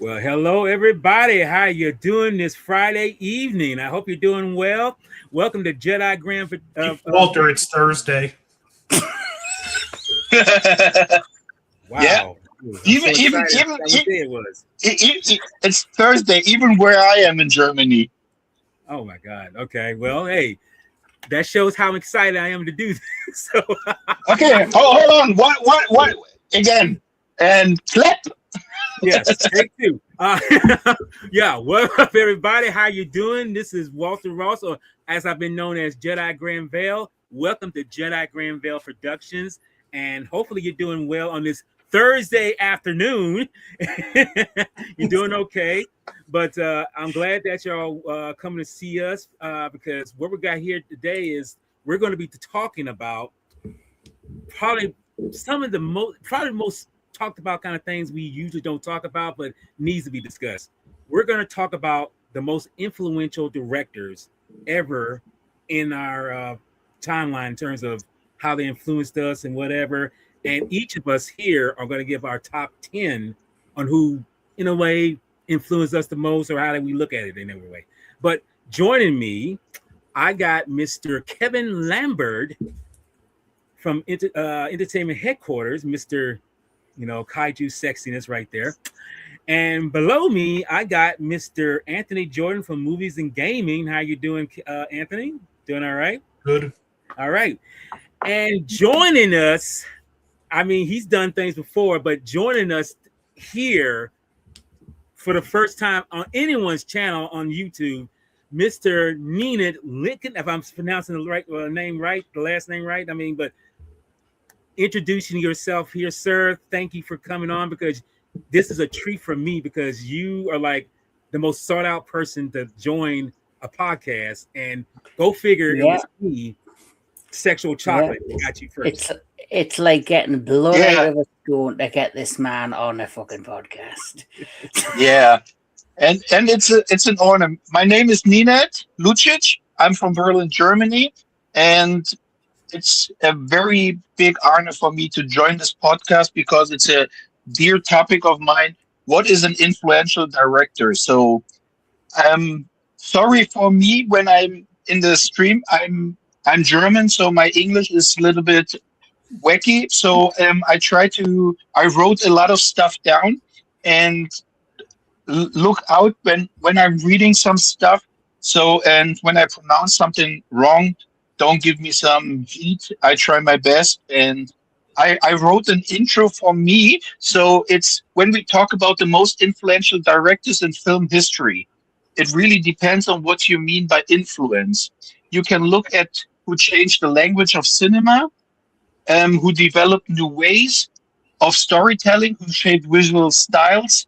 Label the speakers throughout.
Speaker 1: Well, hello everybody. How you doing this Friday evening? I hope you're doing well. Welcome to Jedi Grand.
Speaker 2: Walter, it's Thursday.
Speaker 3: Yeah,
Speaker 1: Wow, I'm
Speaker 3: even
Speaker 1: so
Speaker 3: even
Speaker 1: excited.
Speaker 3: even
Speaker 1: I
Speaker 3: e-
Speaker 1: say it was.
Speaker 3: it's Thursday, even where I am in Germany.
Speaker 1: Oh my God. Okay. Well, hey, that shows how excited I am to do this. So,
Speaker 3: Okay, hold on. What? Again, and clap.
Speaker 1: yes, take two. Yeah. What up, everybody? How you doing? This is Walter Ross, or as I've been known as Jedi Grand Velle. Welcome to Jedi Grand Velle Productions, and hopefully you're doing well on this Thursday afternoon. You're doing okay, but I'm glad that y'all coming to see us because what we got here today is we're going to be talking about probably some of the most talked about kind of things we usually don't talk about, but needs to be discussed. We're going to talk about the most influential directors ever in our timeline in terms of how they influenced us and whatever. And each of us here are going to give our top 10 on who, in a way, influenced us the most or how do we look at it in every way. But joining me, I got Mr. Kevin Lambert from Entertainment Headquarters, Mr. Kaiju Sexiness right there. And below me, I got Mr. Anthony Jordan from Movies and Gaming. How you doing, Anthony? Doing all right?
Speaker 2: Good.
Speaker 1: All right. And joining us, I mean, he's done things before, but joining us here for the first time on anyone's channel on YouTube, Mr. Nenad Lincoln, if I'm pronouncing the right name right, the last name right. I mean, but introducing yourself here, sir. Thank you for coming on because this is a treat for me because you are like the most sought out person to join a podcast. And go figure, it
Speaker 4: Yeah,
Speaker 1: was me, Sexual
Speaker 4: yeah.
Speaker 1: Chocolate, that got you first.
Speaker 4: It's like getting blood
Speaker 3: Yeah,
Speaker 4: out of a stone to get this man on a fucking podcast.
Speaker 3: yeah, and it's an honor. My name is Nenad Lucic. I'm from Berlin, Germany, and it's a very big honor for me to join this podcast because it's a dear topic of mine. What is an influential director? So sorry for me when I'm in the stream. I'm German, so my English is a little bit wacky. So I wrote a lot of stuff down and look out when I'm reading some stuff. So and when I pronounce something wrong, don't give me some heat. I try my best and. I wrote an intro for me. So it's when we talk about the most influential directors in film history, it really depends on what you mean by influence. You can look at who changed the language of cinema, who developed new ways of storytelling, who shaped visual styles,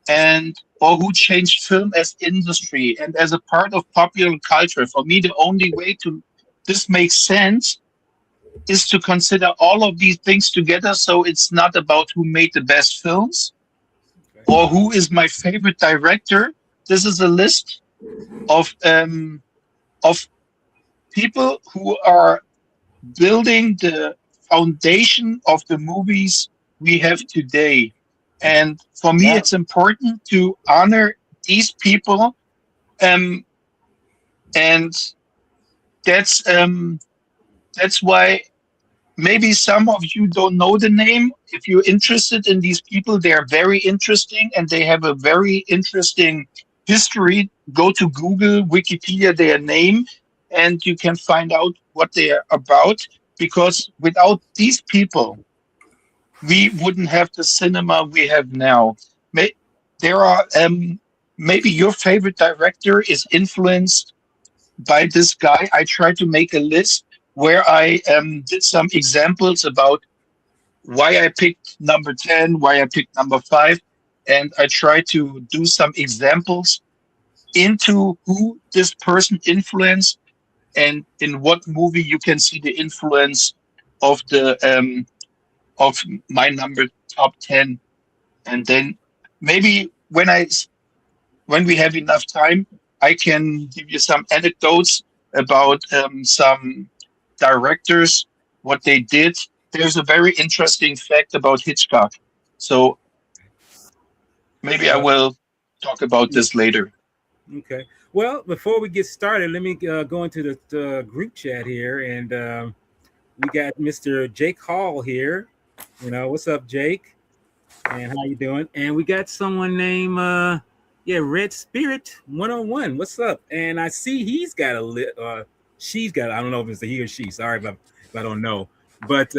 Speaker 3: and or who changed film as industry and as a part of popular culture. For me, the only way to this makes sense is to consider all of these things together. So it's not about who made the best films
Speaker 1: Okay.
Speaker 3: or who is my favorite director. This is a list of people who are building the foundation of the movies we have today. And for me,
Speaker 4: Yeah,
Speaker 3: it's important to honor these people. Um, and that's why maybe some of you don't know the name. If you're interested in these people, they are very interesting and they have a very interesting history. Go to Google, Wikipedia, their name, and you can find out what they are about. Because without these people, we wouldn't have the cinema we have now. There are maybe your favorite director is influenced by this guy. I tried to make a list where I did some examples about why I picked number 10, why I picked number 5, and I tried to do some examples into who this person influenced and in what movie you can see the influence of the of my number top 10. And then maybe when we have enough time, I can give you some anecdotes about some directors, what they did. There's a very interesting fact about Hitchcock. So Maybe I will talk about this later.
Speaker 1: Okay. Well, before we get started, let me go into the group chat here, and we got Mr. Jake Hall here. What's up, Jake? And how you doing? And we got someone named Red Spirit 101. What's up? And I see he's got she's got, I don't know if it's a he or she. Sorry if I don't know. But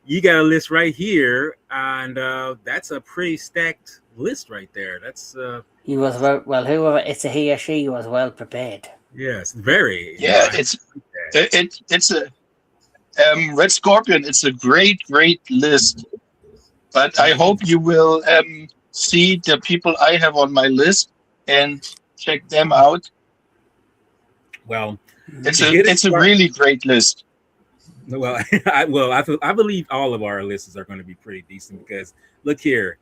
Speaker 1: you got a list right here, and that's a pretty stacked list right there. That's
Speaker 4: He was well. Whoever it's a he or she was well prepared.
Speaker 1: yes, very.
Speaker 3: Yeah, it's a Red Scorpion. It's a great list. But I hope you will see the people I have on my list and check them out.
Speaker 1: Well,
Speaker 3: it's a really great list.
Speaker 1: Well, I believe all of our lists are going to be pretty decent because look here,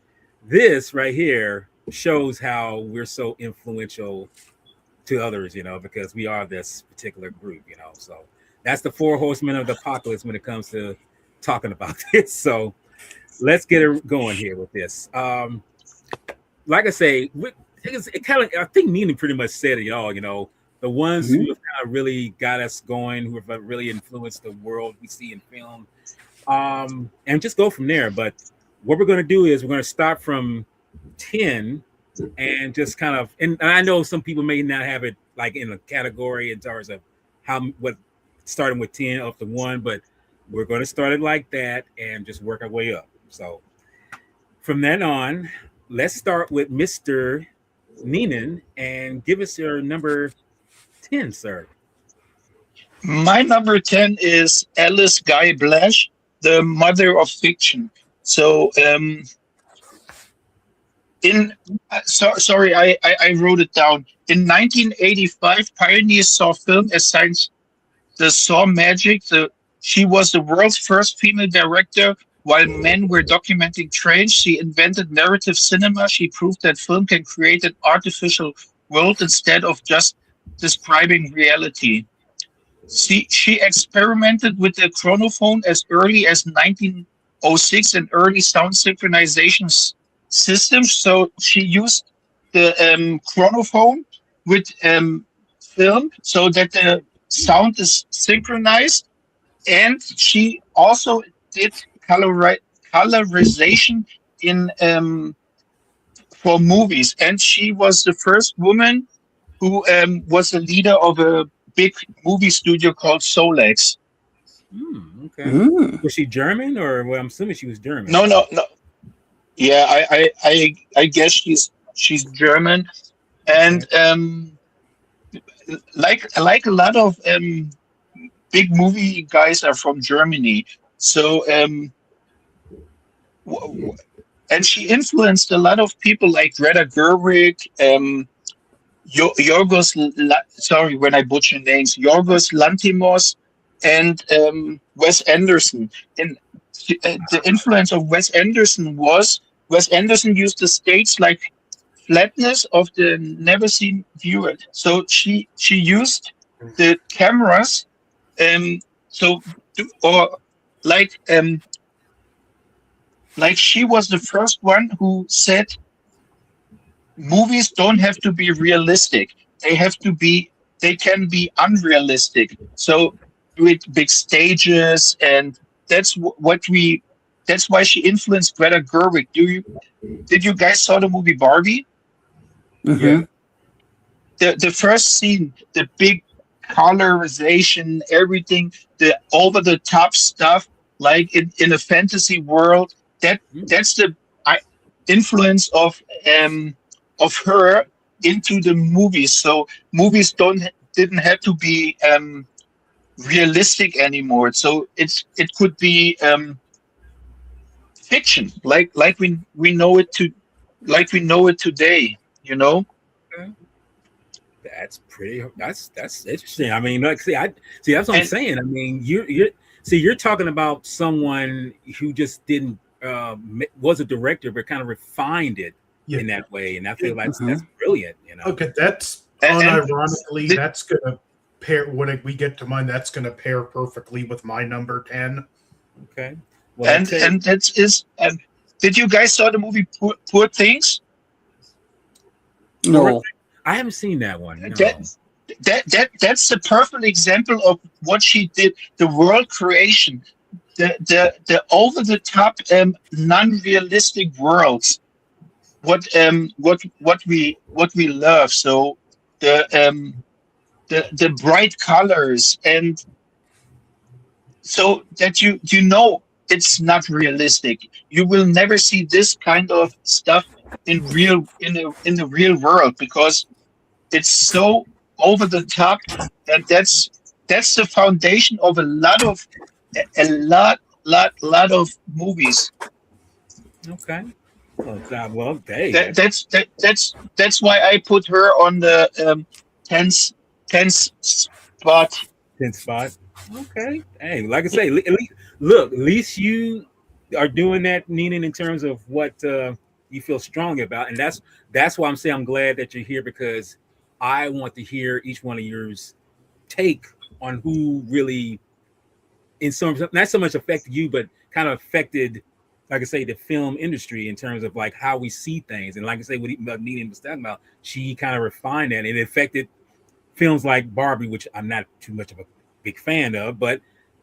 Speaker 1: this right here shows how we're so influential to others, because we are this particular group, So that's the 4 horsemen of the apocalypse when it comes to talking about this. So let's get it going here with this. Like I say, I think Nina pretty much said it all, the ones who have kind of really got us going, who have really influenced the world we see in film, and just go from there. But what we're going to do is we're going to start from 10 and just kind of, and I know some people may not have it like in a category in terms of starting with 10 up to 1, but we're going to start it like that and just work our way up. So from then on, let's start with Mr. Neenan and give us your number 10, sir.
Speaker 3: My number 10 is Alice Guy Blash, the mother of fiction. So, sorry, I wrote it down. In 1985, pioneers saw film as science. Saw magic. She was the world's first female director. While men were documenting trains, she invented narrative cinema. She proved that film can create an artificial world instead of just describing reality. She experimented with the chronophone as early as 1906 and early sound synchronization systems. So she used the chronophone with film so that the sound is synchronized, and she also did colorization in for movies, and she was the first woman who was the leader of a big movie studio called Solex.
Speaker 1: Okay. Was she German, or I'm assuming she was German?
Speaker 3: No. Yeah, I guess she's German, and like a lot of big movie guys are from Germany. So and she influenced a lot of people like Greta Gerwig, sorry when I butcher names, Yorgos Lanthimos, and Wes Anderson. And the influence of Wes Anderson used the stage like flatness of the never seen viewer. So she used the cameras, like she was the first one who said movies don't have to be realistic. They can be unrealistic. So with big stages, and that's why she influenced Greta Gerwig. Did you guys saw the movie Barbie?
Speaker 4: Mm-hmm.
Speaker 3: Yeah. The first scene, the big colorization, everything, the over the top stuff, like in a fantasy world. That's the influence of her into the movies. So movies didn't have to be realistic anymore. So it could be fiction, like we know it today.
Speaker 1: That's interesting. I mean, that's what I'm saying. I mean, you're talking about someone who just didn't was a director, but kind of refined it in that way, and I feel like that's brilliant.
Speaker 2: Okay, that's unironically that's gonna pair when we get to mine. That's gonna pair perfectly with my number 10.
Speaker 1: Okay, well,
Speaker 3: and Did you guys saw the movie Poor Things?
Speaker 4: No.
Speaker 1: I haven't seen that one. No.
Speaker 3: That's the perfect example of what she did. The world creation, the over the top non-realistic worlds. What we love. So the bright colors, and so that you know it's not realistic. You will never see this kind of stuff in the real world, because it's so over the top, and that's the foundation of a lot of movies.
Speaker 1: Okay. Well, hey,
Speaker 3: That's why I put her on the 10th spot.
Speaker 1: 10th spot. Okay. Hey, like I say, at least you are doing that, Nina, in terms of what you feel strong about, and that's why I'm saying I'm glad that you're here, because I want to hear each one of yours take on who really, in some, not so much affected you, but kind of affected, like I say, the film industry in terms of like how we see things. And like I say, what Nina was talking about, she kind of refined that, and it affected films like Barbie, which I'm not too much of a big fan of, but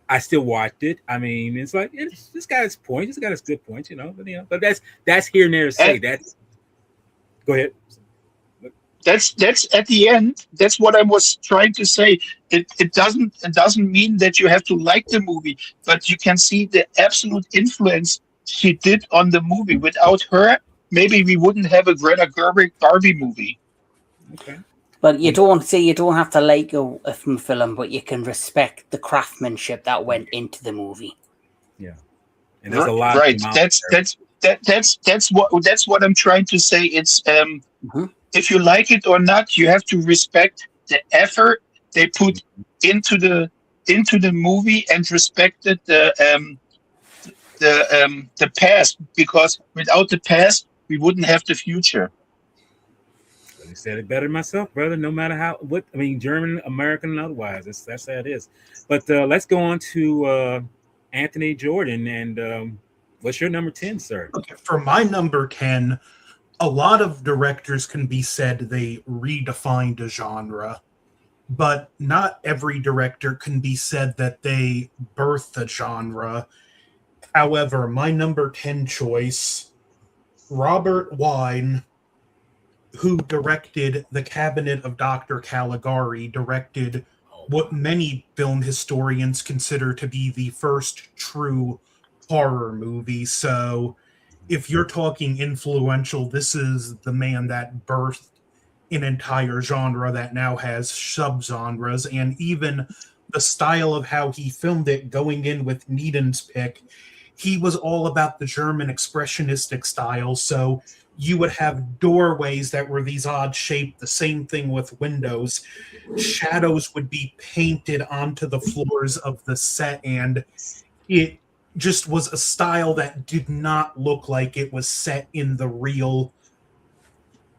Speaker 1: I still watched it. I mean, it's like it's got its points, it's got its good points, But that's here and there to say that. Go ahead.
Speaker 3: That's at the end. That's what I was trying to say. It doesn't mean that you have to like the movie, but you can see the absolute influence she did on the movie. Without her, maybe we wouldn't have a Greta Gerwig Barbie movie.
Speaker 4: Okay. But you don't have to like a film, but you can respect the craftsmanship that went into the movie.
Speaker 1: Yeah, and there's a lot.
Speaker 3: Right. That's what I'm trying to say. It's if you like it or not, you have to respect the effort they put into the movie, and respected the past, because without the past we wouldn't have the future.
Speaker 1: I said it better myself, brother. No matter German, American, and otherwise, that's how it is. But let's go on to Anthony Jordan, and what's your number 10, sir?
Speaker 2: Okay, for my number 10, a lot of directors can be said they redefined a genre, but not every director can be said that they birthed a genre. However, my number 10 choice, Robert Wine, who directed The Cabinet of Dr. Caligari, directed what many film historians consider to be the first true horror movie. So if you're talking influential, this is the man that birthed an entire genre that now has subgenres, and even the style of how he filmed it, going in with Needham's pick, he was all about the German expressionistic style. So you would have doorways that were these odd shapes, the same thing with windows. Shadows would be painted onto the floors of the set, and it just was a style that did not look like it was set in the real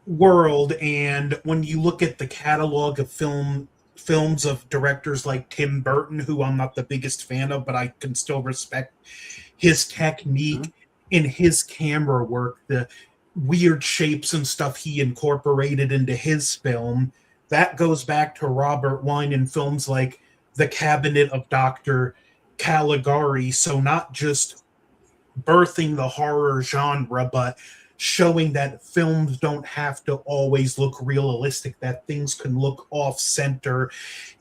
Speaker 2: world. And when you look at the catalog of films of directors like Tim Burton, who I'm not the biggest fan of, but I can still respect his technique in his camera work, the weird shapes and stuff he incorporated into his film, that goes back to Robert Wine in films like The Cabinet of Dr. Caligari. So not just birthing the horror genre, but showing that films don't have to always look realistic, that things can look off-center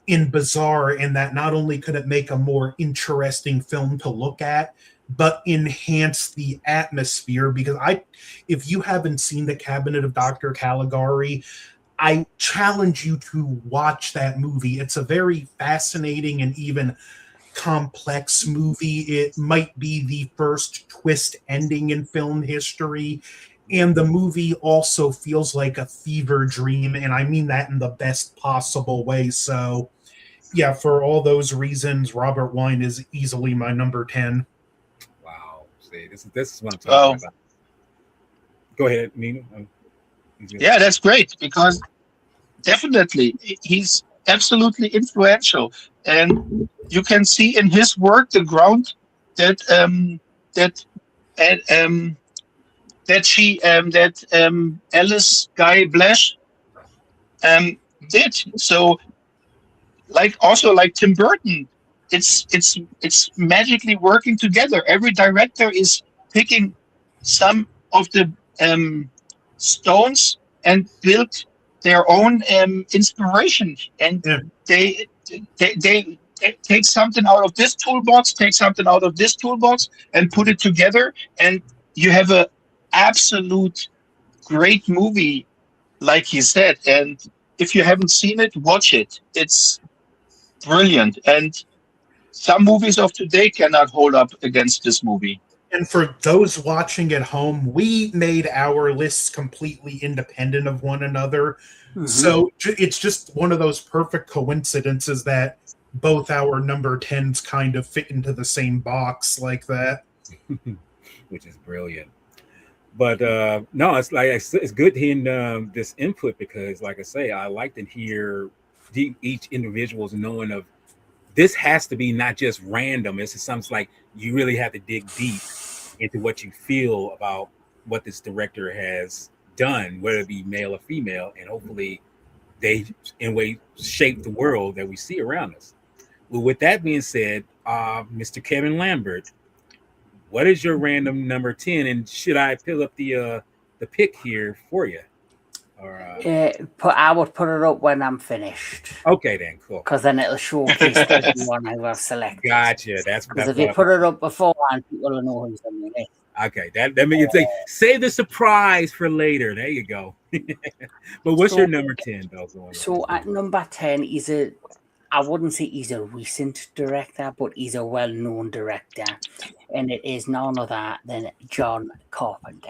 Speaker 2: and bizarre, and that not only could it make a more interesting film to look at, but enhance the atmosphere. Because if you haven't seen The Cabinet of Dr. Caligari, I challenge you to watch that movie. It's a very fascinating and even complex movie. It might be the first twist ending in film history, and the movie also feels like a fever dream, and I mean that in the best possible way. So yeah, for all those reasons, Robert Wine is easily my number 10.
Speaker 1: Wow. See, this is what I'm talking about. Go ahead, Nina.
Speaker 3: Yeah, that's great, because definitely he's absolutely influential, and you can see in his work the ground that Alice Guy Blash did. So like Tim Burton, it's magically working together. Every director is picking some of the stones and built their own inspiration, and
Speaker 2: Yeah.
Speaker 3: they take something out of this toolbox, take something out of this toolbox, and put it together, and you have a absolute great movie, like he said. And if you haven't seen it, watch it. It's brilliant. And some movies of today cannot hold up against this movie.
Speaker 2: And for those watching at home, we made our lists completely independent of one another.
Speaker 4: Mhm.
Speaker 2: So it's just one of those perfect coincidences that both our number 10s kind of fit into the same box like that.
Speaker 1: Which is brilliant. But no, it's good hearing this input, because, like I say, I like to hear each individual's knowing of this has to be not just random. It's something like you really have to dig deep into what you feel about what this director has done, whether it be male or female, and hopefully they in a way shape the world that we see around us. Well, with that being said, Mr. Kevin Lambert, what is your random number 10? And should I fill up the pick here for you? Or
Speaker 4: I would put it up when I'm finished,
Speaker 1: okay, then cool.
Speaker 4: because then it'll showcase the one I will select.
Speaker 1: Gotcha. That's
Speaker 4: Because if you put it up beforehand, people will know who's on the list.
Speaker 1: okay. That means save the surprise for later. There you go. But what's your number 10, though?
Speaker 4: So at number 10, I wouldn't say he's a recent director, but he's a well-known director, and it is none other than John Carpenter.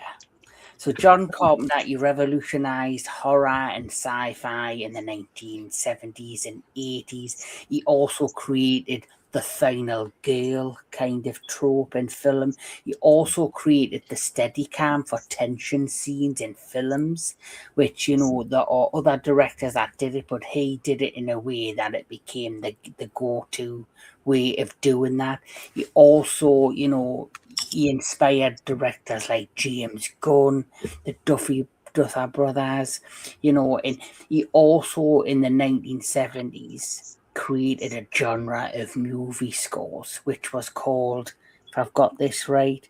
Speaker 4: So John Carpenter, he revolutionized horror and sci-fi in the 1970s and 80s. He also created the final girl kind of trope in film. He also created the Steadicam for tension scenes in films, which, there are other directors that did it, but he did it in a way that it became the go-to way of doing that. He also, he inspired directors like James Gunn, the Duffer Brothers, and he also in the 1970s created a genre of movie scores, which was called, if I've got this right,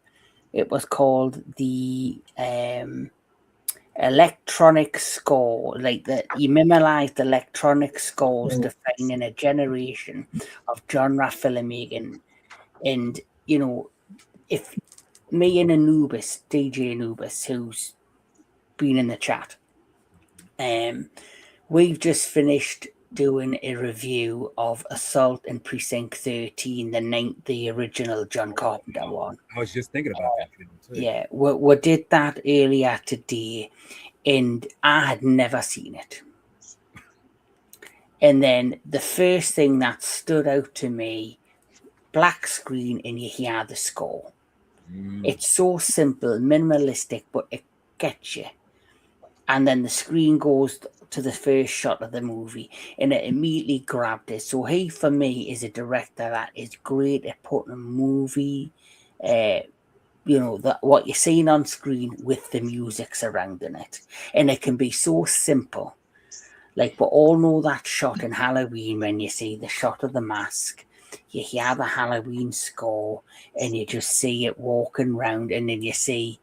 Speaker 4: it was called the electronic score. He memorized electronic scores, defining a generation of genre filmmaking. And, if me and Anubis, DJ Anubis, who's been in the chat, we've just finished doing a review of Assault in Precinct 13, the original John Carpenter one.
Speaker 1: I was just thinking about that. Too.
Speaker 4: Yeah, we did that earlier today, and I had never seen it. And then the first thing that stood out to me, black screen and you hear the score. It's so simple, minimalistic, but it gets you. And then the screen goes to the first shot of the movie, and it immediately grabbed it. So he, for me, is a director that is great at putting a movie, what you're seeing on screen with the music surrounding it. And it can be so simple. Like, we all know that shot in Halloween when you see the shot of the mask. You hear the Halloween score, and you just see it walking around, and then you see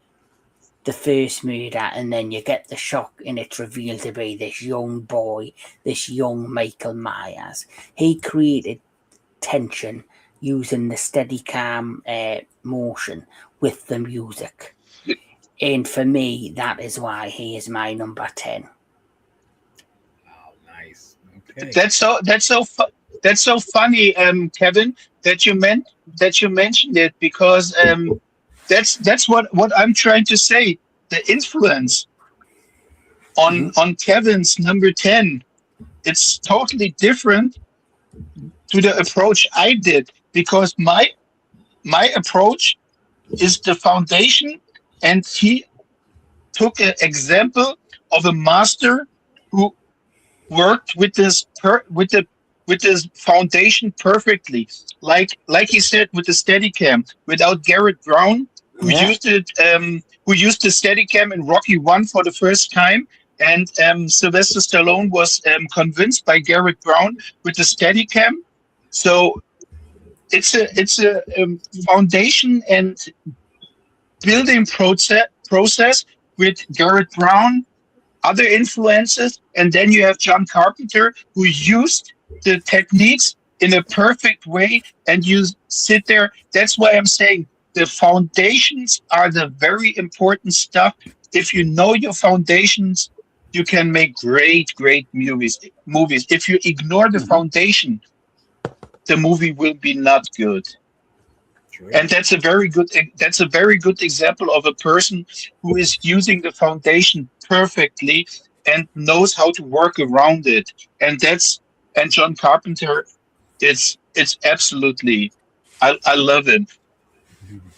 Speaker 4: the first murder, and then you get the shock, and it's revealed to be this young boy, this young Michael Myers. He created tension using the Steadicam motion with the music. And for me, that is why he is my number 10.
Speaker 1: Oh, nice. Okay.
Speaker 3: That's so funny, Kevin, that you mentioned it, because that's what I'm trying to say. The influence on Kevin's number 10, it's totally different to the approach I did, because my approach is the foundation, and he took an example of a master who worked with this foundation perfectly, like he said, with the Steadicam. Without Garrett Brown, who used it, who used the Steadicam in Rocky 1 for the first time. And Sylvester Stallone was convinced by Garrett Brown with the Steadicam. So it's a foundation and building process with Garrett Brown, other influences, and then you have John Carpenter, who used the techniques in a perfect way, and you sit there. That's why I'm saying the foundations are the very important stuff. If you know your foundations, you can make great movies. If you ignore the foundation, the movie will be not good.
Speaker 1: True.
Speaker 3: And that's a very good example of a person who is using the foundation perfectly and knows how to work around it. And John Carpenter, it's absolutely, I love him.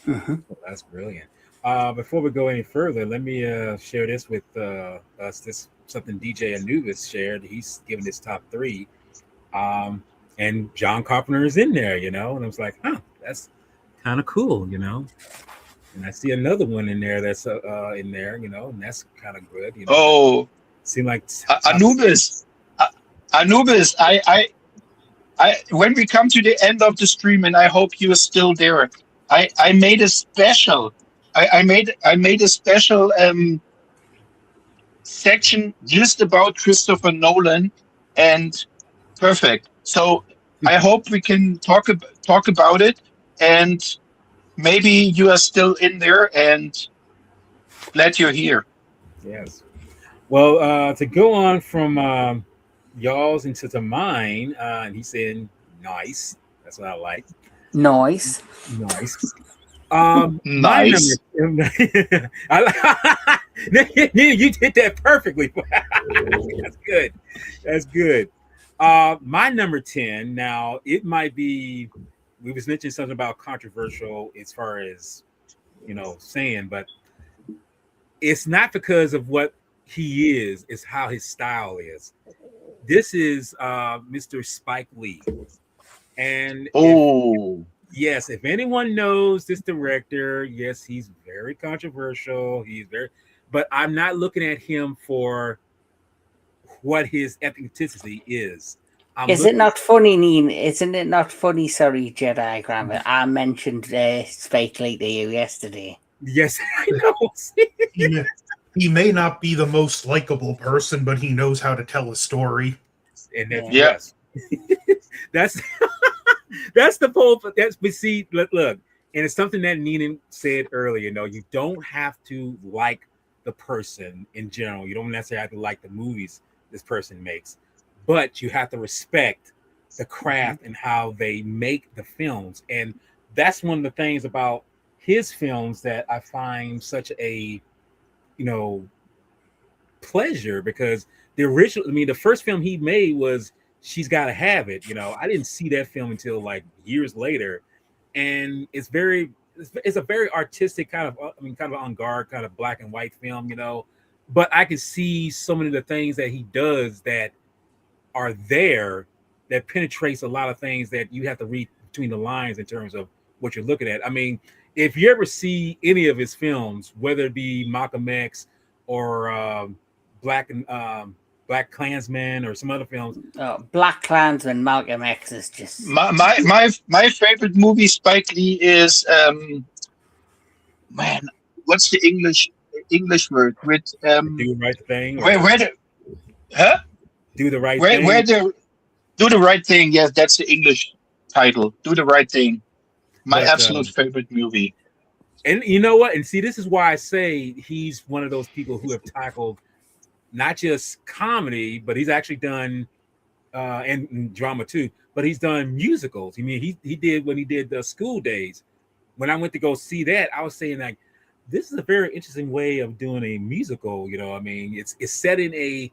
Speaker 1: Well, that's brilliant. Before we go any further, let me share this with us. This something DJ Anubis shared. He's given his top 3, and John Carpenter is in there. And I was like, that's kind of cool. And I see another one in there that's in there. And that's kind of good.
Speaker 3: Oh,
Speaker 1: seem like
Speaker 3: Anubis. Anubis, I when we come to the end of the stream, and I hope you are still there, I made a special. I made a special section just about Christopher Nolan, and perfect. So I hope we can talk about it, and maybe you are still in there, and glad you're here.
Speaker 1: Yes. Well, to go on from y'all's into mine, and he's saying nice. That's what I like.
Speaker 4: Nice.
Speaker 3: Nice.
Speaker 1: You did that perfectly. That's good. My number 10. Now it might be. We was mentioning something about controversial as far as saying, but it's not because of what he is. It's how his style is. This is Mr. Spike Lee, and if anyone knows this director, yes, he's very controversial. But I'm not looking at him for what his ethnicity is.
Speaker 4: It not funny, Neen? Isn't it not funny? Sorry, Jedi Grand Velle. I mentioned Spike Lee to you yesterday.
Speaker 1: Yes, I know.
Speaker 2: He may not be the most likable person, but he knows how to tell a story.
Speaker 1: And yes, that's the whole. But see, look, and it's something that Nina said earlier. You don't have to like the person in general. You don't necessarily have to like the movies this person makes, but you have to respect the craft and how they make the films. And that's one of the things about his films that I find such a pleasure, because the first film he made was She's Gotta Have It. I didn't see that film until like years later, and it's a very artistic kind of avant-garde kind of black and white film, but I can see so many of the things that he does that are there that penetrates a lot of things that you have to read between the lines in terms of what you're looking at. I mean, if you ever see any of his films, whether it be Malcolm X or Black Klansman or some other films.
Speaker 4: Black Klansman, Malcolm X is just
Speaker 3: my favorite movie Spike Lee is what's the English word with
Speaker 1: Do the Right Thing? Do the Right Thing.
Speaker 3: Do the Right Thing. Yes, that's the English title. Do the Right Thing. My absolute favorite movie.
Speaker 1: And you know what? And see, this is why I say he's one of those people who have tackled not just comedy, but he's actually done and drama too. But he's done musicals. I mean, he did when he did the School Days. When I went to go see that, I was saying like, this is a very interesting way of doing a musical. I mean, it's set in a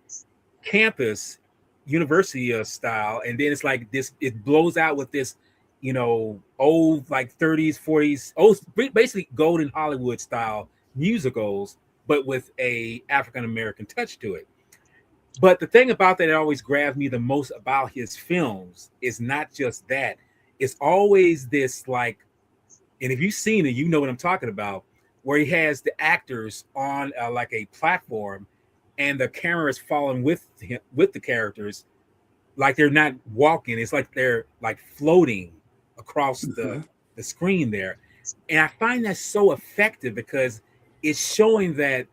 Speaker 1: campus university style, and then it's like this. It blows out with this, old like 30s, 40s, basically golden Hollywood style musicals, but with a African American touch to it. But the thing about that always grabs me the most about his films is not just that. It's always this like, and if you've seen it, you know what I'm talking about. where he has the actors on like a platform, and the camera is following with him, with the characters, like they're not walking. It's like they're like floating across the screen there. And I find that so effective because it's showing that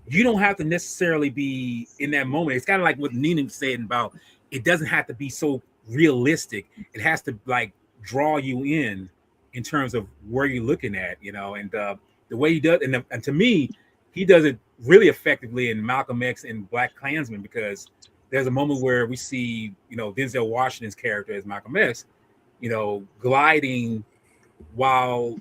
Speaker 1: you don't have to necessarily be in that moment. It's kind of like what Nina said about it doesn't have to be so realistic. It has to like draw you in terms of where you're looking at, and the way he does. And to me, he does it really effectively in Malcolm X and Black Klansman, because there's a moment where we see, Denzel Washington's character as Malcolm X, gliding while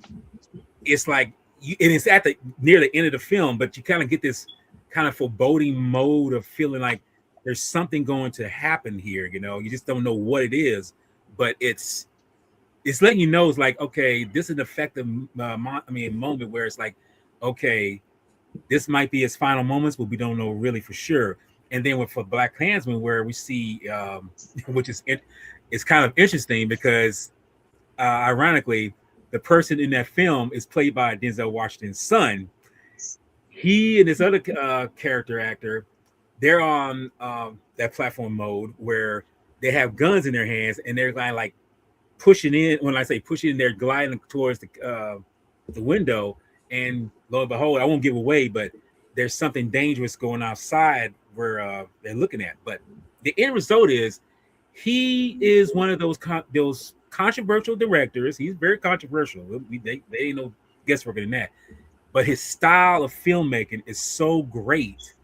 Speaker 1: it's like, and it's at the near the end of the film, but you kind of get this kind of foreboding mode of feeling like there's something going to happen here. You just don't know what it is, but it's letting you know it's like, okay, this is an effective moment where it's like, okay, this might be his final moments, but we don't know really for sure. And then for Black Klansman, where we see, which is it's kind of interesting because ironically, the person in that film is played by Denzel Washington's son. He and this other character actor, they're on that platform mode where they have guns in their hands and they're like pushing in. When I say pushing in, they're gliding towards the window. And lo and behold, I won't give away, but there's something dangerous going outside where they're looking at. But the end result is he is one of those controversial directors. He's very controversial. They ain't no guesswork in that. But his style of filmmaking is so great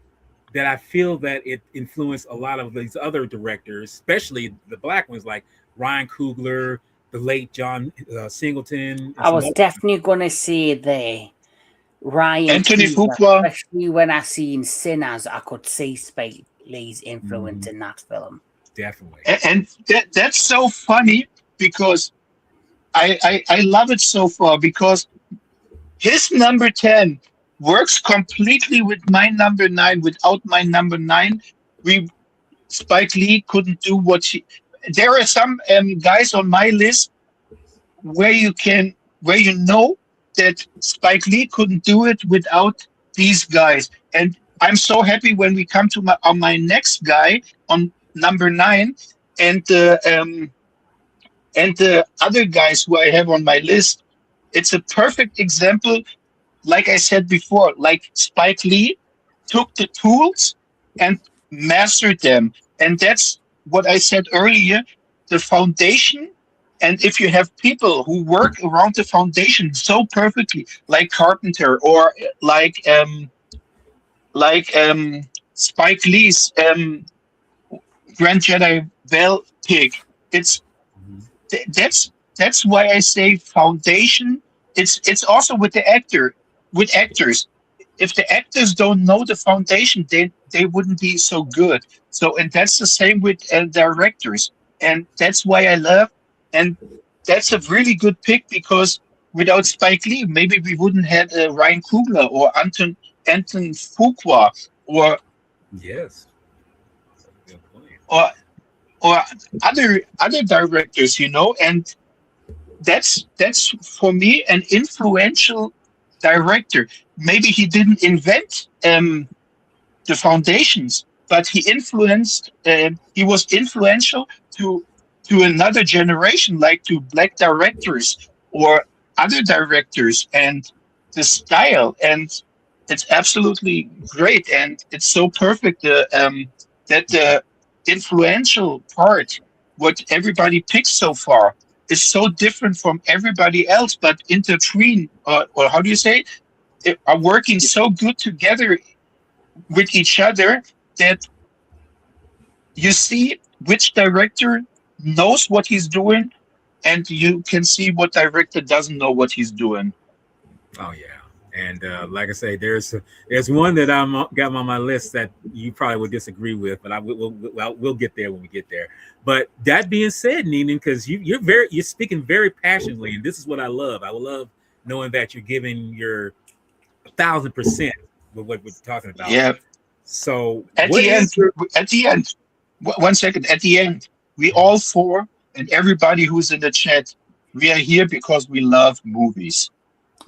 Speaker 1: that I feel that it influenced a lot of these other directors, especially the Black ones like Ryan Coogler, the late John Singleton.
Speaker 4: I was definitely going to say there, Ryan
Speaker 3: Anthony
Speaker 4: Coogler,
Speaker 3: Fuqua.
Speaker 4: especially when I seen Sinners, I could see Spike Lee's influence in that film.
Speaker 1: Definitely.
Speaker 3: And that's so funny because I love it so far because his number 10 works completely with my number 9. Without my number 9, Spike Lee couldn't do what he. There are some guys on my list where you know that Spike Lee couldn't do it without these guys. And I'm so happy when we come to my next guy on number 9, and the other guys who I have on my list. It's a perfect example. Like I said before, like Spike Lee took the tools and mastered them. And that's what I said earlier, the foundation. And if you have people who work around the foundation so perfectly, like Carpenter or like Spike Lee's Grand Jedi Velle pick, that's why I say foundation. It's also with actors. If the actors don't know the foundation, they wouldn't be so good. So, and that's the same with directors. And that's why I love, and that's a really good pick because without Spike Lee, maybe we wouldn't have Ryan Coogler or Anton Fuqua or
Speaker 1: yes,
Speaker 3: or other directors, and that's for me an influential director. Maybe he didn't invent the foundations, but he influenced. He was influential to another generation, like to Black directors or other directors, and the style. And it's absolutely great, and it's so perfect that the influential part, what everybody picks so far, is so different from everybody else, but intertwined, or how do you say it, are working so good together with each other that you see which director knows what he's doing, and you can see what director doesn't know what he's doing.
Speaker 1: Oh yeah. And like I say, there's one that I'm got on my list that you probably would disagree with, but we'll get there when we get there. But that being said, Nina, because you're speaking very passionately, and this is what I love. I would love knowing that you're giving your 1,000% with what we're talking about.
Speaker 3: Yeah.
Speaker 1: So
Speaker 3: at the end, 1 second. At the end, we all four and everybody who's in the chat, we are here because we love movies.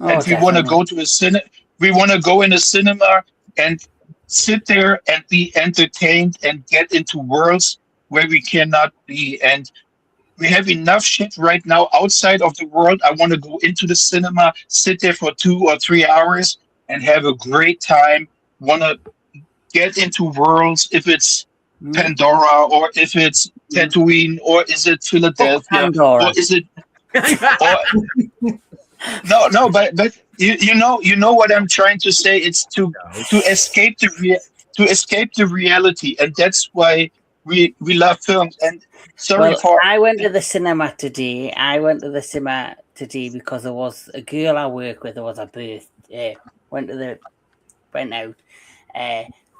Speaker 4: Oh,
Speaker 3: and we want to
Speaker 4: definitely.
Speaker 3: go to a cinema. We want to go in a cinema and sit there and be entertained and get into worlds where we cannot be. And we have enough shit right now outside of the world. I want to go into the cinema, sit there for 2 or 3 hours, and have a great time. Want to get into worlds, if it's
Speaker 4: Mm.
Speaker 3: Pandora or if it's
Speaker 4: Mm.
Speaker 3: Tatooine or is it
Speaker 4: Fuck
Speaker 3: Philadelphia
Speaker 4: Pandora.
Speaker 3: or is it or no, but you know what I'm trying to say. It's to escape to escape the reality, and that's why we love films. And sorry
Speaker 4: Well,
Speaker 3: for
Speaker 4: I went to the cinema today. Because there was a girl I work with. There was a birthday. Went out.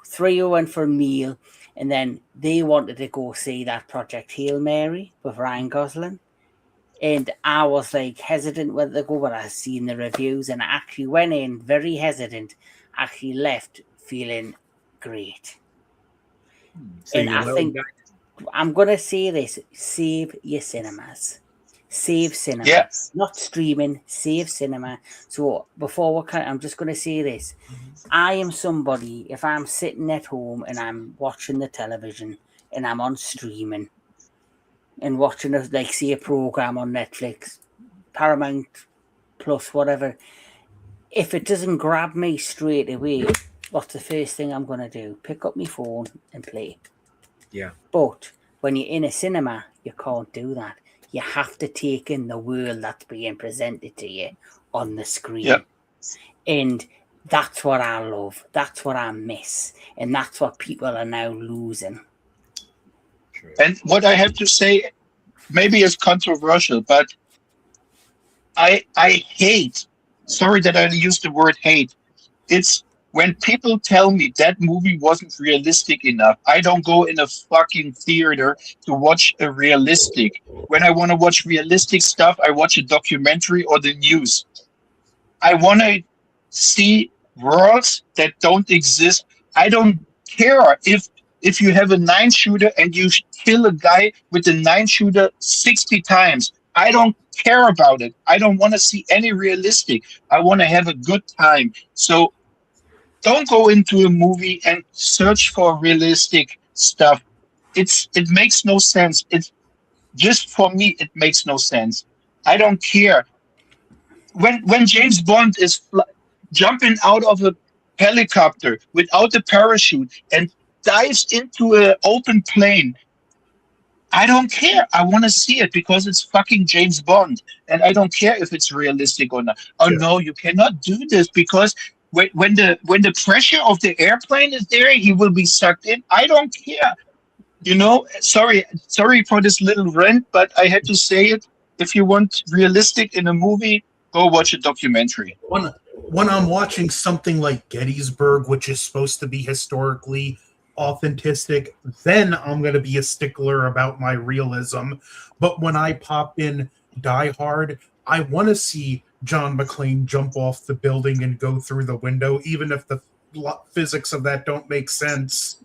Speaker 4: Three who went for a meal, and then they wanted to go see that Project Hail Mary with Ryan Gosling. And I was like hesitant whether to go, but I seen the reviews and I actually went in very hesitant. Actually left feeling great.
Speaker 1: So
Speaker 4: And I think I'm gonna say this: save your cinemas, save cinema,
Speaker 3: yeah.
Speaker 4: not streaming. Save cinema. So before I'm just gonna say this: I am somebody. If I'm sitting at home and I'm watching the television and I'm on streaming and watching say a program on Netflix, Paramount Plus, whatever. If it doesn't grab me straight away, what's the first thing I'm gonna do? Pick up my phone and play.
Speaker 1: Yeah.
Speaker 4: But when you're in a cinema, you can't do that. You have to take in the world that's being presented to you on the screen.
Speaker 3: Yeah.
Speaker 4: And that's what I love. That's what I miss. And that's what people are now losing.
Speaker 3: And what I have to say, maybe it's controversial, but I hate. Sorry that I use the word hate. It's when people tell me that movie wasn't realistic enough. I don't go in a fucking theater to watch a realistic. When I want to watch realistic stuff, I watch a documentary or the news. I want to see worlds that don't exist. I don't care if you have a 9-shooter and you kill a guy with a 9-shooter 60 times. I don't care about it. I don't want to see any realistic. I want to have a good time. So don't go into a movie and search for realistic stuff. It makes no sense. It's just for me. It makes no sense. I don't care. When James Bond is jumping out of a helicopter without a parachute and dives into an open plane, I don't care. I want to see it because it's fucking James Bond, and I don't care if it's realistic or not. Oh
Speaker 2: Sure.
Speaker 3: no, you cannot do this because when the pressure of the airplane is there, he will be sucked in. I don't care. Sorry for this little rant, but I had to say it. If you want realistic in a movie, go watch a documentary.
Speaker 2: When I'm watching something like Gettysburg, which is supposed to be historically authentic, then I'm going to be a stickler about my realism. But when I pop in Die Hard, I want to see John McClane jump off the building and go through the window, even if the physics of that don't make sense.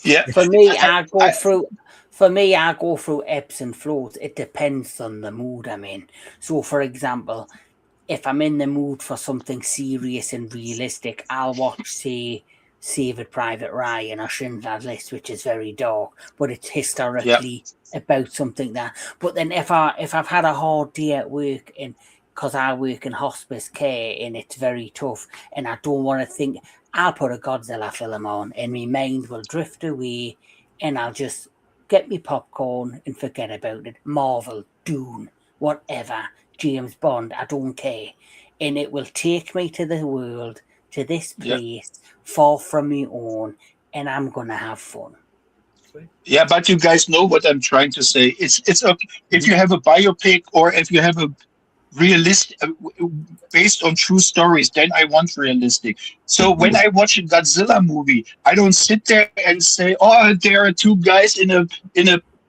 Speaker 3: Yeah.
Speaker 4: For me, I go through ebbs and flows. It depends on the mood I'm in. So, for example, if I'm in the mood for something serious and realistic, I'll watch, say, Saving Private Ryan or Schindler's List, which is very dark, but it's historically about something that. But then if I've had a hard day at work and because I work in hospice care and it's very tough and I don't want to think, I'll put a Godzilla film on and my mind will drift away and I'll just get me popcorn and forget about it. Marvel, Dune, whatever, James Bond, I don't care. And it will take me to the world, to this place, far from me own, and I'm going to have fun.
Speaker 3: Yeah, but you guys know what I'm trying to say. It's okay if you have a biopic or if you have a realistic based on true stories, then I want realistic. So when I watch a Godzilla movie, I don't sit there and say, oh, there are two guys in a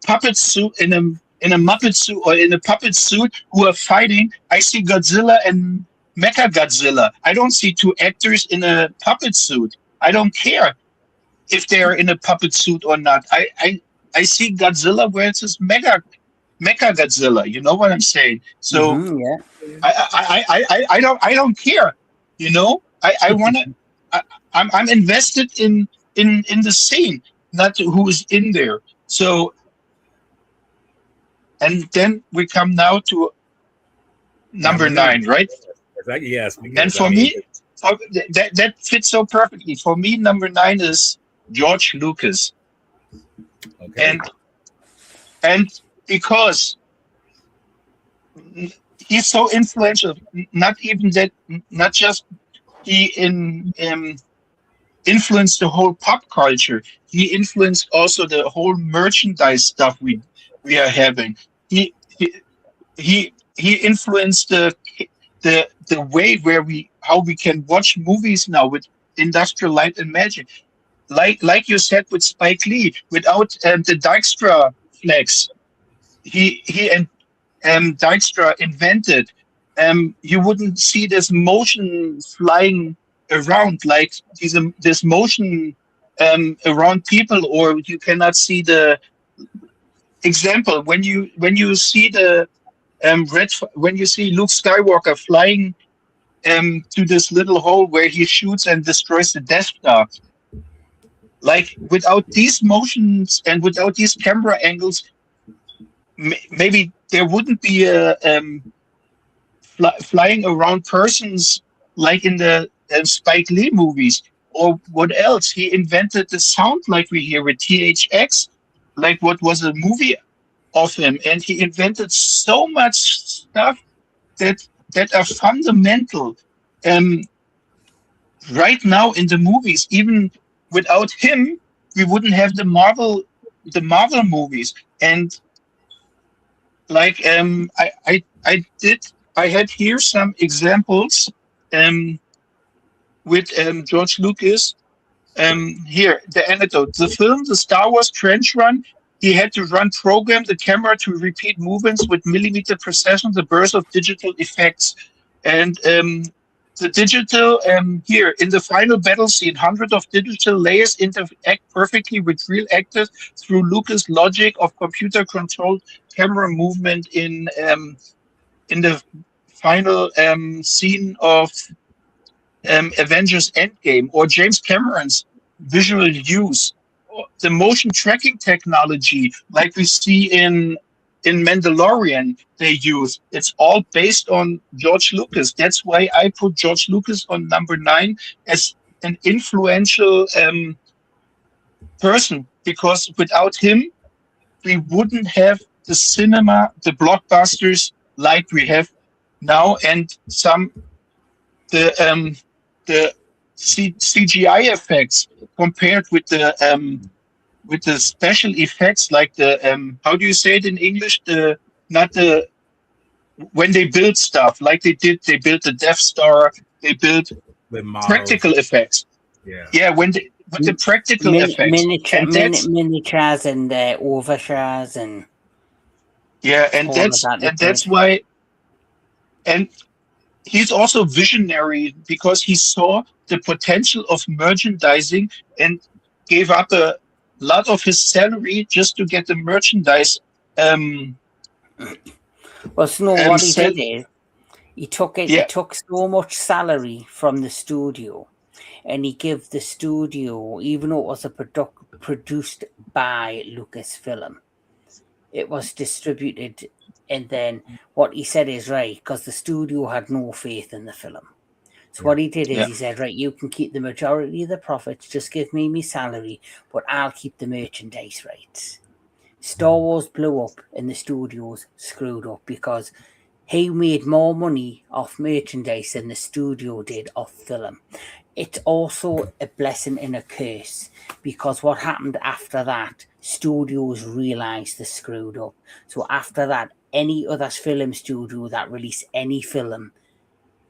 Speaker 3: puppet suit in a Muppet suit or in a puppet suit who are fighting. I see Godzilla and Mecha Godzilla. I don't see two actors in a puppet suit. I don't care if they're in a puppet suit or not. I see Godzilla versus Mecha Mechagodzilla. You know what I'm saying? So
Speaker 4: Yeah.
Speaker 3: I don't care. You know, I want to. I'm invested in the scene, not who is in there. So, and then we come now to number 9, right?
Speaker 1: Yes,
Speaker 3: And
Speaker 1: because
Speaker 3: for me, that fits so perfectly. For me, number 9 is George Lucas,
Speaker 1: okay.
Speaker 3: and because he's so influential, not even that, not just he influenced the whole pop culture. He influenced also the whole merchandise stuff we are having. He he he influenced the way where how we can watch movies now with Industrial Light and Magic. Like you said with Spike Lee, without the Dykstra flex, he and Dykstra invented, you wouldn't see this motion flying around, like this motion around people, or you cannot see the example when you see the when you see Luke Skywalker flying to this little hole where he shoots and destroys the Death Star. Like without these motions and without these camera angles, maybe there wouldn't be a flying around persons like in the Spike Lee movies. Or what else? He invented the sound like we hear with THX, like what was a movie of him, and he invented so much stuff that are fundamental. Right now in the movies, even without him, we wouldn't have the Marvel movies. And like I had here some examples with George Lucas. Here the anecdote: the film, the Star Wars Trench Run. He had to program the camera to repeat movements with millimeter precision, the burst of digital effects, and the digital here in the final battle scene, hundreds of digital layers interact perfectly with real actors through Lucas' logic of computer-controlled camera movement in the final scene of Avengers Endgame, or James Cameron's visual use, the motion tracking technology like we see in Mandalorian they use. It's all based on George Lucas. That's why I put George Lucas on number 9 as an influential person, because without him we wouldn't have the cinema, the blockbusters like we have now, and the CGI effects compared with the special effects, like the how do you say it in English? When they build stuff like they built the Death Star, they built practical effects. Yeah, with the practical effects,
Speaker 4: miniatures and overshares and
Speaker 3: that's why. And he's also visionary because he saw the potential of merchandising and gave up a lot of his salary just to get the merchandise.
Speaker 4: Well, Snow, what he did is he took so much salary from the studio, and he gave the studio, even though it was produced by Lucasfilm, it was distributed. And then what he said is right, because the studio had no faith in the film. So what he did is he said, right, you can keep the majority of the profits, just give me my salary, but I'll keep the merchandise rights. Star Wars blew up and the studios screwed up because he made more money off merchandise than the studio did off film. It's also a blessing and a curse, because what happened after that, studios realised they screwed up. So after that, any other film studio that release any film,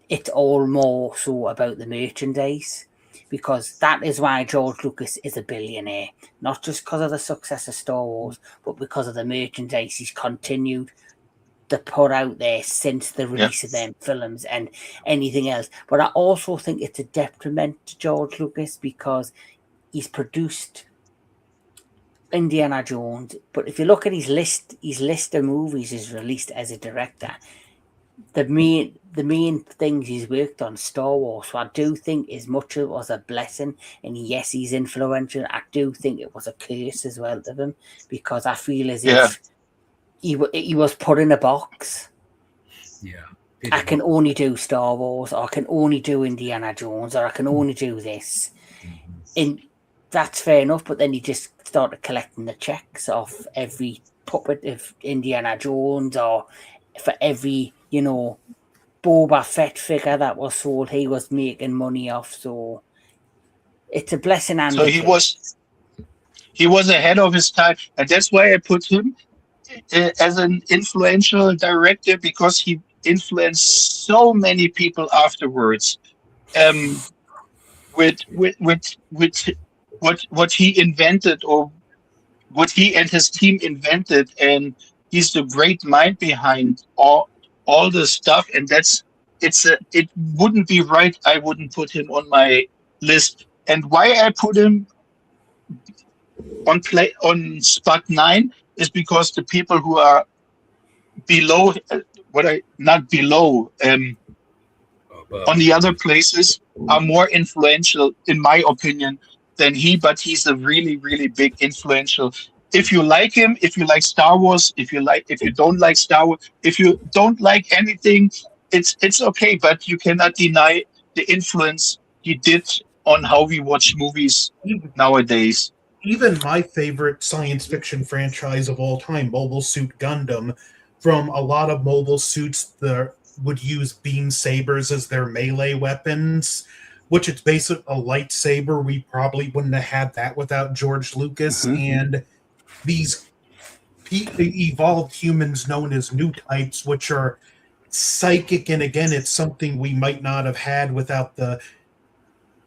Speaker 4: it's all more so about the merchandise, because that is why George Lucas is a billionaire. Not just because of the success of Star Wars, but because of the merchandise he's continued to put out there since the release of them films and anything else. But I also think it's a detriment to George Lucas, because he's produced Indiana Jones. But if you look at his list of movies he's released as a director, the main things he's worked on, Star Wars. So I do think as much as it was a blessing, and yes, he's influential, I do think it was a curse as well to him, because I feel as if he was put in a box.
Speaker 1: Yeah.
Speaker 4: I can only do Star Wars, or I can only do Indiana Jones, or I can only do this. And that's fair enough, but then he just started collecting the checks off every puppet of Indiana Jones, or for every, Boba Fett figure that was sold, he was making money off. So it's a blessing and
Speaker 3: So he was ahead of his time, and that's why I put him as an influential director, because he influenced so many people afterwards. With what he invented, or what he and his team invented, and he's the great mind behind all the stuff. And it wouldn't be right. I wouldn't put him on my list. And why I put him on spot 9 is because the people who are below, not below, on the other places are more influential, in my opinion, than he. But he's a really, really big influential. If you like him, if you like Star Wars, if you don't like Star Wars, if you don't like anything, it's okay. But you cannot deny the influence he did on how we watch movies nowadays.
Speaker 2: Even my favorite science fiction franchise of all time, Mobile Suit Gundam, from a lot of mobile suits that would use beam sabers as their melee weapons, which is basically a lightsaber. We probably wouldn't have had that without George Lucas. And these evolved humans known as new types, which are psychic, and again, it's something we might not have had without the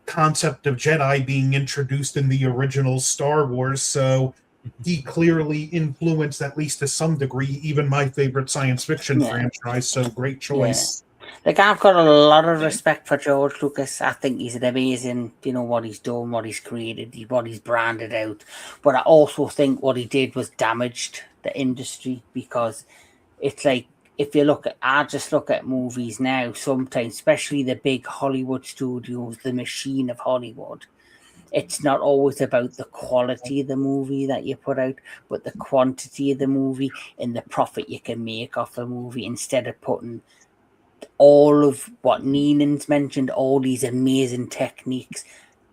Speaker 2: concept of Jedi being introduced in the original Star Wars. So he clearly influenced, at least to some degree, even my favorite science fiction franchise. So great choice.
Speaker 4: Like, I've got a lot of respect for George Lucas. I think he's an amazing, what he's done, what he's created, what he's branded out. But I also think what he did was damaged the industry, because it's like, if you I just look at movies now, sometimes, especially the big Hollywood studios, the machine of Hollywood, it's not always about the quality of the movie that you put out, but the quantity of the movie and the profit you can make off a movie, instead of putting all of what Neenan's mentioned, all these amazing techniques,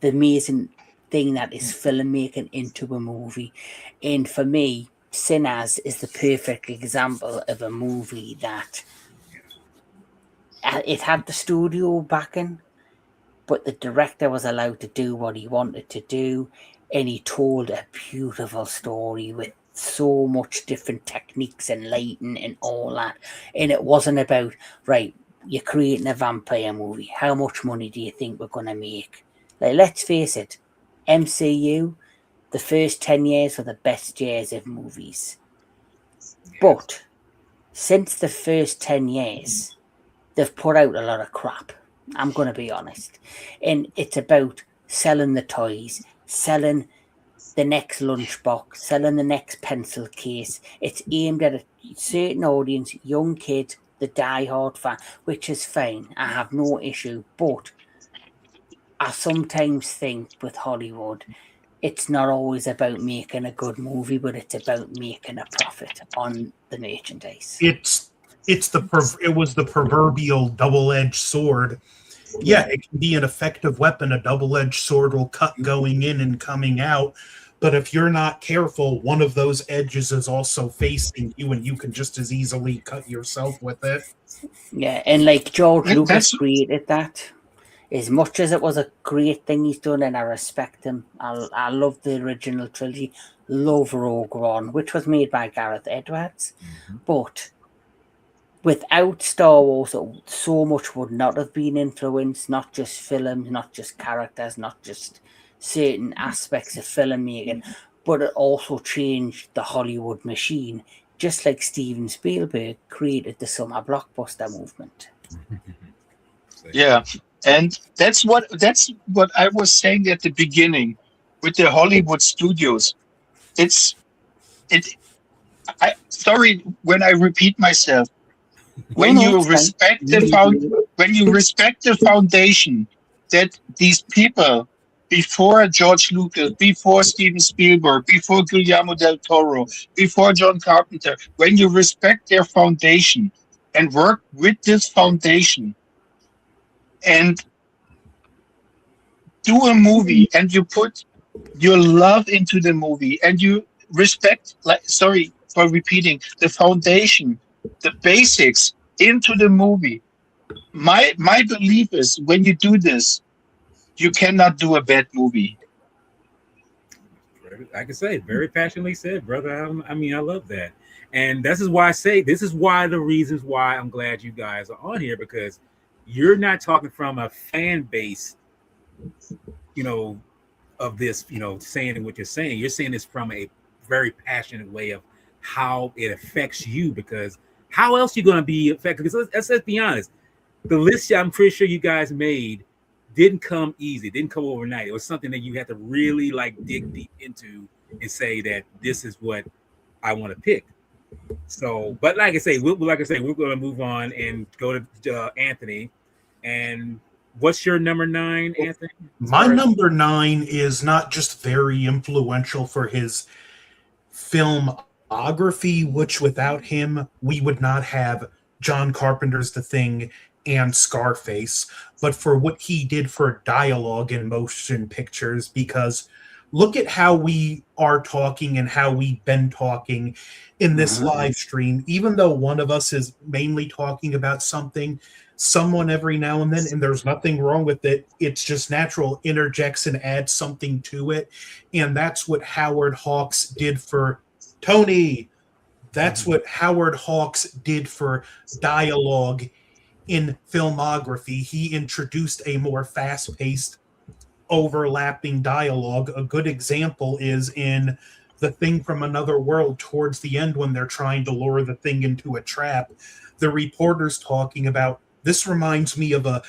Speaker 4: the amazing thing that is filmmaking into a movie. And for me, Sinners is the perfect example of a movie that it had the studio backing, but the director was allowed to do what he wanted to do, and he told a beautiful story with so much different techniques and lighting and all that. And it wasn't about, right, you're creating a vampire movie, how much money do you think we're going to make? Like, let's face it, MCU, the first 10 years were the best years of movies. But since the first 10 years, they've put out a lot of crap. I'm going to be honest. And it's about selling the toys, selling the next lunchbox, selling the next pencil case. It's aimed at a certain audience, young kid, the diehard fan, which is fine. I have no issue. But I sometimes think with Hollywood, it's not always about making a good movie, but it's about making a profit on the merchandise.
Speaker 2: It was the proverbial double-edged sword. Yeah, it can be an effective weapon. A double-edged sword will cut going in and coming out. But if you're not careful, one of those edges is also facing you, and you can just as easily cut yourself with it.
Speaker 4: Yeah, and like George Lucas created that. As much as it was a great thing he's done, and I respect him, I love the original trilogy, love Rogue One, which was made by Gareth Edwards. But without Star Wars, so much would not have been influenced, not just films, not just characters, not just certain aspects of filmmaking, but it also changed the Hollywood machine, just like Steven Spielberg created the summer blockbuster movement.
Speaker 3: Yeah. And that's what I was saying at the beginning with the Hollywood studios. it's it. I sorry when I repeat myself.
Speaker 4: No,
Speaker 3: When
Speaker 4: no,
Speaker 3: you
Speaker 4: it's fine.
Speaker 3: respect the foundation that these people before George Lucas, before Steven Spielberg, before Guillermo del Toro, before John Carpenter, when you respect their foundation and work with this foundation and do a movie and you put your love into the movie and you respect, like, sorry for repeating, the foundation, the basics into the movie. My belief is when you do this, you cannot do a bad movie.
Speaker 1: I can say very passionately said, brother. I mean, I love that, and this is why I say this is why the reasons why I'm glad you guys are on here, because you're not talking from a fan base, you know, of this, saying what you're saying. You're saying this from a very passionate way of how it affects you, because how else you going to be affected? Because let's be honest, the list I'm pretty sure you guys made didn't come easy, didn't come overnight. It was something that you had to really like dig deep into and say that this is what I want to pick. So, but like I say, we're going to move on and go to Anthony. And what's your number 9, Anthony?
Speaker 2: My number 9 is not just very influential for his filmography, which without him, we would not have John Carpenter's The Thing and Scarface, but for what he did for dialogue in motion pictures, because look at how we are talking and how we've been talking in this live stream. Even though one of us is mainly talking about someone every now and then, and there's nothing wrong with it, it's just natural, interjects and adds something to it. And that's what Howard Hawks did for Tony. That's what Howard Hawks did for dialogue in filmography. He introduced a more fast-paced, overlapping dialogue. A good example is in The Thing from Another World, towards the end when they're trying to lure the thing into a trap. The reporter's talking about, this reminds me of the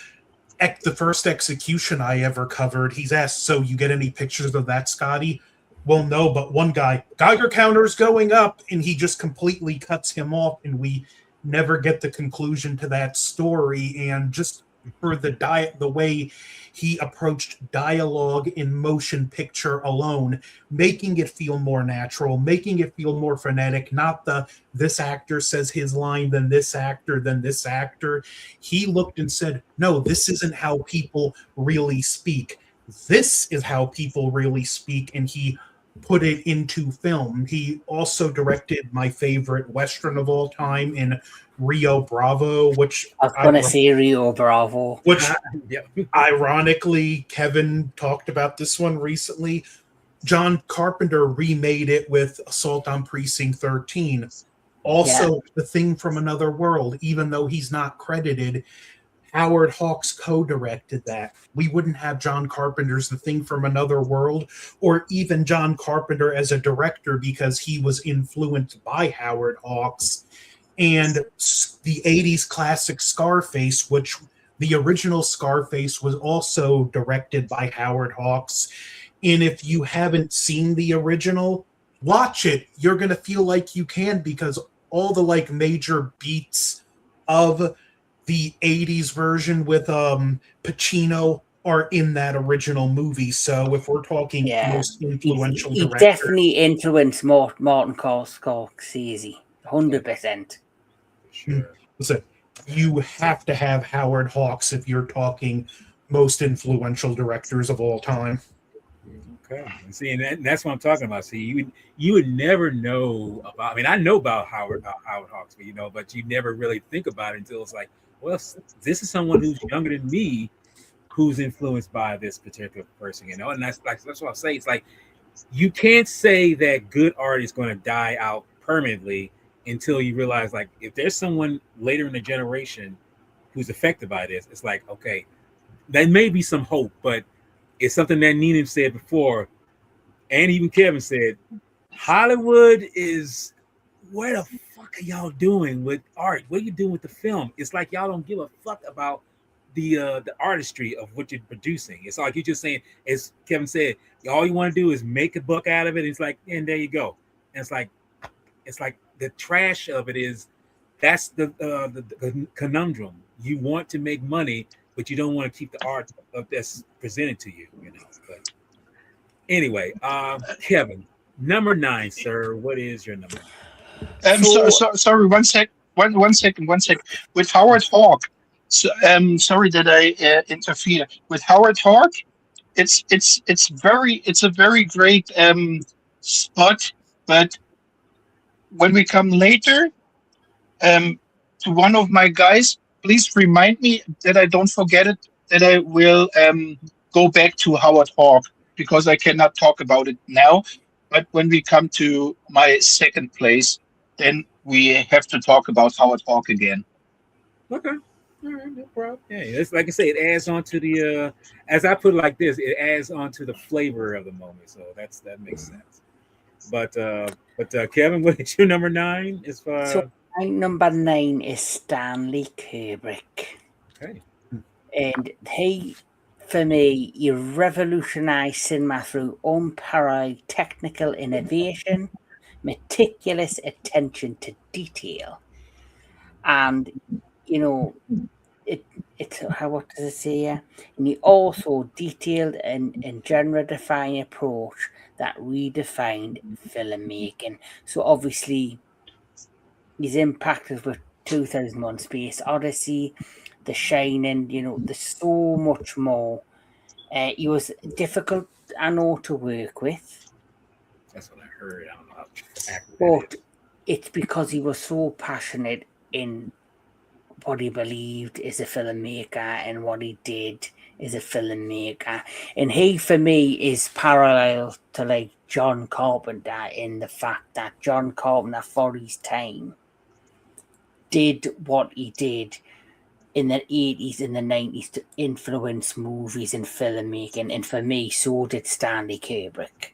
Speaker 2: first execution I ever covered. He's asked, so you get any pictures of that, Scotty? Well, no, but one guy, Geiger counter's going up, and he just completely cuts him off, and we never get the conclusion to that story. And just for the way he approached dialogue in motion picture alone, making it feel more natural, making it feel more frenetic, not this actor says his line, then this actor, then this actor. He looked and said, no, this isn't how people really speak. This is how people really speak, and he put it into film. He also directed my favorite Western of all time in Rio Bravo, which
Speaker 4: I was going to say Rio Bravo.
Speaker 2: Which, ironically, Kevin talked about this one recently. John Carpenter remade it with Assault on Precinct 13. Also, The Thing from Another World, even though he's not credited, Howard Hawks co-directed that. We wouldn't have John Carpenter's The Thing from Another World, or even John Carpenter as a director, because he was influenced by Howard Hawks. And the 80s classic Scarface, which the original Scarface was also directed by Howard Hawks. And if you haven't seen the original, watch it. You're going to feel like you can, because all the major beats of the 80s version with Pacino are in that original movie. So if we're talking most influential
Speaker 4: he
Speaker 2: director,
Speaker 4: definitely influenced Martin Scorsese, 100%.
Speaker 1: Sure.
Speaker 2: Listen, you have to have Howard Hawks if you're talking most influential directors of all time.
Speaker 1: Okay, and see, and that's what I'm talking about. See, you would never know about. I mean, I know about Howard Hawks, but you never really think about it until it's like, well, this is someone who's younger than me, who's influenced by this particular person, and that's what I'll say. It's like you can't say that good art is going to die out permanently until you realize, like, if there's someone later in the generation who's affected by this, it's like, okay, there may be some hope, but it's something that Nina said before, and even Kevin said, Hollywood is, what the fuck are y'all doing with art? What are you doing with the film? It's like y'all don't give a fuck about the artistry of what you're producing. It's like you're just saying, as Kevin said, all you want to do is make a buck out of it. It's like, and there you go. And it's like the trash of it is that's the conundrum. You want to make money, but you don't want to keep the art that's presented to you, you know. But anyway, Kevin, number 9, sir. What is your number 9?
Speaker 3: Sorry, one second. With Howard Hawk, so, sorry that I interfere. With Howard Hawk, it's a very great spot. But when we come later to one of my guys, please remind me that I don't forget it. That I will go back to Howard Hawk because I cannot talk about it now. But when we come to my second place, then we have to talk about Howard Hawk again.
Speaker 1: Okay. All right, no problem. Yeah, it's like I say, it adds on to the as I put it like this, it adds on to the flavor of the moment. So that makes sense. But Kevin, what is your number 9? Is for
Speaker 4: So my number 9 is Stanley Kubrick.
Speaker 1: okay.
Speaker 4: And he, for me, he revolutionized cinema through unparalleled technical innovation, meticulous attention to detail, and you know, it's how, what does it say here? And he also detailed and genre-defining approach that redefined filmmaking. So obviously, his impact is with 2001: Space Odyssey, The Shining. You know, there's so much more. He was difficult, I know, to work with,
Speaker 1: That's what I heard. I don't know how accurate that
Speaker 4: but
Speaker 1: is.
Speaker 4: it's because he was so passionate in what he believed as a filmmaker and what he did as a filmmaker. And he, for me, is parallel to like John Carpenter in the fact that John Carpenter, for his time, did what he did in the 80s and the 90s to influence movies and filmmaking. And for me, so did Stanley Kubrick.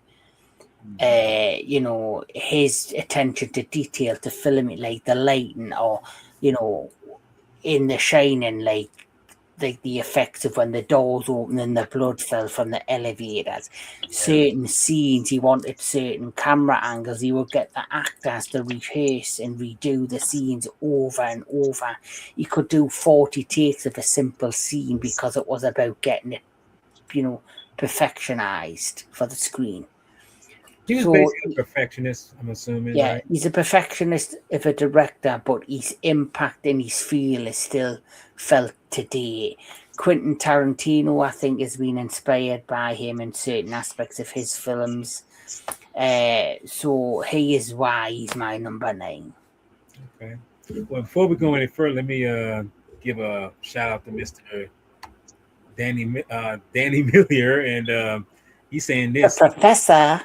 Speaker 4: You know, his attention to detail, to film it, like the lighting, or, you know, in The Shining, like the effects of when the doors opened and the blood fell from the elevators. Certain scenes, he wanted certain camera angles. He would get the actors to rehearse and redo the scenes over and over. He could do 40 takes of a simple scene because it was about getting it, you know, perfectionized for the screen.
Speaker 1: He was
Speaker 4: So,
Speaker 1: basically a perfectionist, I'm assuming.
Speaker 4: yeah,
Speaker 1: Right?
Speaker 4: he's a perfectionist of a director, but his impact and his feel is still felt today. Quentin Tarantino, I think, has been inspired by him in certain aspects of his films. So he is why he's my number 9.
Speaker 1: Okay. Well, before we go any further, let me give a shout out to Mr. Danny Millier, and he's saying
Speaker 4: The
Speaker 1: this.
Speaker 4: Professor.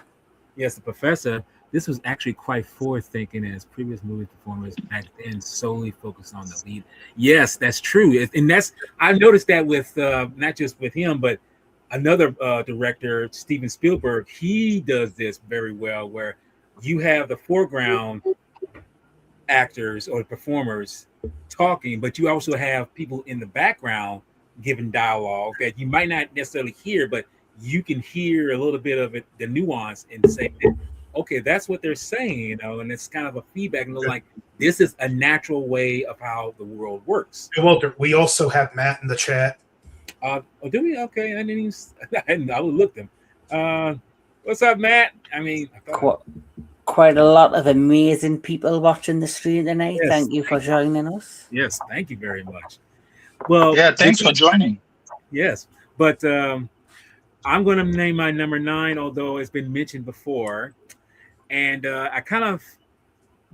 Speaker 1: Yes, the professor. This was actually quite forward thinking, as previous movie performers back then solely focused on the lead. Yes, that's true, and that's I've noticed that with not just with him, but another director, Steven Spielberg. He does this very well, where you have the foreground actors or performers talking, but you also have people in the background giving dialogue that you might not necessarily hear, but you can hear a little bit of it, the nuance, and say, okay, that's what they're saying, you know, and it's kind of a feedback, and they're like, this is a natural way of how the world works.
Speaker 2: Hey, Walter, we also have Matt in the chat.
Speaker 1: Oh, do we? Okay, I didn't even, I would look them. What's up, Matt? I mean,
Speaker 4: Quite a lot of amazing people watching the stream tonight.
Speaker 1: Yes,
Speaker 4: Thank you for joining us.
Speaker 1: yes, thank you very much. Well,
Speaker 3: Yeah, thanks for joining.
Speaker 1: Yes, but I'm going to name my number 9, although it's been mentioned before, and I kind of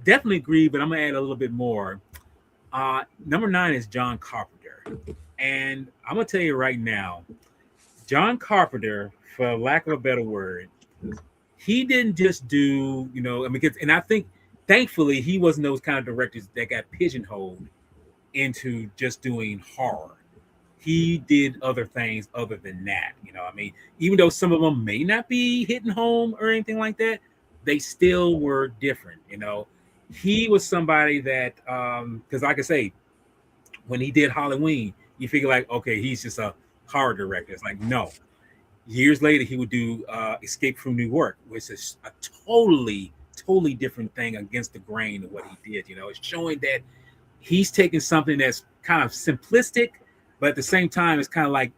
Speaker 1: definitely agree, but I'm going to add a little bit more. Number 9 is John Carpenter, and I'm going to tell you right now, John Carpenter, for lack of a better word, he didn't just do, you know, I mean, and I think, thankfully, he wasn't those kind of directors that got pigeonholed into just doing horror. He did other things other than that. You know, I mean, even though some of them may not be hitting home or anything like that, they still were different. You know, he was somebody that, because like I say, when he did Halloween, you figure like, okay, he's just a horror director. It's like, no. Years later, he would do Escape from New York, which is a totally different thing against the grain of what he did. You know, it's showing that he's taking something that's kind of simplistic, but at the same time, it's kind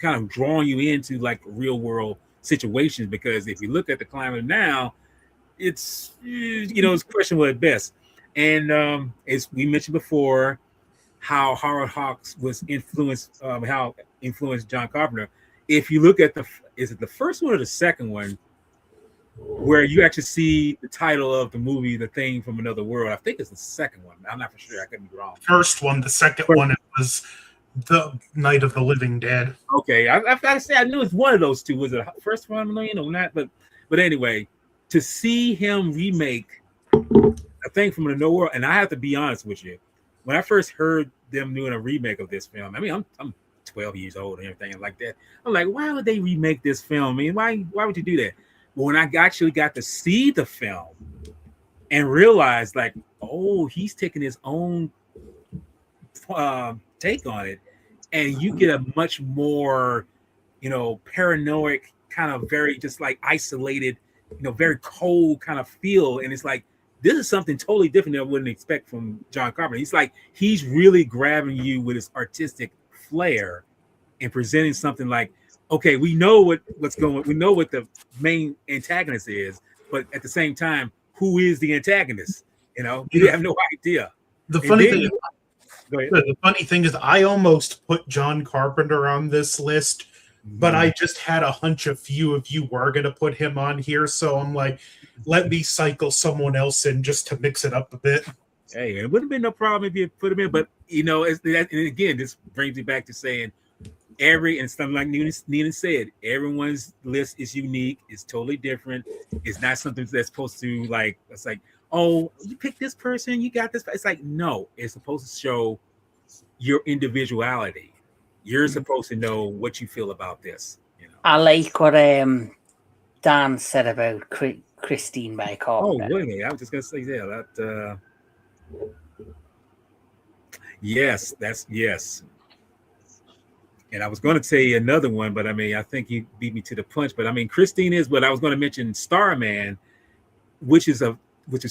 Speaker 1: of drawing you into like real world situations. Because if you look at the climate now, it's it's questionable at best. And as we mentioned before, how Howard Hawks was how influenced John Carpenter. If you look at is it the first one or the second one, where you actually see the title of the movie, The Thing from Another World? I think it's the second one. I'm not for sure. I could be wrong.
Speaker 2: First one. The second one, it was The Night of the Living Dead.
Speaker 1: Okay, I've got to say I knew it's one of those two. Was it the first one? Or not? But anyway, to see him remake A Thing from Another World, and I have to be honest with you, when I first heard them doing a remake of this film, I mean, I'm 12 years old and everything like that. I'm like, why would they remake this film? I mean, why would you do that? But when I actually got to see the film and realized, like, oh, he's taking his own take on it, and you get a much more, paranoid, kind of very just like isolated, very cold kind of feel. And it's like, this is something totally different than I wouldn't expect from John Carpenter. He's really grabbing you with his artistic flair and presenting something like, okay, we know what's going. We know what the main antagonist is, but at the same time, who is the antagonist? You have no idea.
Speaker 2: The funny thing is, I almost put John Carpenter on this list, but I just had a hunch a few of you were going to put him on here, so I'm like, let me cycle someone else in just to mix it up a bit.
Speaker 1: Hey, it wouldn't have been no problem if you put him in, but and again, this brings me back to saying and something like Nina said, everyone's list is unique. It's totally different. It's not something that's supposed to it's like, oh, you pick this person, you got this. It's like, no, it's supposed to show your individuality. You're supposed to know what you feel about this.
Speaker 4: I like what Dan said about Christine by Carpenter.
Speaker 1: Oh, wait a minute. I was just gonna say that. Yes, yes. And I was going to tell you another one, but I mean, I think you beat me to the punch. But I mean, Christine is. But I was going to mention Starman, which is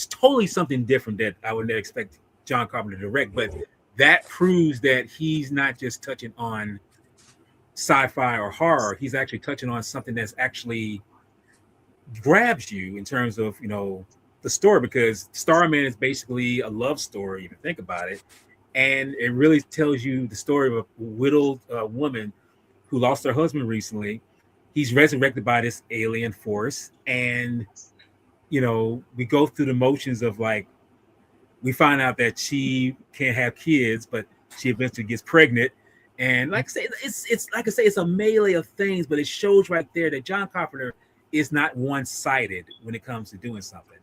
Speaker 1: totally something different that I would not expect John Carpenter to direct. But that proves that he's not just touching on sci-fi or horror. He's actually touching on something that's actually grabs you in terms of the story, because Starman is basically a love story if you think about it. And it really tells you the story of a widowed woman who lost her husband recently. He's resurrected by this alien force. And, we go through the motions of we find out that she can't have kids, but she eventually gets pregnant. And like I say, it's a melee of things, but it shows right there that John Carpenter is not one-sided when it comes to doing something.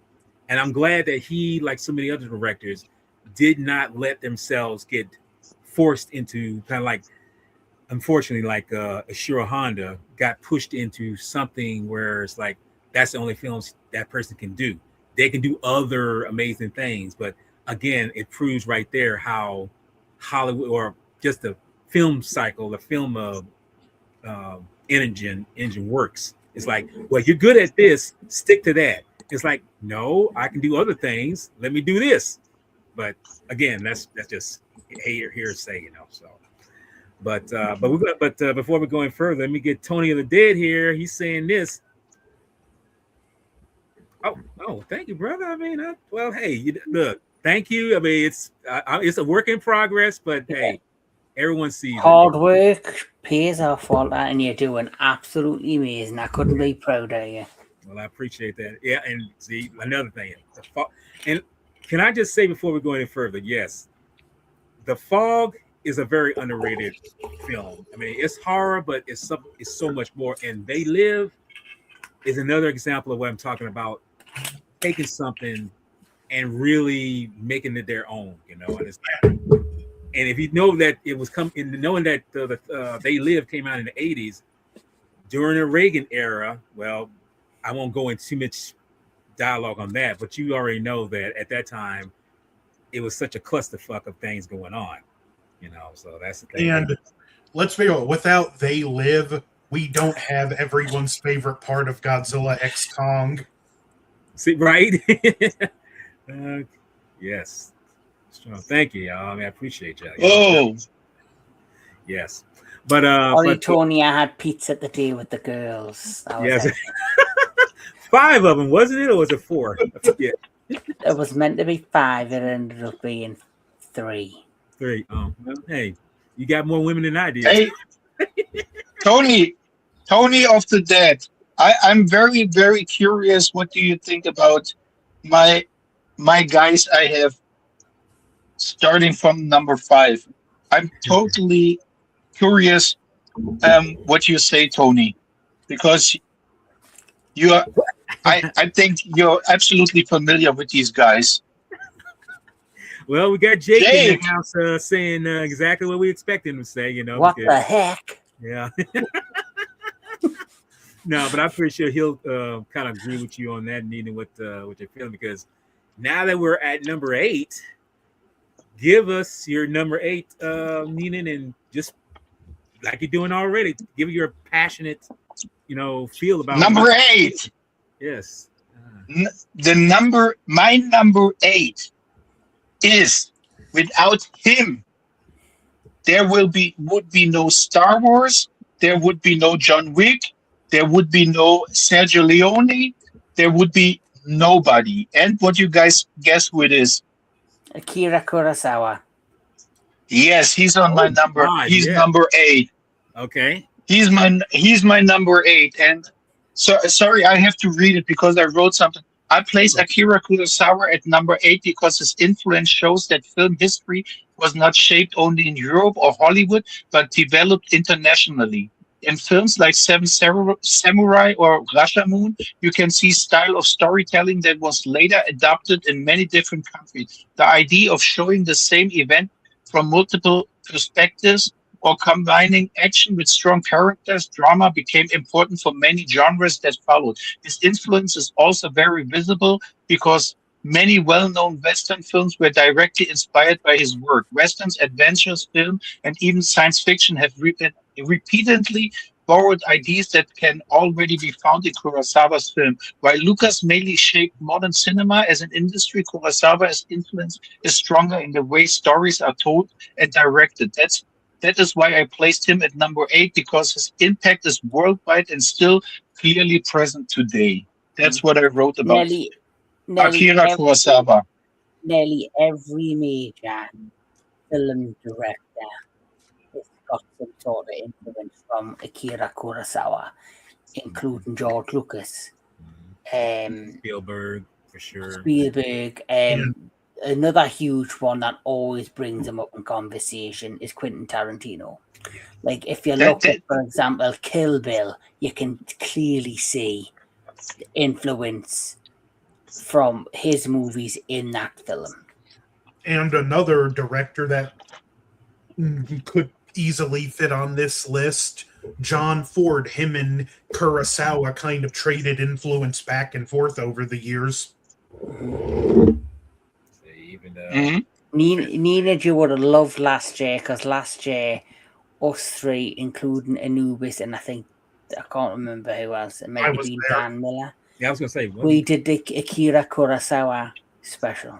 Speaker 1: And I'm glad that he, like so many other directors, did not let themselves get forced into kind of unfortunately, Ashura Honda got pushed into something where it's like, that's the only films that person can do. They can do other amazing things. But again, it proves right there how Hollywood, or just the film cycle, the film engine works. It's like, well, you're good at this, stick to that. It's like, no, I can do other things. Let me do this. But again, that's just hearsay, So, but before we go any further, let me get Tony of the Dead here. He's saying this. Oh, thank you, brother. I mean, hey, look, thank you. I mean, it's a work in progress, but hey, everyone sees
Speaker 4: hard work pays off, all that, and you're doing absolutely amazing. I couldn't be prouder of you.
Speaker 1: Well, I appreciate that. Yeah, and see, another thing, and can I just say before we go any further, yes, The Fog is a very underrated film. I mean, it's horror, but it's so much more. And They Live is another example of what I'm talking about, taking something and really making it their own, And if you know that it was knowing that They Live came out in the 80s during the Reagan era, well, I won't go into too much dialogue on that, but you already know that at that time it was such a clusterfuck of things going on. So that's the thing.
Speaker 2: And let's be real, without They Live, we don't have everyone's favorite part of Godzilla X Kong.
Speaker 1: See, right? uh, yes. So, thank you, y'all. I mean, I appreciate y'all.
Speaker 3: Oh,
Speaker 1: Yes. But
Speaker 4: Tony, I had pizza the day with the girls. That was
Speaker 1: yes.
Speaker 4: it.
Speaker 1: 5 of them, wasn't it, or was it 4? I forget.
Speaker 4: It was meant to be 5. It ended up being 3.
Speaker 1: 3. Oh, well, hey, you got more women than I did.
Speaker 3: hey, Tony of the Dead. I'm very, very curious. What do you think about my guys I have starting from number 5? I'm totally curious what you say, Tony, because you are. I think you're absolutely familiar with these guys.
Speaker 1: Well, we got Jake in
Speaker 3: Jake!
Speaker 1: the house saying exactly what we expect him to say.
Speaker 4: What
Speaker 1: because-
Speaker 4: the heck?
Speaker 1: Yeah. No, but I'm pretty sure he'll kind of agree with you on that, Nina, what you're feeling, because now that we're at number 8, give us your number 8, Nina, and just like you're doing already, give your passionate, feel about
Speaker 3: Number 8.
Speaker 1: Yes.
Speaker 3: My number 8 is, without him, there would be no Star Wars, there would be no John Wick, there would be no Sergio Leone, there would be nobody. And what you guys guess who it is?
Speaker 4: Akira Kurosawa.
Speaker 3: Yes, he's on my number.
Speaker 1: God,
Speaker 3: He's
Speaker 1: yeah.
Speaker 3: number 8.
Speaker 1: Okay.
Speaker 3: He's my number 8. And sorry, I have to read it because I wrote something. I place Akira Kurosawa at number 8 because his influence shows that film history was not shaped only in Europe or Hollywood, but developed internationally. In films like Seven Samurai or Rashomon, you can see style of storytelling that was later adopted in many different countries. The idea of showing the same event from multiple perspectives or combining action with strong characters, drama became important for many genres that followed. His influence is also very visible because many well-known Western films were directly inspired by his work. Westerns, adventures, film, and even science fiction have repeatedly borrowed ideas that can already be found in Kurosawa's film. While Lucas mainly shaped modern cinema as an industry, Kurosawa's influence is stronger in the way stories are told and directed. That is why I placed him at number 8, because his impact is worldwide and still clearly present today. That's what I wrote about Akira Kurosawa.
Speaker 4: Nearly every major film director has got some sort of influence from Akira Kurosawa, including George Lucas,
Speaker 1: Spielberg, for sure.
Speaker 4: Another huge one that always brings him up in conversation is Quentin Tarantino. Like, if you look at, for example, Kill Bill, you can clearly see the influence from his movies in that film.
Speaker 2: And another director that could easily fit on this list, John Ford. Him and Kurosawa kind of traded influence back and forth over the years.
Speaker 4: Nina, you would have loved last year, because last year, us 3, including Anubis, and I can't remember who else, it might have been
Speaker 2: there.
Speaker 4: Dan Miller.
Speaker 1: Yeah, I was going to say.
Speaker 4: We did the Akira Kurosawa special.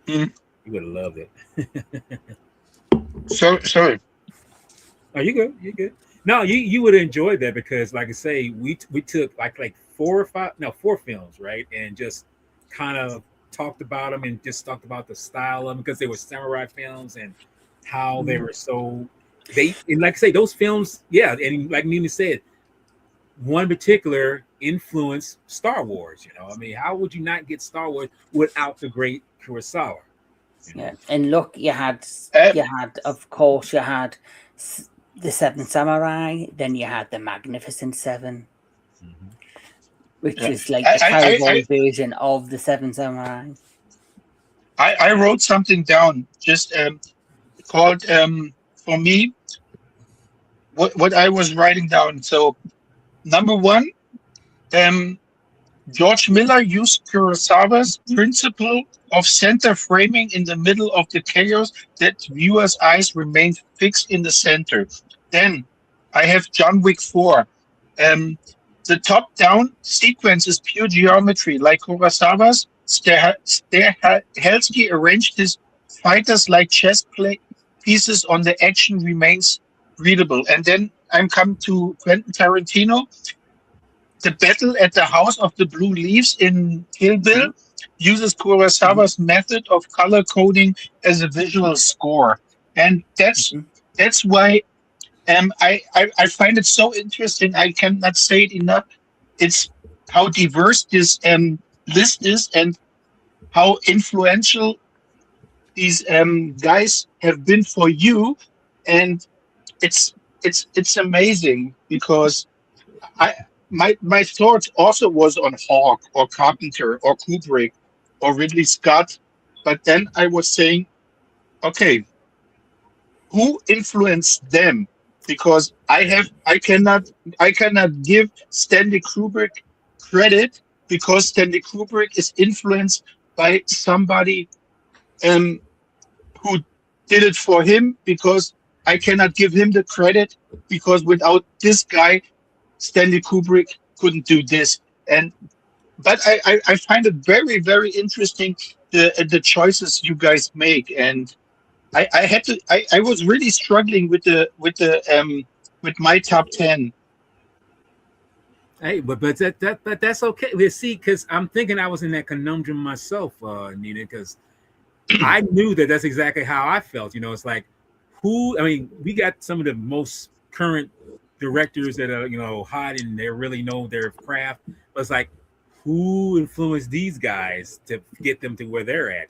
Speaker 1: You would have loved it.
Speaker 3: Sorry.
Speaker 1: Oh, you good. You good. No, you would have enjoyed that, because, like I say, we took like 4 films, right, and just kind of talked about them and just talked about the style of them, because they were samurai films and how they were and like I say, those films, yeah, and like Nina said, one particular influenced Star Wars. I mean, how would you not get Star Wars without the great Kurosawa?
Speaker 4: Yeah, and look, you had of course, you had the Seven Samurai, then you had the Magnificent Seven, which is like a cowboy version of the Seven Samurai.
Speaker 3: I wrote something down, just called for me what I was writing down. So number 1, George Miller used Kurosawa's principle of center framing in the middle of the chaos that viewers' eyes remain fixed in the center. Then I have John Wick 4. Um, the top-down sequence is pure geometry, like Kurosawa's. Stahelski arranged his fighters like pieces on the action remains readable. And then I'm come to Quentin Tarantino. The battle at the House of the Blue Leaves in Kill Bill uses Kurosawa's method of color coding as a visual score, and that's why I find it so interesting. I cannot say it enough. It's how diverse this list is and how influential these guys have been for you, and it's amazing because I my thoughts also was on Hawk or Carpenter or Kubrick or Ridley Scott, but then I was saying, okay, who influenced them? Because I cannot give Stanley Kubrick credit because Stanley Kubrick is influenced by somebody um, who did it for him because I cannot give him the credit because without this guy Stanley Kubrick couldn't do this. And but I find it very, very interesting the choices you guys make. And I had to I was really struggling with the with my top 10.
Speaker 1: Hey, but that's okay. Let's see, because I'm thinking I was in that conundrum myself, Nina, because I knew that that's exactly how I felt. You know, it's like who? I mean, we got some of the most current directors that are hot and they really know their craft. But it's like who influenced these guys to get them to where they're at?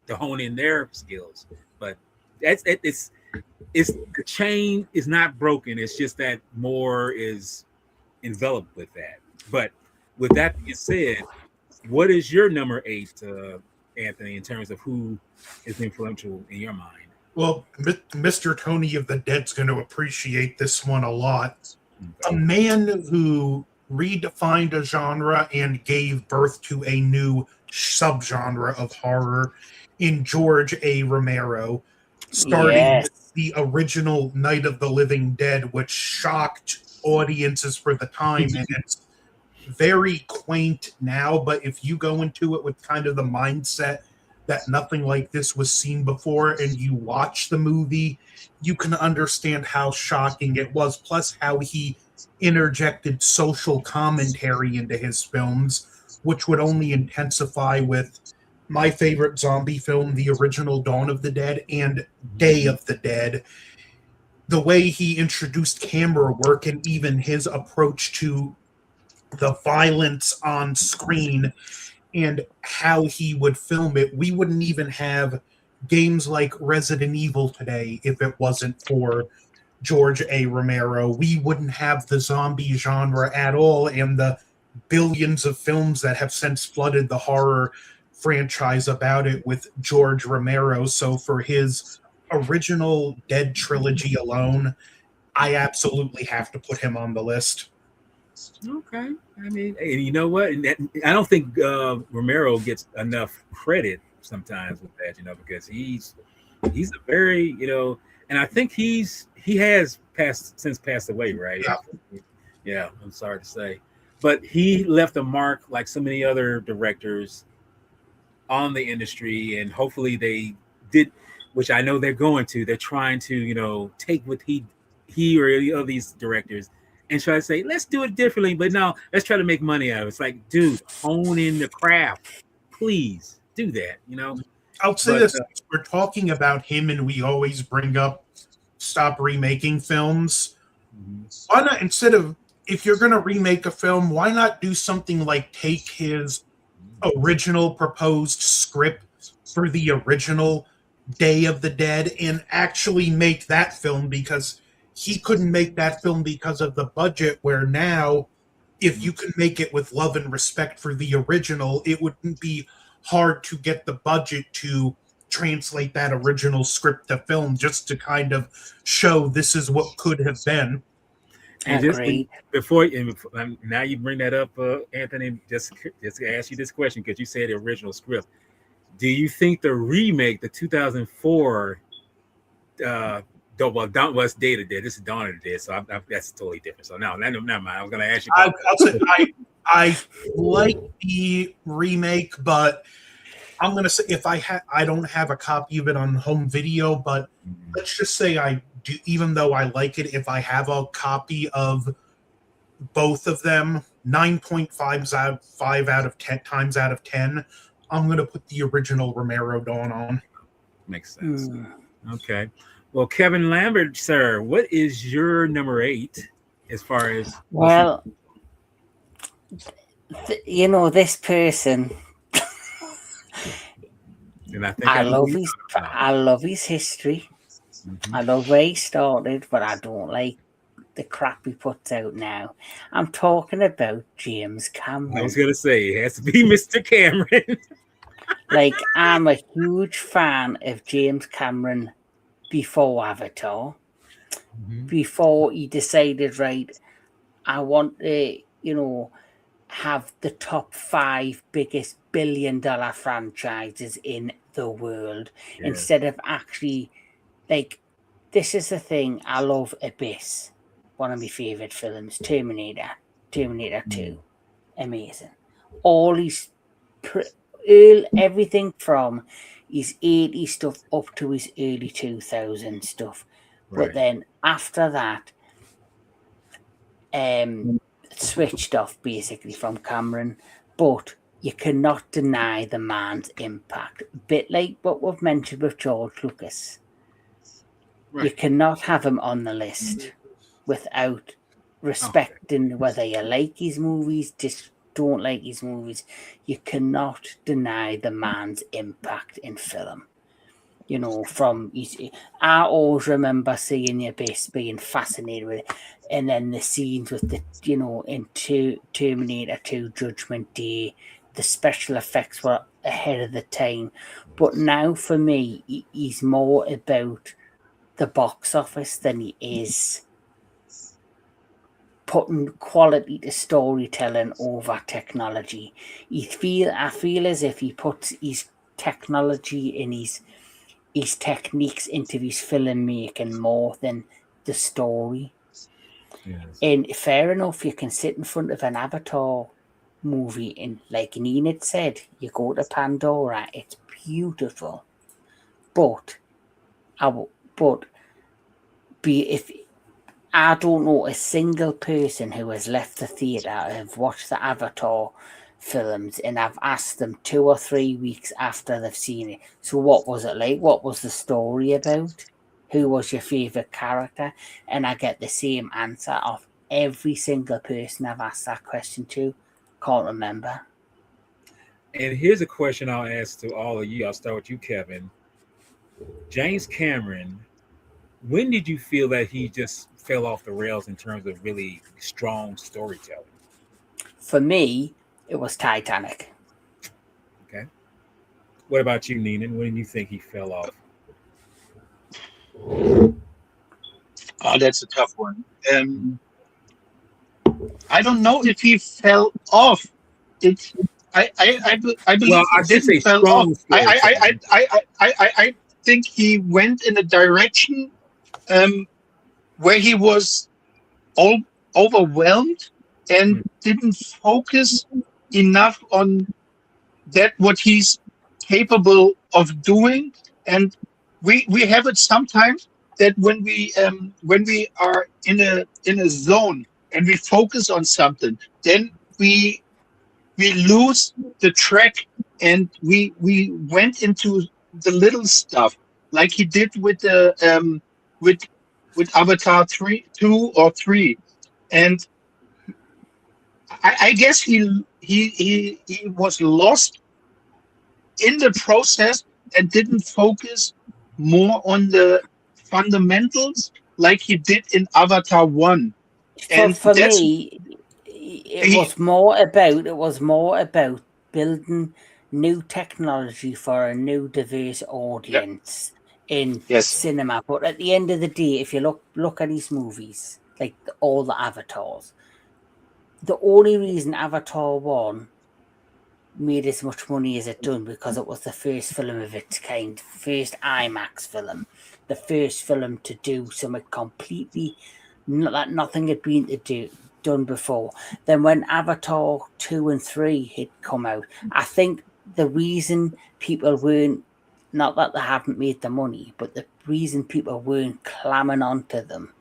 Speaker 1: To hone in their skills. But it's the chain is not broken. It's just that more is enveloped with that. But with that being said, what is your number 8, Anthony, in terms of who is influential in your mind?
Speaker 2: Well, Mr. Tony of the Dead's going to appreciate this one a lot.
Speaker 1: Okay.
Speaker 2: A man who redefined a genre and gave birth to a new subgenre of horror in George A. Romero, starting with the original Night of the Living Dead, which shocked audiences for the time, and it's very quaint now, but if you go into it with kind of the mindset that nothing like this was seen before and you watch the movie, you can understand how shocking it was, plus how he interjected social commentary into his films, which would only intensify with my favorite zombie film, the original Dawn of the Dead and Day of the Dead. The way he introduced camera work and even his approach to the violence on screen and how he would film it, we wouldn't even have games like Resident Evil today if it wasn't for George A. Romero. We wouldn't have the zombie genre at all and the billions of films that have since flooded the horror franchise about it with George Romero. So for his original Dead trilogy alone, I absolutely have to put him on the list.
Speaker 1: Okay. I mean, and you know what? I don't think Romero gets enough credit sometimes with that, because he's a very, and I think he has passed away, right? Yeah, I'm sorry to say. But he left a mark like so many other directors on the industry, and hopefully they did, which I know they're going to. They're trying to, take what he or any of these directors and try to say, let's do it differently. But no, let's try to make money out of it. It's like, dude, hone in the craft. Please do that,
Speaker 2: I'll say this. We're talking about him and we always bring up stop remaking films. Why not, instead of, if you're going to remake a film, why not do something like take his original proposed script for the original Day of the Dead and actually make that film, because he couldn't make that film because of the budget, where now if you can make it with love and respect for the original, it wouldn't be hard to get the budget to translate that original script to film, just to kind of show this is what could have been.
Speaker 1: And just
Speaker 4: Agreed.
Speaker 1: now you bring that up, Anthony. Just to ask you this question because you said the original script. Do you think the remake, the 2004, it's dated there. This is Dawn of the Dead, so that's totally different. So no, never mind. I was going to ask you about.
Speaker 2: I'll say I like the remake, but I'm going to say if I don't have a copy of it on home video, but let's just say I do. Even though I like it, if I have a copy of both of them, 9.5 out of 10 times out of 10, I'm going to put the original Romero Dawn on.
Speaker 1: Makes sense. Okay. Well, Kevin Lambert, sir, what is your number 8 as far as?
Speaker 4: Well, this person.
Speaker 1: And I think
Speaker 4: I love his history.
Speaker 1: Mm-hmm.
Speaker 4: I love where he started, but I don't like the crap he puts out now. I'm talking about James Cameron.
Speaker 1: I was gonna say it has to be Mr. Cameron.
Speaker 4: Like, I'm a huge fan of James Cameron before Avatar.
Speaker 1: Mm-hmm.
Speaker 4: Before he decided, right, I want to, have the top 5 biggest billion-dollar franchises in the world, instead of actually, like, this is the thing. I love Abyss, one of my favorite films. Terminator 2, amazing. All his everything from his 80s stuff up to his early 2000 stuff.
Speaker 1: Right.
Speaker 4: But then after that, switched off basically from Cameron. But you cannot deny the man's impact. A bit like what we've mentioned with George Lucas. Right. You cannot have him on the list without respecting whether you like his movies, just don't like his movies. You cannot deny the man's impact in film. I always remember seeing Abyss, being fascinated with it, and then the scenes with the, in Terminator 2, Judgment Day, the special effects were ahead of the time. But now for me, he's more about the box office than he is putting quality to storytelling over technology. I feel as if he puts his technology and his techniques into his filmmaking more than the story.
Speaker 1: Yes.
Speaker 4: And fair enough, you can sit in front of an Avatar movie and, like Enid said, you go to Pandora, it's beautiful. But if I don't know a single person who has left the theatre have watched the Avatar films and I've asked them 2 or 3 weeks after they've seen it, so what was it like? What was the story about? Who was your favourite character? And I get the same answer of every single person I've asked that question to. Can't remember.
Speaker 1: And here's a question I'll ask to all of you. I'll start with you, Kevin. James Cameron, when did you feel that he just fell off the rails in terms of really strong storytelling?
Speaker 4: For me, it was Titanic.
Speaker 1: Okay. What about you, Nina? When do you think he fell off?
Speaker 3: Oh, that's a tough one. I don't know if he fell off. I believe
Speaker 1: Well, I
Speaker 3: he
Speaker 1: should say
Speaker 3: didn't fell
Speaker 1: strong
Speaker 3: off. I think he went in a direction where he was all overwhelmed and didn't focus enough on that what he's capable of doing. And we have it sometimes that when we are in a zone and we focus on something, then we lose the track and we went into the little stuff like he did with the with Avatar 2 or 3, and I guess he was lost in the process and didn't focus more on the fundamentals like he did in Avatar 1. And
Speaker 4: for me, it was more about building new technology for a new diverse audience in cinema. But at the end of the day, if you look at his movies, like all the Avatars. The only reason Avatar 1 made as much money as it done because it was the first film of its kind, first IMAX film, the first film to do something completely that nothing had been done before. Then when Avatar 2 and 3 had come out, I think the reason people weren't, not that they haven't made the money, but the reason people weren't clamming onto them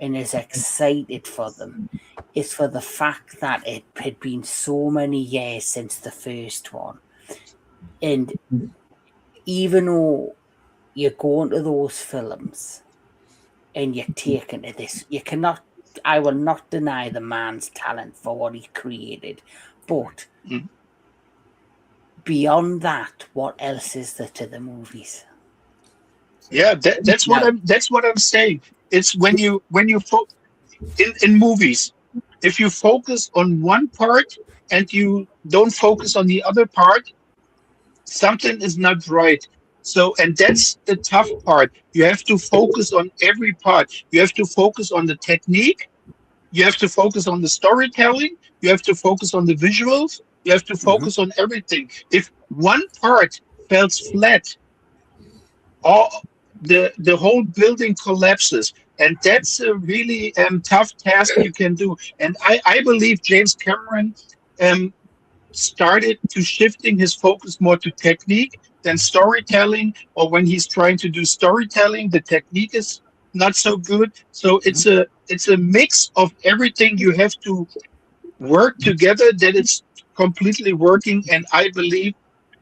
Speaker 4: and is excited for them is for the fact that it had been so many years since the first one. And even though you're going to those films and you're taken to this, I will not deny the man's talent for what he created. But beyond that, what else is there to the movies?
Speaker 3: Yeah, that's what I'm saying. It's when you in movies, if you focus on one part and you don't focus on the other part, something is not right. So, and that's the tough part. You have to focus on every part. You have to focus on the technique. You have to focus on the storytelling. You have to focus on the visuals. You have to focus on everything. If one part falls flat, all the whole building collapses, and that's a really tough task you can do. And I believe James Cameron started to shifting his focus more to technique than storytelling, or when he's trying to do storytelling, the technique is not so good. So it's a mix of everything. You have to work together that it's completely working, and I believe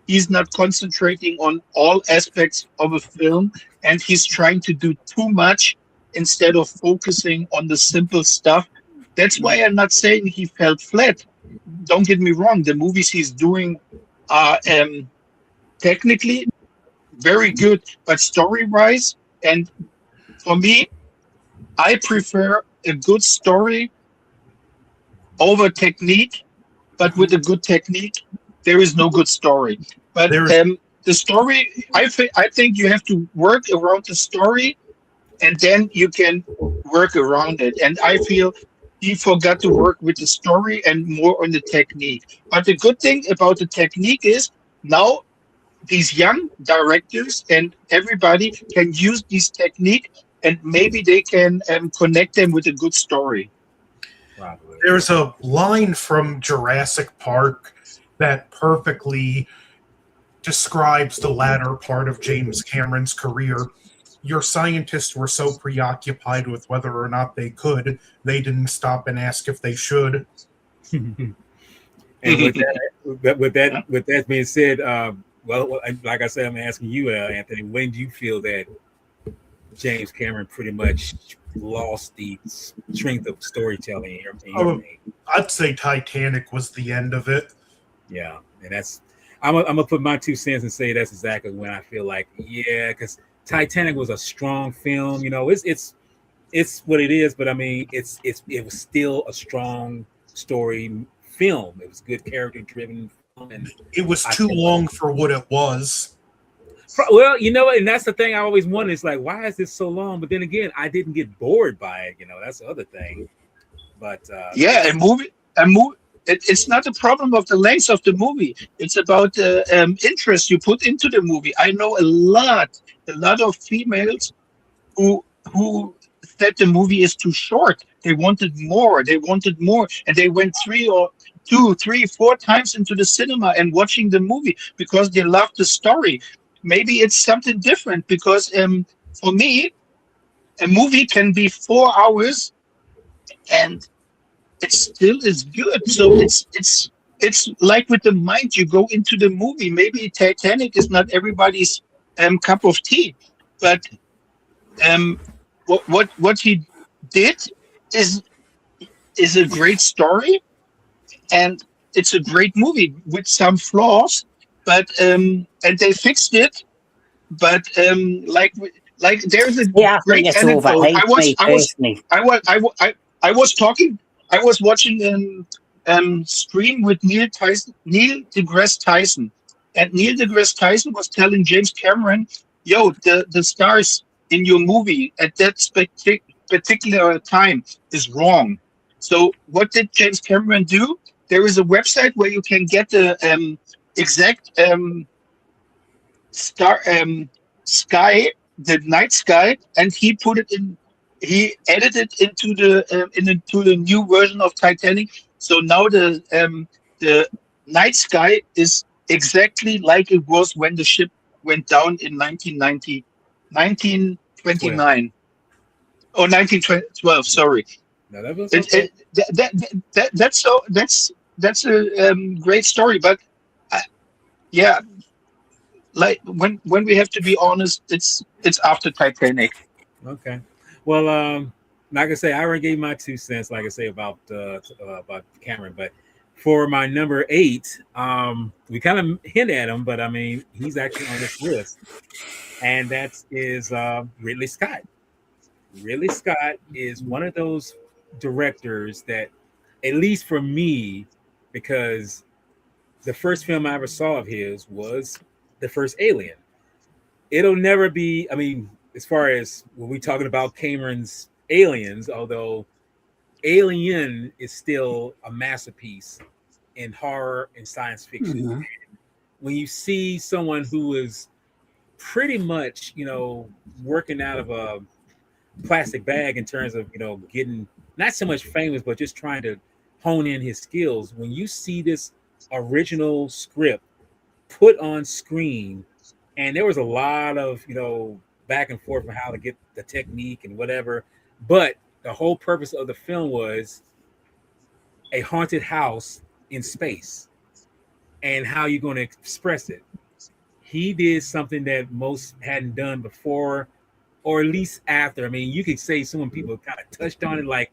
Speaker 3: he's not concentrating on all aspects of a film, and he's trying to do too much instead of focusing on the simple stuff. That's why I'm not saying he fell flat. Don't get me wrong, the movies he's doing are technically very good, but story-wise, and for me, I prefer a good story over technique, but with a good technique, there is no good story. But the story, I think you have to work around the story, and then you can work around it. And I feel he forgot to work with the story and more on the technique. But the good thing about the technique is now these young directors and everybody can use this technique, and maybe they can connect them with a good story.
Speaker 2: There's a line from Jurassic Park that perfectly describes the latter part of James Cameron's career. Your scientists were so preoccupied with whether or not they could, they didn't stop and ask if they should.
Speaker 1: And with that being said, well, like I said, I'm asking you, Anthony, when do you feel that James Cameron pretty much lost the strength of storytelling in your opinion?
Speaker 2: I'd say Titanic was the end of it.
Speaker 1: Yeah, and that's I'm gonna put my 2 cents and say that's exactly when I feel like, yeah, because Titanic was a strong film. You know, it's what it is, but I mean, it was still a strong story film. It was good character driven, and
Speaker 2: it was too long for what it was.
Speaker 1: Well, you know, and that's the thing I always wonder. It's like, why is this so long? But then again, I didn't get bored by it. You know, that's the other thing. But
Speaker 3: yeah, a movie. It's not a problem of the length of the movie. It's about the interest you put into the movie. I know a lot of females who said the movie is too short. They wanted more, and they went 2, 3, 4 times into the cinema and watching the movie because they loved the story. Maybe it's something different because for me, a movie can be 4 hours and it still is good. So it's like with the mind, you go into the movie. Maybe Titanic is not everybody's cup of tea, but what he did is a great story, and it's a great movie with some flaws, but and they fixed it. But like there's a great anecdote. I was watching Stream with Neil deGrasse Tyson, and Neil deGrasse Tyson was telling James Cameron, "Yo, the stars in your movie at that particular time is wrong. So what did James Cameron do? There is a website where you can get the exact star sky, the night sky, and he put it in. He edited into the new version of Titanic. So now the night sky is exactly like it was when the ship went down in 1990, 1929 or 1912. Sorry.
Speaker 1: No, that was
Speaker 3: It,
Speaker 1: okay.
Speaker 3: it, that's a great story, but uh, yeah, like when we have to be honest, it's after Titanic.
Speaker 1: Okay. Well, like I say, I already gave my 2 cents, like I say, about Cameron. But for my number 8, we kind of hint at him, but I mean, he's actually on this list, and that is Ridley Scott. Ridley Scott is one of those directors that, at least for me, because the first film I ever saw of his was the first Alien. It'll never be, I mean, as far as when we're talking about Cameron's Aliens, although Alien is still a masterpiece in horror and science fiction.
Speaker 4: Mhm.
Speaker 1: When you see someone who is pretty much, working out of a plastic bag in terms of, getting not so much famous, but just trying to hone in his skills, when you see this original script put on screen, and there was a lot of back and forth on how to get the technique and whatever, but the whole purpose of the film was a haunted house in space and how you're going to express it. He did something that most hadn't done before, or at least after. I mean, you could say some people kind of touched on it, like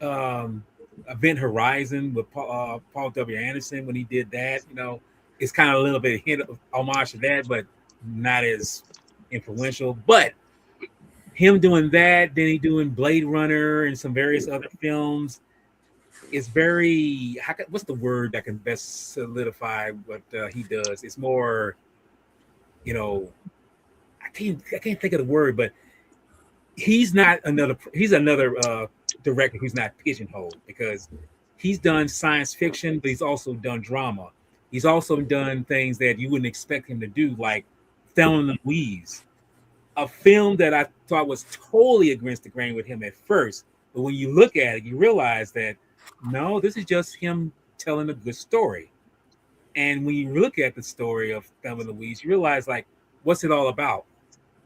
Speaker 1: Event Horizon with Paul W. Anderson when he did that. It's kind of a little bit of hint of homage to that, but not as influential. But him doing that, then he doing Blade Runner and some various other films is very. What's the word that can best solidify what he does? It's more, I can't think of the word, but he's another director who's not pigeonholed, because he's done science fiction, but he's also done drama. He's also done things that you wouldn't expect him to do, like Thelma and Louise, a film that I thought was totally against the grain with him at first. But when you look at it, you realize that no, this is just him telling a good story. And when you look at the story of Thelma and Louise, you realize, like, what's it all about?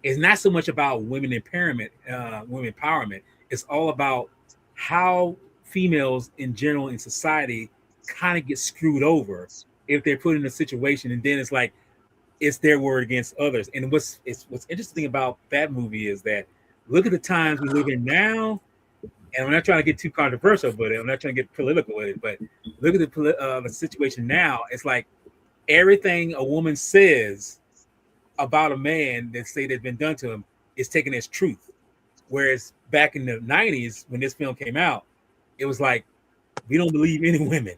Speaker 1: It's not so much about women empowerment. It's all about how females in general in society kind of get screwed over if they're put in a situation, and then it's like it's their word against others. And what's interesting about that movie is that look at the times we live in now. And I'm not trying to get too controversial, but I'm not trying to get political with it. But look at the situation now. It's like everything a woman says about a man that say that's been done to him is taken as truth. Whereas back in the 90s, when this film came out, it was like, we don't believe any women,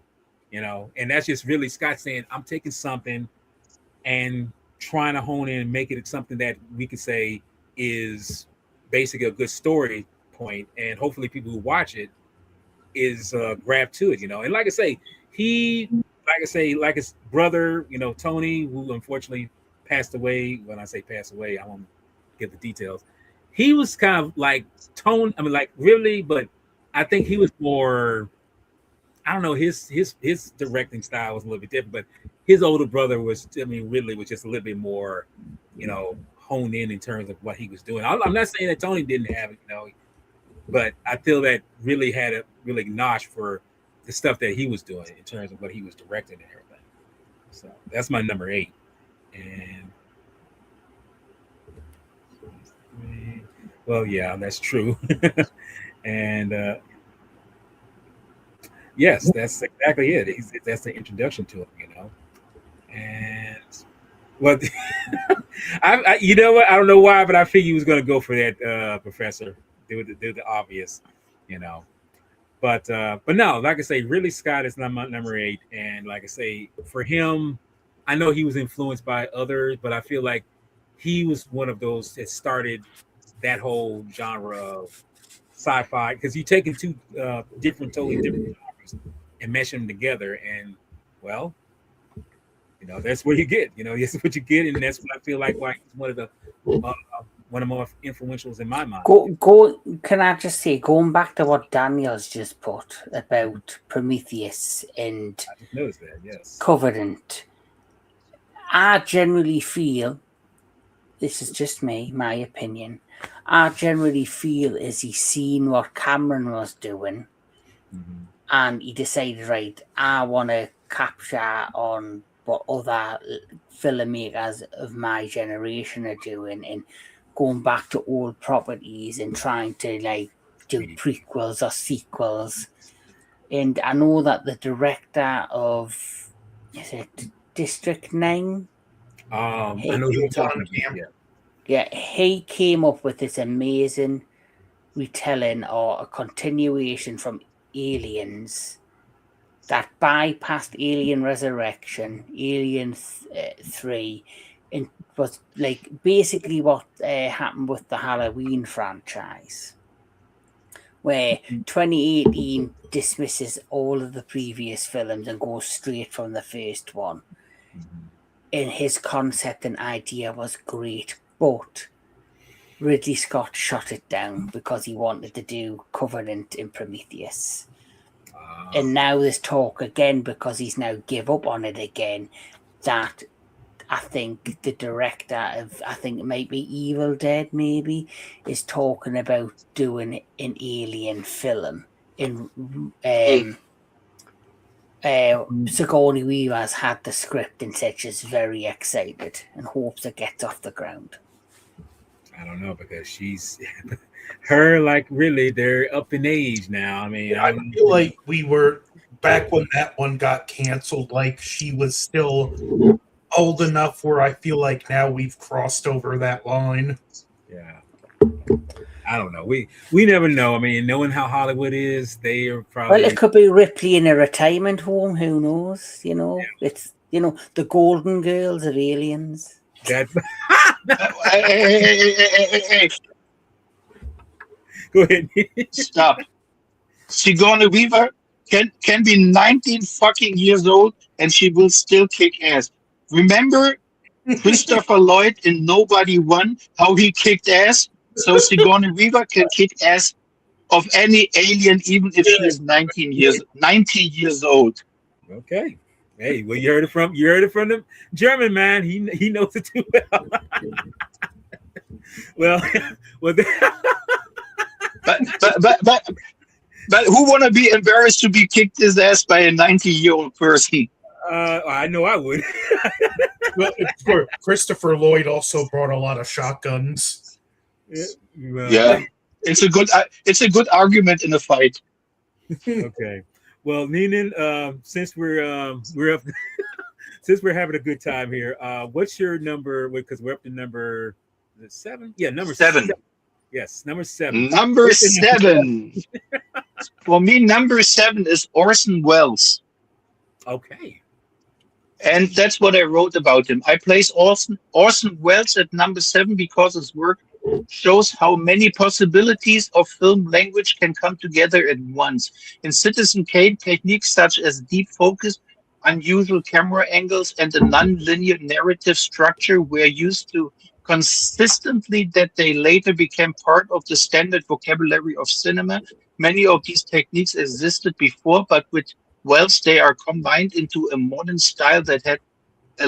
Speaker 1: and that's just really Scott saying, I'm taking something and trying to hone in and make it something that we could say is basically a good story point, and hopefully people who watch it is grabbed to it, and like I say, like his brother, Tony, who unfortunately passed away. When I say passed away, I won't give the details. He was kind of like Tone. I mean, like really, but I think he was more. I don't know. His directing style was a little bit different, but his older brother was. I mean, Ridley was just a little bit more, honed in terms of what he was doing. I'm not saying that Tony didn't have it, but I feel that really had a really notch for the stuff that he was doing in terms of what he was directing and everything. So that's my number 8. And well, yeah, that's true. And yes, that's exactly it. That's the introduction to him, And well, you know what? I don't know why, but I figured he was going to go for that, Professor. Do the obvious, But no, like I say, Ridley Scott is my number 8, and like I say, for him, I know he was influenced by others, but I feel like he was one of those that started that whole genre of sci-fi, because you're taking two totally different genres and meshing them together, and well, that's what you get. That's what you get, and that's what I feel like why he's one of the more influentials in my mind.
Speaker 4: Can I just say, going back to what Daniel's just put about Prometheus and
Speaker 1: I just noticed that, yes.
Speaker 4: Covenant, I generally feel, this is just me, my opinion, I generally feel as he's seen what Cameron was doing, and he decided, right, I want to capture on what other filmmakers of my generation are doing, and going back to old properties and trying to do prequels or sequels. And I know that the director of, is it District 9?
Speaker 1: I know who you're talking about.
Speaker 4: Yeah, he came up with this amazing retelling or a continuation from Aliens that bypassed Alien Resurrection, Alien 3, and was basically what happened with the Halloween franchise, where 2018 dismisses all of the previous films and goes straight from the first one. And his concept and idea was great, but Ridley Scott shot it down because he wanted to do Covenant and Prometheus. And now there's talk again, because he's now give up on it again, that I think the director of, I think it might be Evil Dead maybe, is talking about doing an Alien film. In Sigourney Weaver's had the script and said she's very excited and hopes it gets off the ground.
Speaker 1: I don't know, because she's her, really, they're up in age now. I mean,
Speaker 2: I feel like we were back when that one got canceled, she was still old enough where I feel like now we've crossed over that line.
Speaker 1: Yeah. I don't know. We never know. I mean, knowing how Hollywood is, they are probably...
Speaker 4: Well, it could be Ripley in a retirement home. Who knows? Yeah. It's, the Golden Girls of Aliens.
Speaker 1: That...
Speaker 3: hey.
Speaker 1: Go ahead.
Speaker 3: Stop. Sigourney Weaver can be 19 fucking years old and she will still kick ass. Remember Christopher Lloyd in Nobody Won, how he kicked ass? So Sigourney Weaver can kick ass of any alien, even if she is 19 years old.
Speaker 1: Okay. Hey, well, you heard it from the German man. He knows it too well. well,
Speaker 3: but who want to be embarrassed to be kicked his ass by a 90-year-old person?
Speaker 1: I know I would.
Speaker 2: Well, Christopher Lloyd also brought a lot of shotguns.
Speaker 3: Yeah, it's a good argument in a fight.
Speaker 1: Okay. Well, Neenan, since we're up, since we're having a good time here, what's your number? Because we're up to number 7. Yeah, number 7. Yes, number 7.
Speaker 3: Number 7. For me, number 7 is Orson Welles.
Speaker 1: Okay.
Speaker 3: And that's what I wrote about him. I place Orson Welles at number 7 because his work shows how many possibilities of film language can come together at once. In Citizen Kane, techniques such as deep focus, unusual camera angles, and a non-linear narrative structure were used to consistently that they later became part of the standard vocabulary of cinema. Many of these techniques existed before, but with Welles, they are combined into a modern style that had a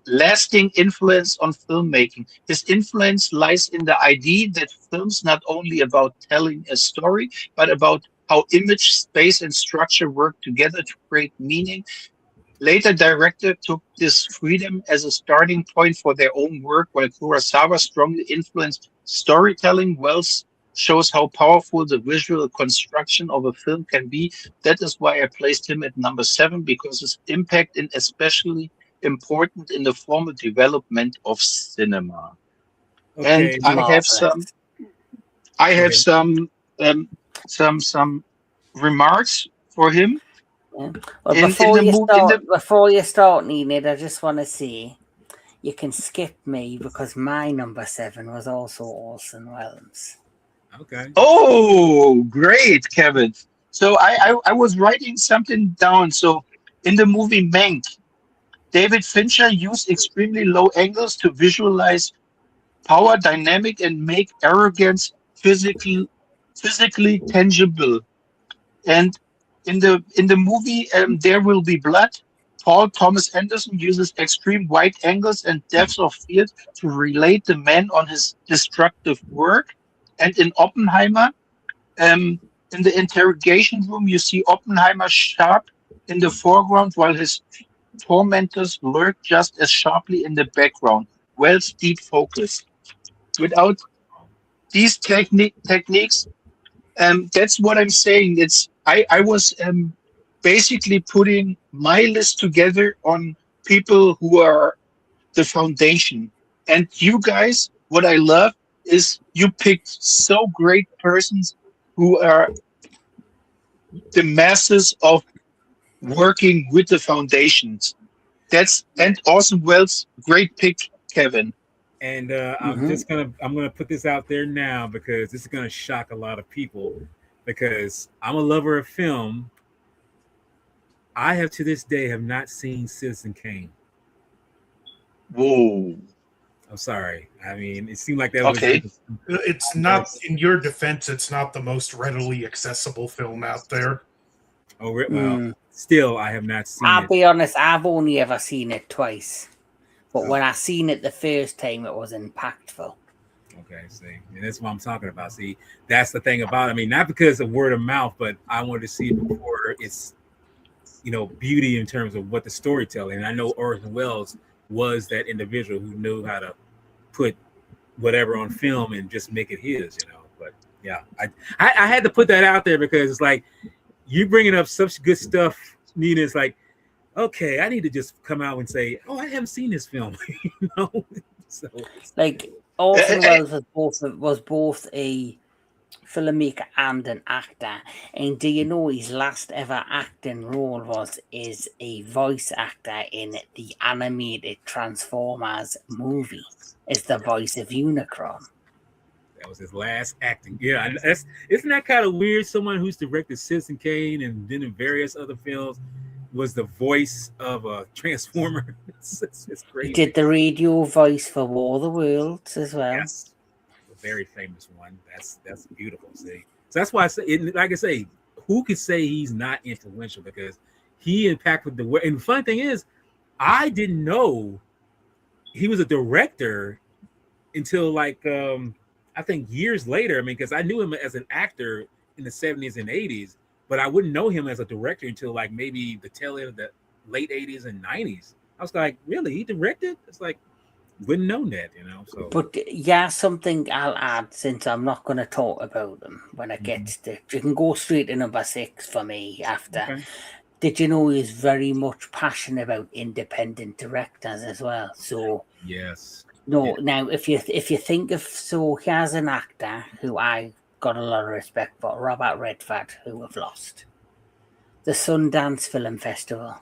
Speaker 3: lasting influence on filmmaking. His influence lies in the idea that films not only about telling a story, but about how image, space, and structure work together to create meaning. Later director took this freedom as a starting point for their own work, while Kurosawa strongly influenced storytelling. Welles shows how powerful the visual construction of a film can be. That is why I placed him at number 7, because his impact is especially important in the formal development of cinema.
Speaker 1: Okay.
Speaker 3: And I have some remarks for him.
Speaker 4: Yeah. Well, before you start, Nina, I just want to say you can skip me because my number 7 was also Orson Welles.
Speaker 1: Okay.
Speaker 3: Oh, great, Kevin. So I was writing something down. So in the movie Mank, David Fincher used extremely low angles to visualize power dynamic and make arrogance physically tangible. And in the movie There Will Be Blood, Paul Thomas Anderson uses extreme wide angles and depths of field to relate the man on his destructive work. And in Oppenheimer, in the interrogation room, you see Oppenheimer sharp in the foreground while his tormentors lurk just as sharply in the background. Well's deep focus. Without these techniques, that's what I'm saying. I was basically putting my list together on people who are the foundation. And you guys, what I love is you picked so great persons who are the masses of working with the foundations. That's and Orson Welles, great pick, Kevin.
Speaker 1: And
Speaker 4: Mm-hmm.
Speaker 1: I'm gonna put this out there now because this is gonna shock a lot of people because I'm a lover of film. I have to this day have not seen Citizen Kane.
Speaker 3: Whoa.
Speaker 1: I'm sorry. I mean, it seemed like that was
Speaker 3: Okay.
Speaker 2: It's not, in your defense, it's not the most readily accessible film out there.
Speaker 1: well,
Speaker 4: Mm.
Speaker 1: still I have not seen
Speaker 4: I'll
Speaker 1: it.
Speaker 4: be honest, I've only ever seen it twice. But
Speaker 1: So
Speaker 4: when I seen it the first time, it was impactful.
Speaker 1: okay, see, and that's what I'm talking about. See, that's the thing about it. I mean, not because of word of mouth, but I wanted to see it before it's beauty in terms of what the storytelling. And I know Orson Welles was that individual who knew how to put whatever on film and just make it his. But yeah, I had to put that out there because it's like you bringing up such good stuff, Nina. It's like, okay, I need to just come out and say, oh, I haven't seen this film. you know, so
Speaker 4: Like
Speaker 3: Uh,
Speaker 4: Orson
Speaker 3: uh,
Speaker 4: Welles was both a filmmaker and an actor. And do you know his last ever acting role is a voice actor in the animated Transformers movie? Is the voice of Unicron.
Speaker 1: that was his last acting. Yeah, and isn't that kind of weird? Someone who's directed Citizen Kane and then in various other films was the voice of a Transformer. It's
Speaker 4: He
Speaker 1: crazy.
Speaker 4: did the radio voice for War of the Worlds as well.
Speaker 1: Yes, a very famous one. That's beautiful. See, so that's why I say, like I say, who could say he's not influential because he impacted the way. And the funny thing is, I didn't know he was a director until like I think years later. I mean, because I knew him as an actor in the 70s and 80s, but I wouldn't know him as a director until like maybe the tail end of the late 80s and 90s. I was like, really? He directed? It's like wouldn't know that. So
Speaker 4: But yeah, something I'll add since I'm not going to talk about them when it
Speaker 1: mhm.
Speaker 4: gets to. You can go straight to number 6 for me after.
Speaker 1: Okay.
Speaker 4: Did you know he's very much passionate about independent directors as well? So
Speaker 1: Yes. Yeah.
Speaker 4: no, now if you think of here's an actor who I got a lot of respect for, Robert Redford, who we've lost. The Sundance Film Festival.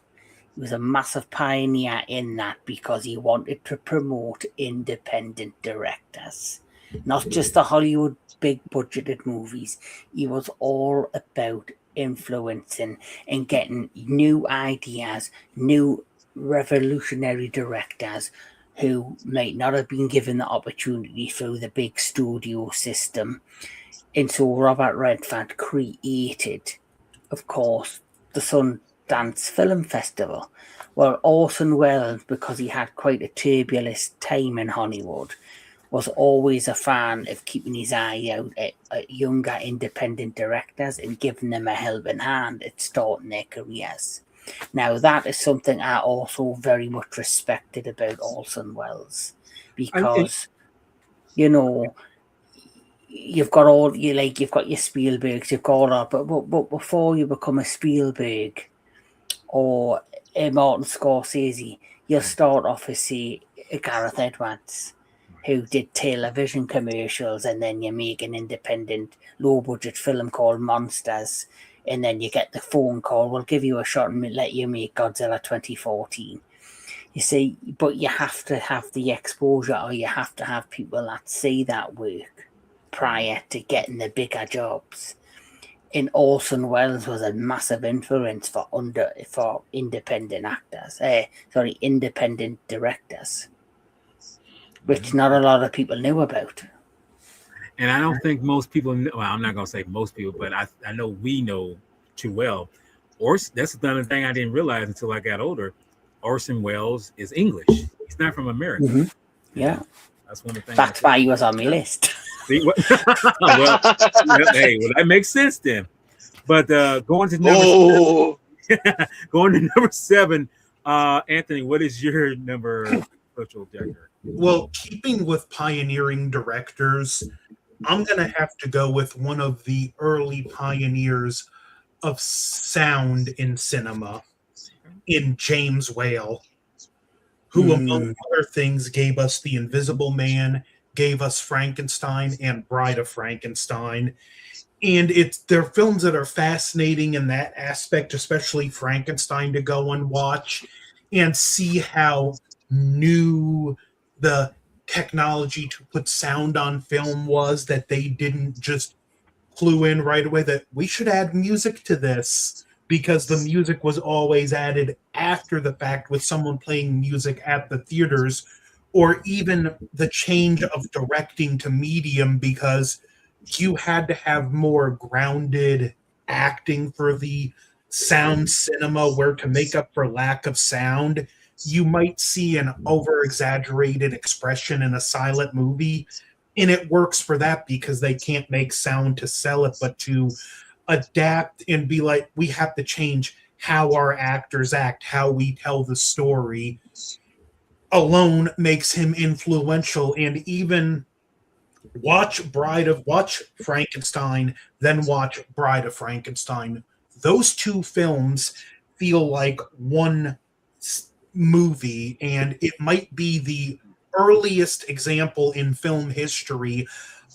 Speaker 4: He was a massive pioneer in that because he wanted to promote independent directors, not just the Hollywood big budgeted movies. He was all about influencing and getting new ideas, new revolutionary directors who might not have been given the opportunity through the big studio system. And so Robert Redford created, of course, the Sundance Film Festival. Well, Orson Welles, because he had quite a turbulent time in Hollywood, was always a fan of keeping his eye out at younger independent directors and giving them a helping hand at starting their careers. Now, that is something I also very much respected about Orson Welles
Speaker 1: And
Speaker 4: because, you know, you've got all you like you've got your Spielbergs, you've got all that, but before you become a Spielberg or a Martin Scorsese, you'll start off as say a Gareth Edwards who did television commercials, and then you make an independent low budget film called Monsters, and then you get the phone call, we'll give you a shot and let you make Godzilla 2014. You see, but you have to have the exposure, or you have to have people that see that work. prior to getting the bigger jobs. And Orson Welles was a massive influence for independent actors. Independent directors, which not a lot of people knew about.
Speaker 1: And I don't think most people know, well, I'm not going to say most people, but I know we know too well. That's another thing I didn't realize until I got older. Orson Welles is English. He's not from America.
Speaker 4: Mm-hmm. Yeah.
Speaker 1: That's one of the things.
Speaker 4: That's why he was on my list.
Speaker 1: See, well, that makes sense then. But going to number seven, Anthony, what is your number virtual director?
Speaker 2: Well, keeping with pioneering directors, I'm going to have to go with one of the early pioneers of sound in cinema, in James Whale, who, among other things, gave us The Invisible Man, gave us Frankenstein and Bride of Frankenstein. And they're films that are fascinating in that aspect, especially Frankenstein, to go and watch and see how new the technology to put sound on film was, that they didn't just clue in right away that we should add music to this, because the music was always added after the fact with someone playing music at the theaters, or even the change of directing to medium, because you had to have more grounded acting for the sound cinema, where to make up for lack of sound, you might see an over-exaggerated expression in a silent movie, and it works for that because they can't make sound to sell it, but to adapt and be like, we have to change how our actors act, how we tell the story, alone makes him influential. And even watch Frankenstein, then watch Bride of Frankenstein. Those two films feel like one movie, and it might be the earliest example in film history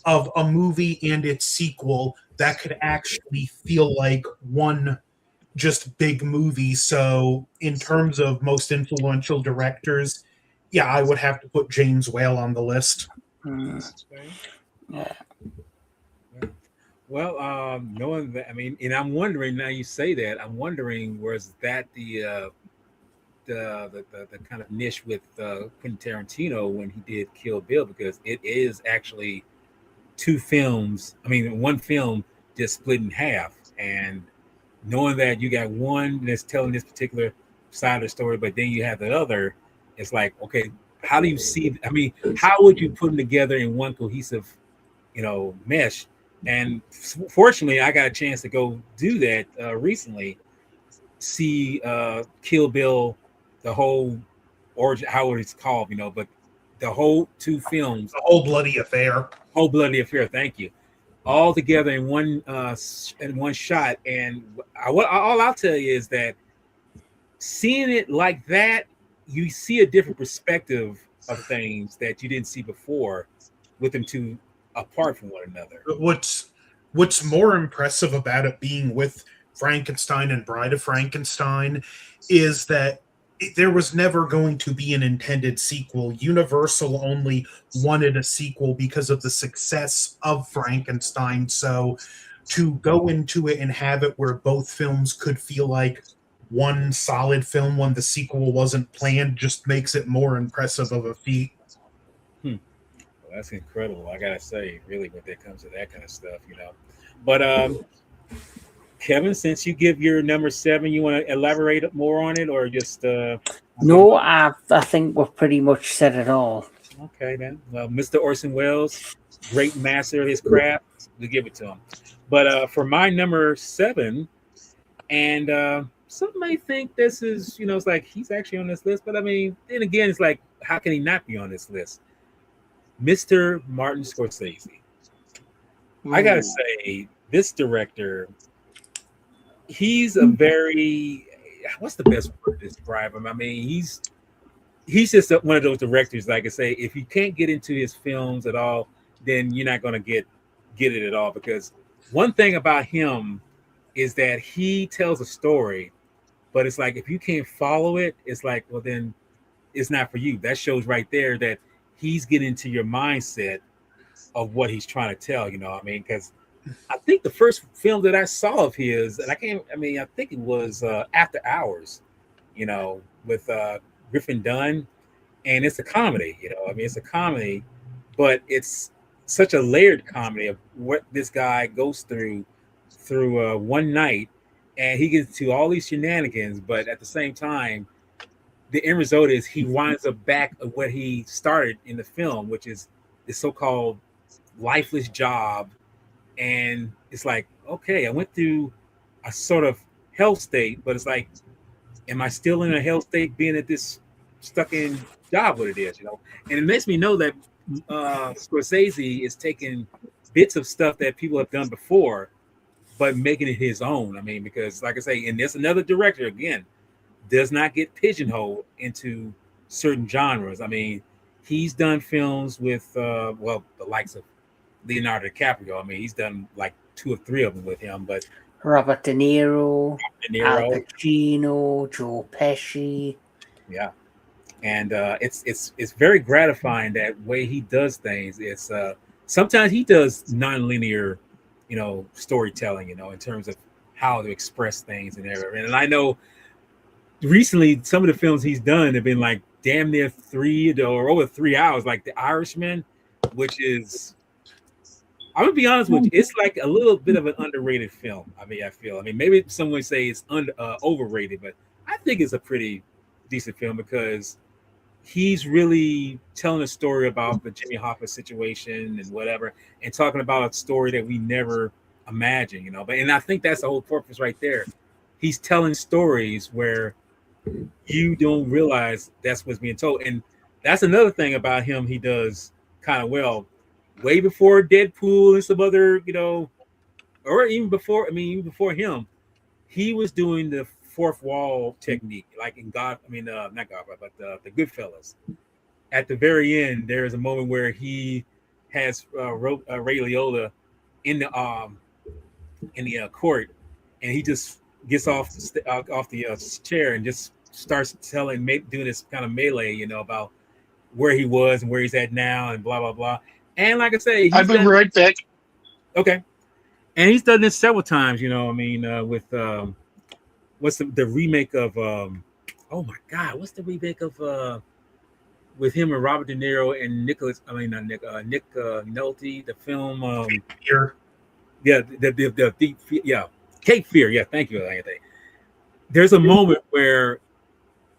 Speaker 2: of a movie and its sequel that could actually feel like one just big movie. So in terms of most influential directors, yeah, I would have to put James Whale on the list.
Speaker 4: Yeah.
Speaker 1: Well, knowing that, I mean, and I'm wondering, now you say that, I'm wondering, was that the kind of niche with Quentin Tarantino when he did Kill Bill, because it is actually two films. I mean, one film just split in half, and knowing that you got one that's telling this particular side of the story, but then you have the other, it's like, okay, how do you see? I mean, how would you put them together in one cohesive, mesh? And fortunately, I got a chance to go do that recently. See Kill Bill, the whole origin, how it's called, but the whole two films,
Speaker 2: the whole bloody affair.
Speaker 1: Thank you, all together in one shot. And all I'll tell you is that seeing it like that, you see a different perspective of things that you didn't see before, with them two apart from one another.
Speaker 2: What's more impressive about it being with Frankenstein and Bride of Frankenstein is that there was never going to be an intended sequel. Universal only wanted a sequel because of the success of Frankenstein. So to go into it and have it where both films could feel like one solid film when the sequel wasn't planned just makes it more impressive of a feat.
Speaker 1: Well, that's incredible, I gotta say, really, when it comes to that kind of stuff, But Kevin, since you give your number 7, you want to elaborate more on it, or just
Speaker 4: No, I think we've pretty much said it all.
Speaker 1: Okay, then. Well, Mr. Orson Welles, great master of his craft, we give it to him. But for my number 7, and some may think this is, it's like he's actually on this list, but I mean, then again, it's like, how can he not be on this list? Mr. Martin Scorsese. I gotta say, this director, he's a very, what's the best word to describe him? I mean, he's just one of those directors, like I say, if you can't get into his films at all, then you're not going to get it at all. Because one thing about him is that he tells a story, but it's like, if you can't follow it, it's like, well, then it's not for you. That shows right there that he's getting into your mindset of what he's trying to tell. You know, I mean, because I think the first film that I saw of his, and I think it was After Hours, you know, with Griffin Dunn, and it's a comedy. You know, I mean, it's a comedy, but it's such a layered comedy of what this guy goes through one night, and he gets to all these shenanigans, but at the same time, the end result is he winds up back of what he started in the film, which is the so-called lifeless job. And it's like, okay, I went through a sort of hell state, but it's like, am I still in a hell state being at this stuck in job what it is, you know? And it makes me know that Scorsese is taking bits of stuff that people have done before, but making it his own. I mean, because like I say, and there's another director again, does not get pigeonholed into certain genres. I mean, he's done films with the likes of Leonardo DiCaprio. I mean, he's done like 2 or 3 of them with him, but
Speaker 4: Robert De Niro, Al Pacino, Joe Pesci.
Speaker 1: Yeah, and it's very gratifying that way he does things. It's sometimes he does non-linear, you know, storytelling, you know, in terms of how to express things and everything. And I know recently some of the films he's done have been like damn near 3 or over 3 hours, like The Irishman, which is, I'm gonna be honest with you, it's like a little bit of an underrated film. I mean, I feel. I mean, maybe some would say it's overrated, but I think it's a pretty decent film because he's really telling a story about the Jimmy Hoffa situation and whatever, and talking about a story that we never imagined, you know. But and I think that's the whole purpose right there. He's telling stories where you don't realize that's what's being told, and that's another thing about him. He does kind of well. Way before Deadpool and some other, you know, or even before, I mean, even before him, he was doing the fourth wall technique, like in not Godfather, but the Goodfellas. At the very end, there is a moment where he has Ray Liotta in the court, and he just gets off the chair and just starts doing this kind of melee, you know, about where he was and where he's at now, and blah blah blah. And like I say,
Speaker 3: I'll be right back.
Speaker 1: Okay, and he's done this several times, you know. I mean, with what's the remake of? Oh my God, what's the remake of? With him and Robert De Niro and Nick Nolte, the film.
Speaker 2: Fear.
Speaker 1: Yeah, Cape Fear. Yeah, thank you, Anthony. There's a moment where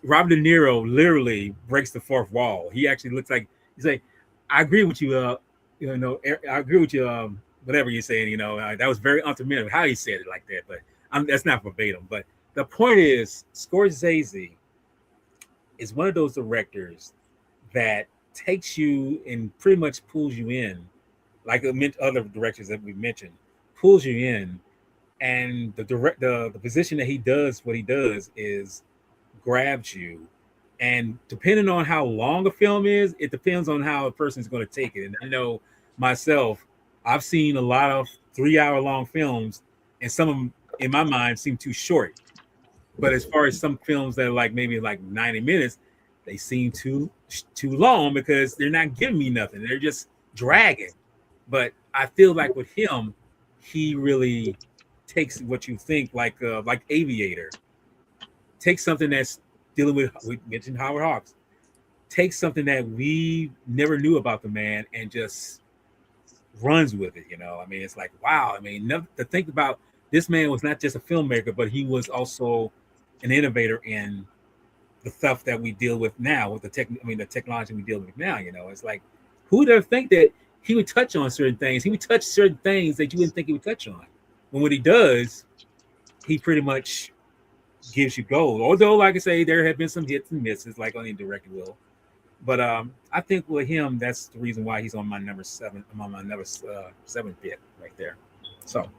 Speaker 1: Robert De Niro literally breaks the fourth wall. He actually looks like he's like, I agree with you. You know, I agree with you. Whatever you're saying, you know, that was very unfamiliar how he said it like that, but that's not verbatim. But the point is, Scorsese is one of those directors that takes you and pretty much pulls you in, like other directors that we've mentioned, pulls you in, and the position that he does, what he does is grabs you. And depending on how long a film is, it depends on how a person is going to take it. And I know myself, I've seen a lot of 3-hour-long films, and some of them, in my mind, seem too short. But as far as some films that are like maybe like 90 minutes, they seem too long because they're not giving me nothing. They're just dragging. But I feel like with him, he really takes what you think, like Aviator. Take something that's dealing with, we mentioned Howard Hawks, take something that we never knew about the man and just runs with it, you know. I mean, it's like, wow. I mean, to think about, this man was not just a filmmaker, but he was also an innovator in the stuff that we deal with now with the technology we deal with now, you know. It's like, who would ever think that he would touch on certain things? He would touch certain things that you wouldn't think he would touch on. When he does, he pretty much gives you gold. Although, like I say, there have been some hits and misses, like any director will. But I think with him, that's the reason why he's on my number 7. I'm on my number 7 pick right there. So,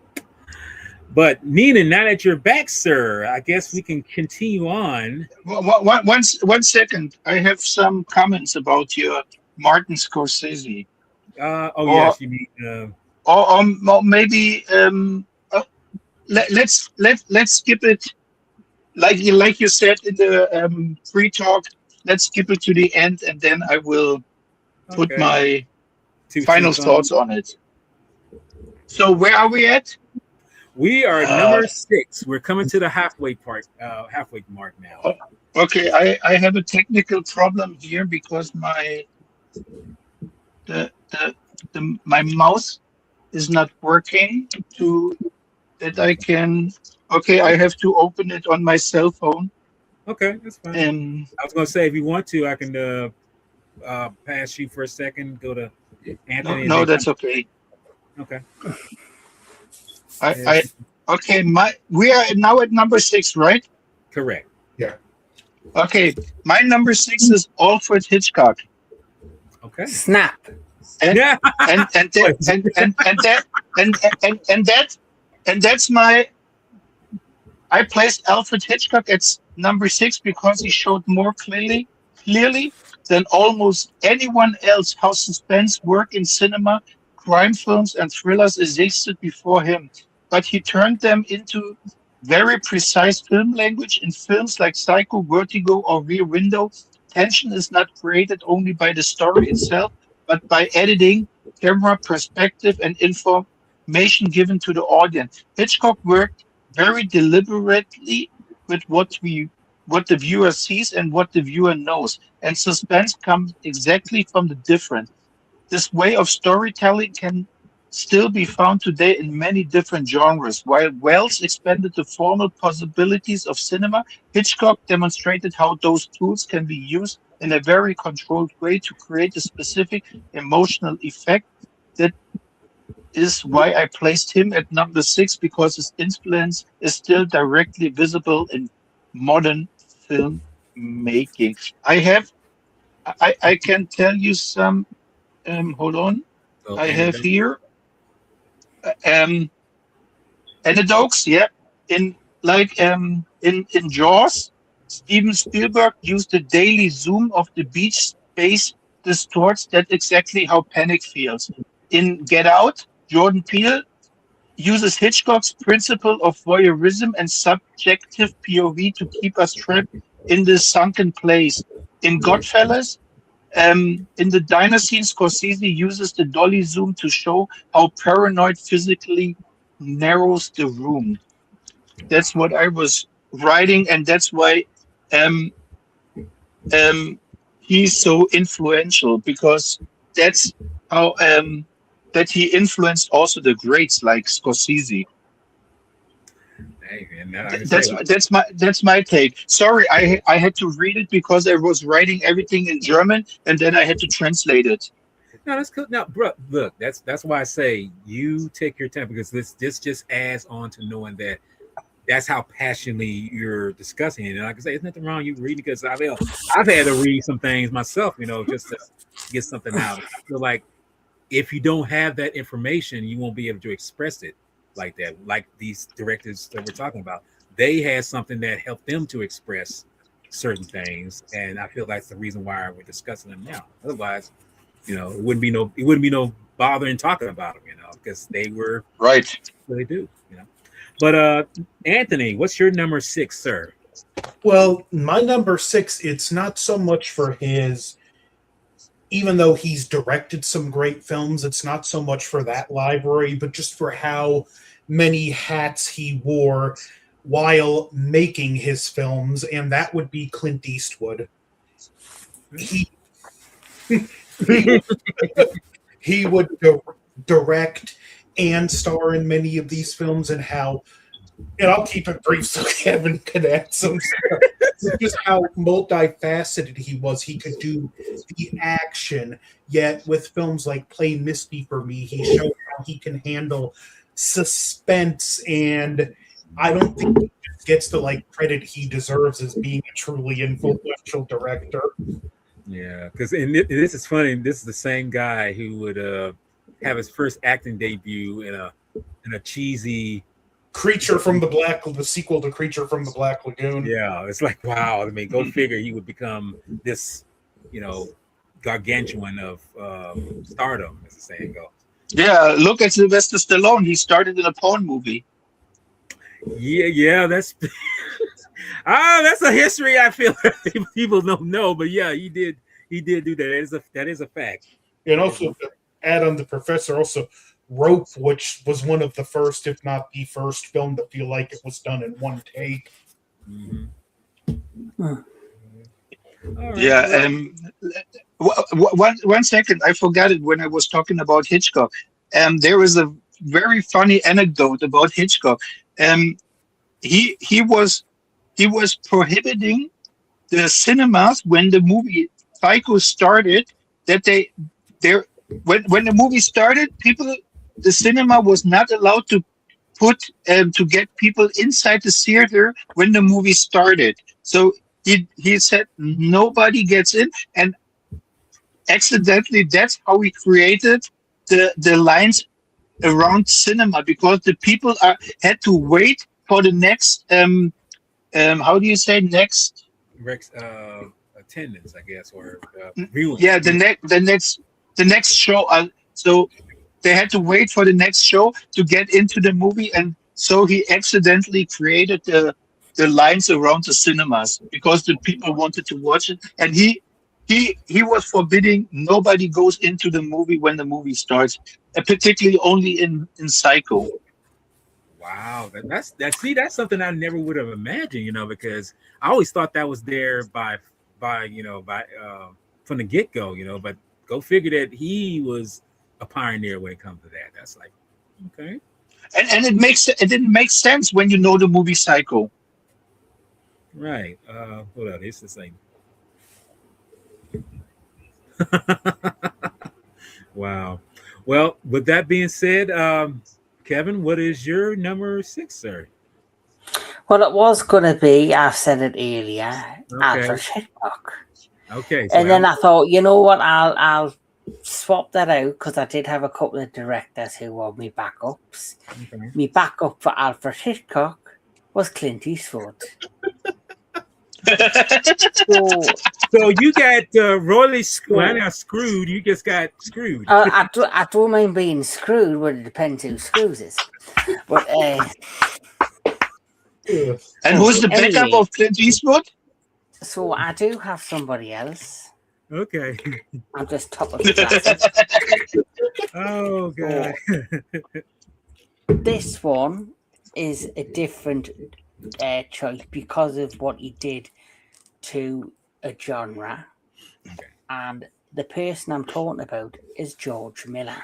Speaker 1: but Nina, now that you're back, sir, I guess we can continue on.
Speaker 3: One second. I have some comments about your Martin Scorsese.
Speaker 1: Yes, you mean
Speaker 3: or maybe let's skip it. Like you said in the pre-talk, let's skip it to the end, and then I will put my final thoughts on it. So where are we at?
Speaker 1: We are number 6. We're coming to the halfway mark now.
Speaker 3: Okay, I have a technical problem here because my my mouse is not working to that I can. Okay, I have to open it on my cell phone.
Speaker 1: Okay, that's fine. I was gonna say if you want to, I can pass you for a second. Go to Anthony.
Speaker 3: No, that's okay.
Speaker 1: Okay.
Speaker 3: Okay. We are now at number 6, right?
Speaker 1: Correct.
Speaker 2: Yeah.
Speaker 3: Okay, my number 6 is Alfred Hitchcock.
Speaker 1: Okay.
Speaker 4: Snap.
Speaker 3: And that's my. I placed Alfred Hitchcock at number 6 because he showed more clearly than almost anyone else how suspense work in cinema, crime films, and thrillers existed before him. But he turned them into very precise film language in films like Psycho, Vertigo, or Rear Window. Tension is not created only by the story itself, but by editing, camera perspective, and information given to the audience. Hitchcock worked very deliberately with what the viewer sees and what the viewer knows, and suspense comes exactly from the difference. This way of storytelling can still be found today in many different genres. While Wells expanded the formal possibilities of cinema, Hitchcock demonstrated how those tools can be used in a very controlled way to create a specific emotional effect. That is why I placed him at number 6, because his influence is still directly visible in modern filmmaking. I can tell you some. Hold on. I have here anecdotes. Yeah, in Jaws, Steven Spielberg used the daily zoom of the beach space distorts. That's exactly how panic feels. In Get Out, Jordan Peele uses Hitchcock's principle of voyeurism and subjective POV to keep us trapped in this sunken place. In Godfellas, in the diner scene, Scorsese uses the dolly zoom to show how paranoid physically narrows the room. That's what I was writing, and that's why he's so influential, because that's how that he influenced also the greats like Scorsese.
Speaker 1: Hey, man,
Speaker 3: that's my take. Sorry, I had to read it because I was writing everything in German, and then I had to translate it.
Speaker 1: No, that's cool. Now, bro, look, that's why I say you take your time, because this just adds on to knowing that that's how passionately you're discussing it. And like I say, there's nothing wrong you reading, because I've had to read some things myself, just to get something out. I feel like if you don't have that information, you won't be able to express it like that. Like these directors that we're talking about, they had something that helped them to express certain things, and I feel that's the reason why we're discussing them now. Otherwise, it wouldn't be no bother in talking about them, because they were
Speaker 3: right.
Speaker 1: They do, But Anthony, what's your number 6, sir?
Speaker 2: Well, my number 6, it's not so much for his, even though he's directed some great films, it's not so much for that library, but just for how many hats he wore while making his films, and that would be Clint Eastwood. He would direct and star in many of these films, and how, and I'll keep it brief so Kevin can add some stuff. Just how multifaceted he was. He could do the action, yet with films like Play Misty for Me, he showed how he can handle suspense, and I don't think he gets the credit he deserves as being a truly influential director.
Speaker 1: Yeah, because this is funny. This is the same guy who would have his first acting debut in a cheesy
Speaker 2: Creature from the sequel to Creature from the Black Lagoon.
Speaker 1: Yeah, it's like, wow. I mean, go figure, he would become this, gargantuan of stardom, as the saying goes.
Speaker 3: Yeah, look at Sylvester Stallone. He started in a porn movie.
Speaker 1: Yeah, that's that's a history I feel people don't know, but yeah, he did do that. That is a fact.
Speaker 2: And also, add on the professor also, Rope, which was one of the first, if not the first film to feel like it was done in one take.
Speaker 1: Mhm.
Speaker 4: Hmm.
Speaker 1: All right.
Speaker 3: Yeah.
Speaker 1: Well,
Speaker 3: One second, I forgot it when I was talking about Hitchcock. There is a very funny anecdote about Hitchcock. Um, he was prohibiting the cinemas when the movie Psycho started, that there when the movie started, the cinema was not allowed to put to get people inside the theater when the movie started. So he said nobody gets in, and accidentally that's how he created the lines around cinema, because the people had to wait for the next how do you say next.
Speaker 1: Rex, attendance, I guess, or viewing.
Speaker 3: Yeah, the next show. So they had to wait for the next show to get into the movie, and so he accidentally created the lines around the cinemas because the people wanted to watch it, and he was forbidding nobody goes into the movie when the movie starts, particularly only in Psycho.
Speaker 1: Wow, that's something I never would have imagined, because I always thought that was there by from the get go, But go figure that he was a pioneer when it comes to that. That's like okay,
Speaker 3: And it didn't make sense when you know the movie Psycho.
Speaker 1: right? Hold on, it's the same. Wow. Well, with that being said, Kevin, what is your number 6, sir?
Speaker 4: Well, it was going to be, I said it earlier,
Speaker 1: Okay.
Speaker 4: Alfred Hitchcock.
Speaker 1: Okay. So
Speaker 4: And then I thought, you know what, I'll swap that out because I did have a couple of directors who were my backups.
Speaker 1: okay.
Speaker 4: My backup for Alfred Hitchcock was Clint Eastwood. So
Speaker 1: So you got royally not screwed. You just got screwed.
Speaker 4: I don't mind being screwed, but it depends who screws it. But
Speaker 3: And who's the backup
Speaker 4: anyway,
Speaker 3: of Clint Eastwood?
Speaker 4: so I do have somebody else.
Speaker 1: Okay.
Speaker 4: I'm just top of the class.
Speaker 1: Oh God.
Speaker 4: This one is a different choice because of what he did to a genre.
Speaker 1: Okay.
Speaker 4: And the person I'm talking about is George Miller,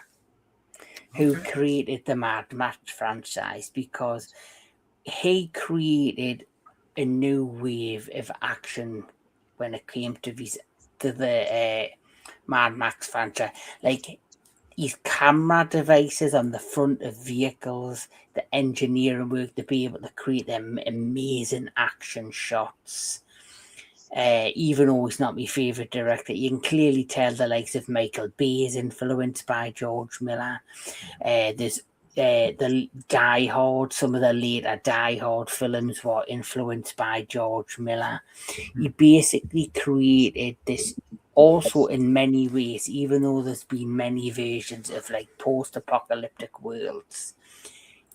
Speaker 4: who
Speaker 1: Okay.
Speaker 4: created the Mad Max franchise, because he created a new wave of action when it came to the Mad Max franchise. Like his camera devices on the front of vehicles, the engineering work to be able to create them amazing action shots. Even though he's not my favourite director, you can clearly tell the likes of Michael Bay is influenced by George Miller. There's the Die Hard, some of the later Die Hard films were influenced by George Miller. He basically created this also in many ways, even though there's been many versions of like post-apocalyptic worlds.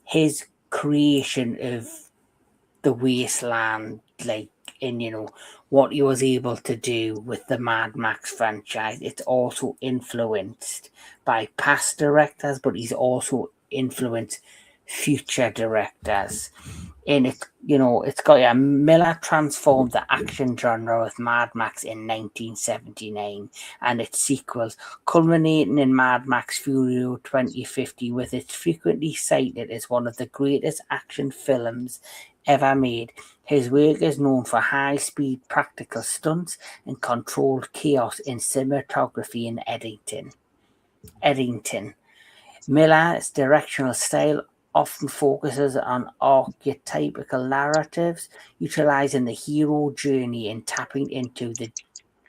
Speaker 4: His creation of the wasteland, like, and what he was able to do with the Mad Max franchise, it's also influenced by past directors, but he's also influenced future directors. And it's got Miller transformed the action genre with Mad Max in 1979 and its sequels, culminating in Mad Max Fury Road 2050, with it frequently cited as one of the greatest action films ever made. His work is known for high-speed practical stunts and controlled chaos in cinematography and editing. Miller's directional style often focuses on archetypical narratives, utilizing the hero journey and tapping into the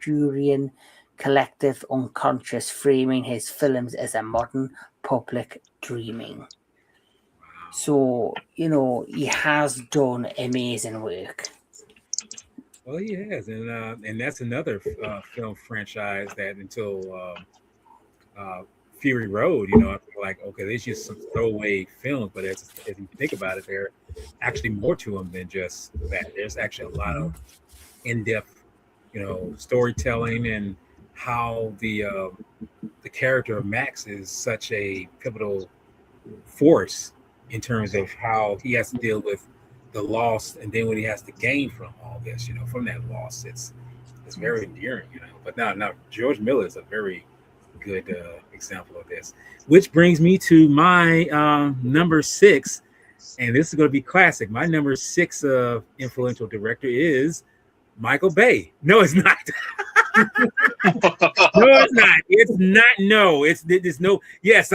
Speaker 4: Jurian collective unconscious, framing his films as a modern public dreaming. So, he has done amazing work.
Speaker 1: Well, he has, and that's another film franchise that until Fury Road, I feel like okay, there's just some throwaway films, but as you think about it, there are actually more to them than just that. There's actually a lot of in-depth, storytelling and how the character of Max is such a pivotal force in terms of how he has to deal with the loss, and then what he has to gain from all this, from that loss. It's very endearing. But now George Miller is a very good example of this, which brings me to my number 6, and this is going to be classic. My number 6 influential director is Michael Bay. No, it's not. No, it's not. It's not. No, it's no. Yes,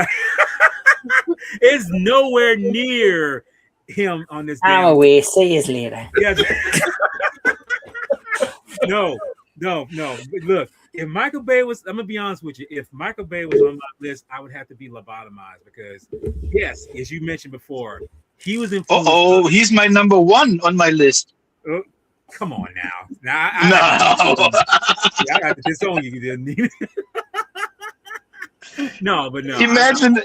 Speaker 1: it's nowhere near him on this.
Speaker 4: I'm away. See you later.
Speaker 1: Yes. No. Look, if Michael Bay was, I'm gonna be honest with you. If Michael Bay was on my list, I would have to be lobotomized because, yes, as you mentioned before, he was in.
Speaker 3: He's my number 1 on my list.
Speaker 1: Come on now. I got to disown you, didn't you? No, but no.
Speaker 3: Imagine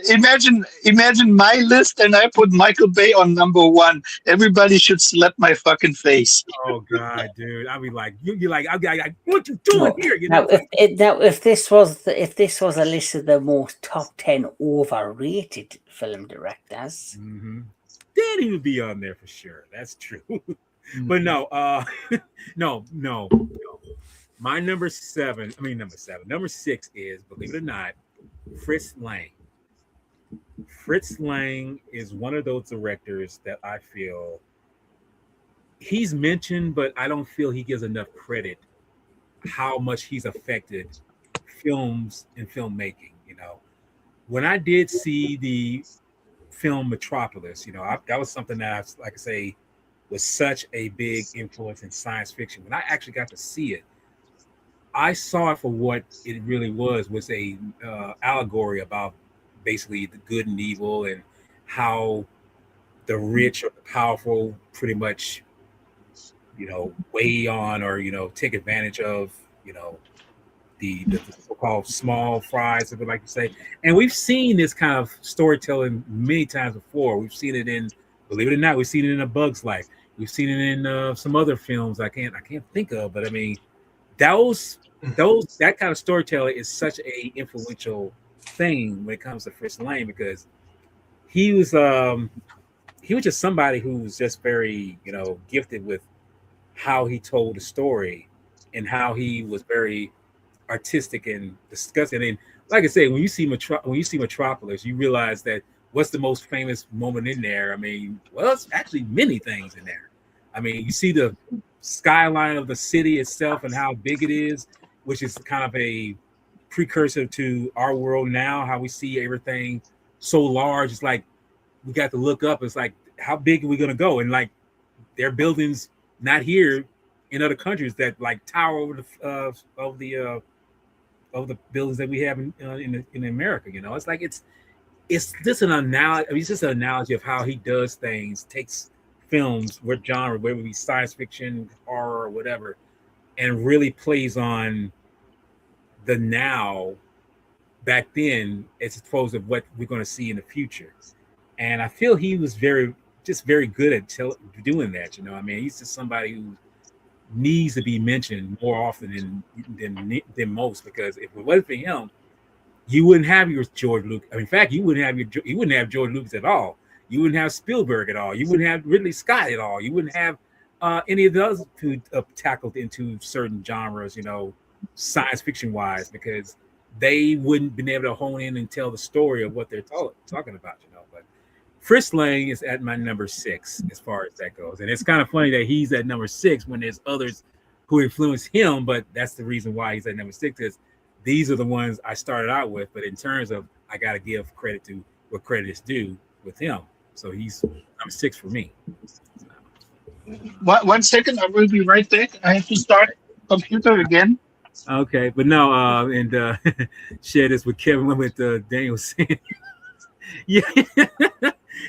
Speaker 3: my list, and I put Michael Bay on number 1. Everybody should slap my fucking face.
Speaker 1: Oh God, dude! I'd be like, you're like, what you doing here?
Speaker 4: Now, if this was a list of the most top 10 overrated film directors,
Speaker 1: then he would be on there for sure. That's true. But no, no. My number 7. Number 6 is, believe it or not, Fritz Lang. Fritz Lang is one of those directors that I feel he's mentioned, but I don't feel he gives enough credit how much he's affected films and filmmaking. When I did see the film Metropolis, that was something that like I say was such a big influence in science fiction. When I actually got to see it, I saw it for what it really was a allegory about basically the good and evil, and how the rich or the powerful pretty much, weigh on or, take advantage of, the so-called small fries, if we like to say. And we've seen this kind of storytelling many times before. We've seen it in, believe it or not, we've seen it in A Bug's Life. We've seen it in some other films I can't think of, but I mean, that kind of storytelling is such a influential thing when it comes to Fritz Lang, because he was just somebody who was just very gifted with how he told the story and how he was very artistic and discussing. And like I say, when you see Metropolis, you realize that what's the most famous moment in there? I mean, well, it's actually many things in there. I mean, you see the skyline of the city itself and how big it is, which is kind of a precursor to our world now, how we see everything so large. It's like we got to look up. It's like, how big are we going to go? And like, there are buildings not here in other countries that like tower over the buildings that we have in America. It's like it's just an analogy. I mean, it's just an analogy of how he does things. Takes films, what genre, whether it be science fiction, horror, or whatever, and really plays on the now back then as opposed to what we're going to see in the future. And I feel he was very good at doing that. I mean, he's just somebody who needs to be mentioned more often than most, because if it wasn't for him, you wouldn't have your George Lucas. I mean, in fact, you wouldn't have George Lucas at all. You wouldn't have Spielberg at all. You wouldn't have Ridley Scott at all. You wouldn't have any of those who tackled into certain genres, science fiction wise, because they wouldn't been able to hone in and tell the story of what they're talking about. But Fritz Lang is at my number 6 as far as that goes, and it's kind of funny that he's at number 6 when there's others who influence him. But that's the reason why he's at number 6, is these are the ones I started out with. But in terms of, I got to give credit to what credit is due with him. So he's number 6 for me.
Speaker 3: 1 second, I will be right back. I have to start computer again.
Speaker 1: Okay, but no, and share this with Kevin, with Daniel saying,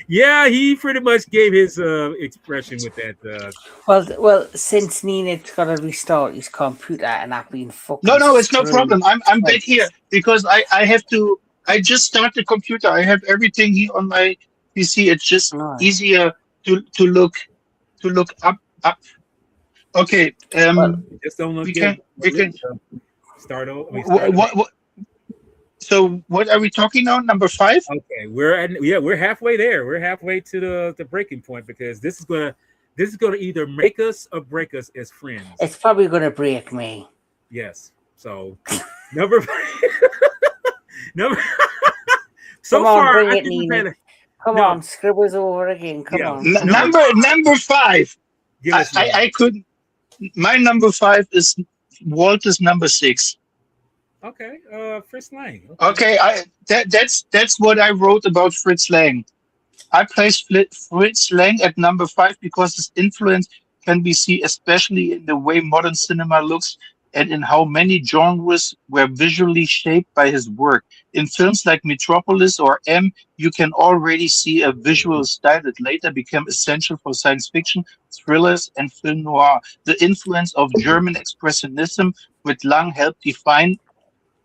Speaker 1: yeah, he pretty much gave his expression with that.
Speaker 4: Well, since Nina's got to restart his computer and I've been fucking.
Speaker 3: No, it's no problem. I'm back here because I have to. I just start the computer. I have everything here on my PC. It's just easier to look up. Okay.
Speaker 1: Just don't look.
Speaker 3: We can.
Speaker 1: Start over. We start.
Speaker 3: What, so what are we talking now? Number 5?
Speaker 1: Okay, we're halfway there. We're halfway to the breaking point because this is gonna either make us or break us as friends.
Speaker 4: It's probably going to break me.
Speaker 1: Yes. So number number. So
Speaker 4: Come on,
Speaker 1: far,
Speaker 4: bring
Speaker 1: I
Speaker 4: it,
Speaker 1: think we've
Speaker 4: Nina.
Speaker 1: had.
Speaker 4: Come
Speaker 1: No.
Speaker 4: on, scribbles over again. Come
Speaker 1: Yeah.
Speaker 4: on.
Speaker 3: Number 5.
Speaker 1: Give us yours.
Speaker 3: I could. My number 5 is Walter's number 6.
Speaker 1: Okay. Fritz Lang.
Speaker 3: Okay, that's what I wrote about Fritz Lang. I placed Fritz Lang at number 5 because his influence can be seen especially in the way modern cinema looks and in how many genres were visually shaped by his work. In films like Metropolis or M, you can already see a visual style that later became essential for science fiction, thrillers, and film noir. The influence of German expressionism, with Lang helped define,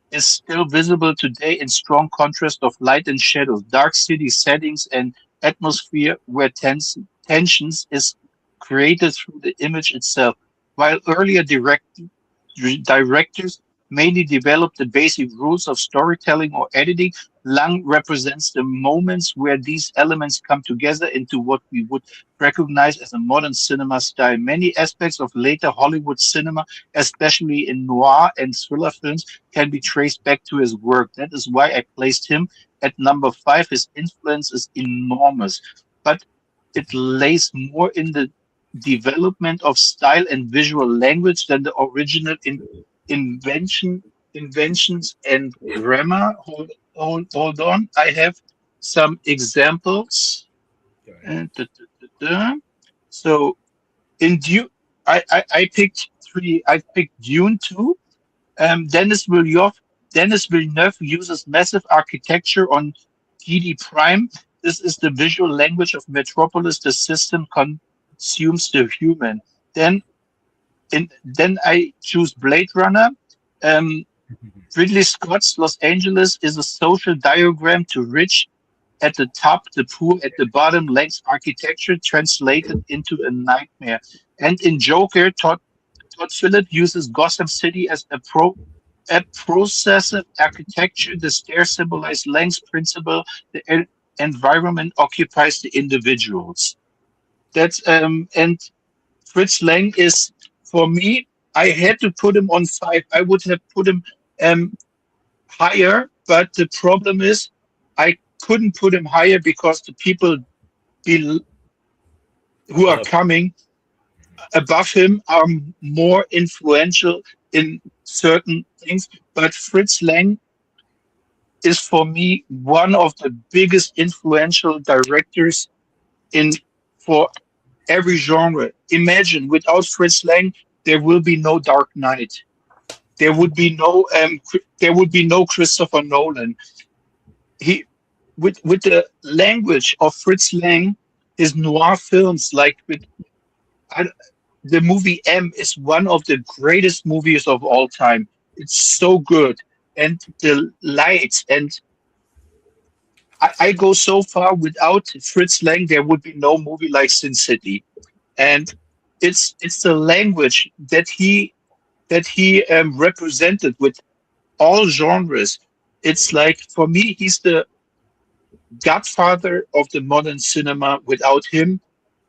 Speaker 3: is still visible today in strong contrast of light and shadow, dark city settings, and atmosphere where tensions is created through the image itself. While earlier directors mainly developed the basic rules of storytelling or editing, Lang represents the moments where these elements come together into what we would recognize as a modern cinema style. Many aspects of later Hollywood cinema, especially in noir and thriller films, can be traced back to his work. That is why I placed him at number 5. His influence is enormous, but it lays more in the development of style and visual language than the original inventions and grammar. Hold on. I have some examples.
Speaker 1: Okay.
Speaker 3: So in Dune, I picked 3. I picked Dune 2. Dennis Villeneuve uses massive architecture on GD Prime. This is the visual language of Metropolis. The system consumes the human. Then I choose Blade Runner. Um, Ridley Scott's Los Angeles is a social diagram to rich at the top, the poor at the bottom, length architecture translated into a nightmare. And in Joker, Todd Phillip uses Gotham City as a processive architecture. The stairs symbolize length principle. The environment occupies the individuals. That's and Fritz Lang is, for me, I had to put him on 5. I would have put him um, higher, but the problem is I couldn't put him higher because the people who are coming above him are more influential in certain things. But Fritz Lang is for me one of the biggest influential directors in for every genre. Imagine without Fritz Lang, there will be no Dark Knight. There would be no Christopher Nolan. He with the language of Fritz Lang, his noir films like I, the movie M is one of the greatest movies of all time. It's so good, and the lights, and I go so far. Without Fritz Lang, there would be no movie like Sin City, and it's the language that he represented with all genres. It's like, for me, he's the godfather of the modern cinema. Without him,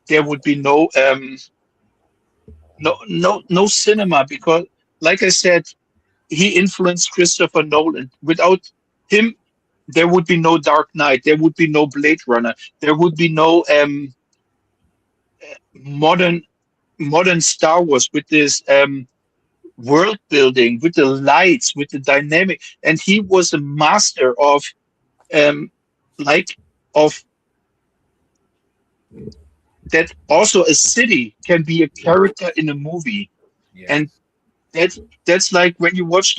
Speaker 3: there would be no cinema, because, like I said, he influenced Christopher Nolan. Without him, there would be no Dark Knight. There would be no Blade Runner. There would be no modern Star Wars with this world building, with the lights, with the dynamic. And he was a master of um, like of that. Also, a city can be a character in a movie,
Speaker 1: Yeah.
Speaker 3: and that's like when you watch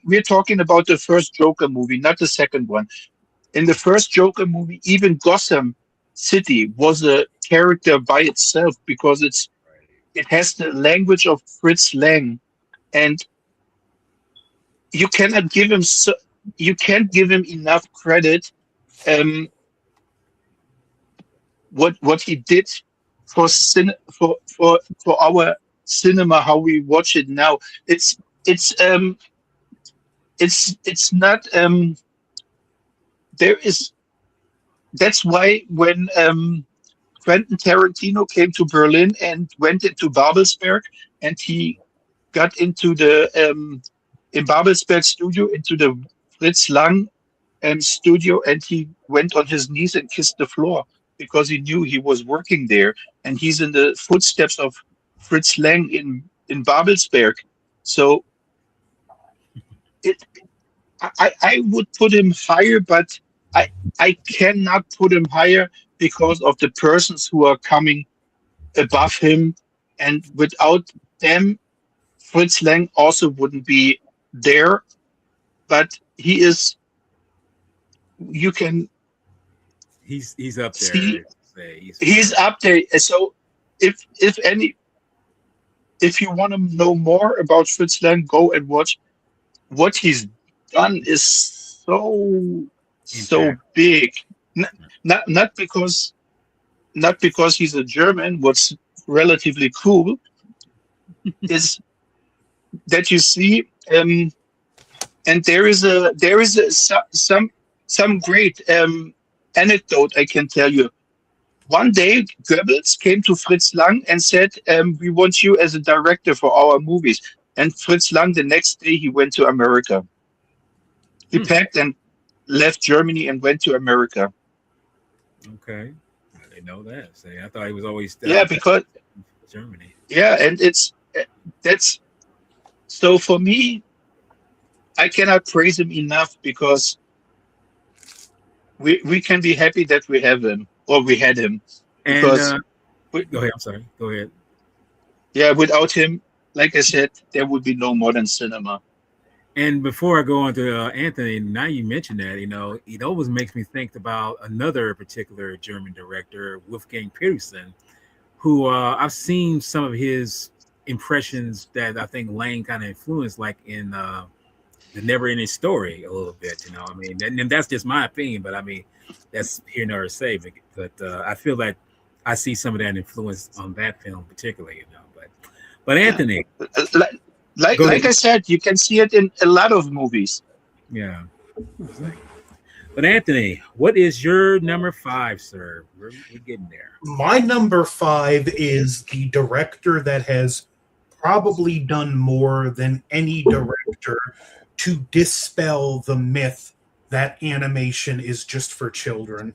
Speaker 3: we're talking about the first Joker movie, not the second one. In the first Joker movie, even Gotham City was a character by itself, because it has the language of Fritz Lang, and you cannot give him you can't give him enough credit. Um, what he did for for our cinema, how we watch it now. It's it's not there is that's why when Quentin Tarantino came to Berlin and went into Babelsberg, and he got into the in Babelsberg studio into the Fritz Lang studio, and he went on his knees and kissed the floor because he knew he was working there, and he's in the footsteps of Fritz Lang in Babelsberg. So it I would put him higher, but I I cannot put him higher because of the persons who are coming above him, and without them, Fritz Lang also wouldn't be there. But he is. You can
Speaker 1: He's up
Speaker 3: see
Speaker 1: there. Say
Speaker 3: he's up there. So if any if you want to know more about Fritz Lang, go and watch what he's done is so
Speaker 1: impact.
Speaker 3: big. N- not because he's a German. What's relatively cool is that you see, and there is some great anecdote I can tell you. One day, Goebbels came to Fritz Lang and said, "We want you as a director for our movies." And Fritz Lang, the next day, he went to America. He packed and left Germany and went to America.
Speaker 1: Okay, I didn't know that. Say, I thought he was always
Speaker 3: Yeah,
Speaker 1: out
Speaker 3: because
Speaker 1: in Germany.
Speaker 3: yeah, and that's so for me. I cannot praise him enough because we can be happy that we have him or we had him
Speaker 1: And
Speaker 3: because we,
Speaker 1: go ahead. I'm sorry. Go ahead.
Speaker 3: yeah, without him, like I said, there would be no modern cinema.
Speaker 1: And before I go on to Anthony, now you mentioned that, it always makes me think about another particular German director, Wolfgang Petersen, who I've seen some of his impressions that I think Lang kind of influenced, like in the Never Ending Story a little bit. I mean, and that's just my opinion, but I mean, that's here nor say. But I feel like I see some of that influence on that film particularly. But
Speaker 3: Yeah.
Speaker 1: Anthony,
Speaker 3: Like,
Speaker 1: go
Speaker 3: like
Speaker 1: ahead.
Speaker 3: I said, you can see it in a lot of movies.
Speaker 1: Yeah. But Anthony, what is your number 5, sir? We're getting there.
Speaker 2: My number 5 is the director that has probably done more than any director to dispel the myth that animation is just for children.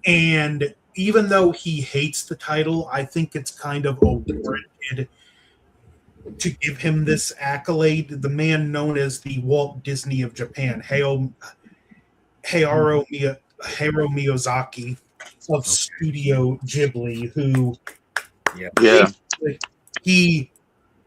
Speaker 2: And even though he hates the title, I think it's kind of warranted to give him this accolade. The man known as the Walt Disney of Japan, Hayao Miyazaki of Studio Ghibli, who
Speaker 3: Yeah,
Speaker 2: he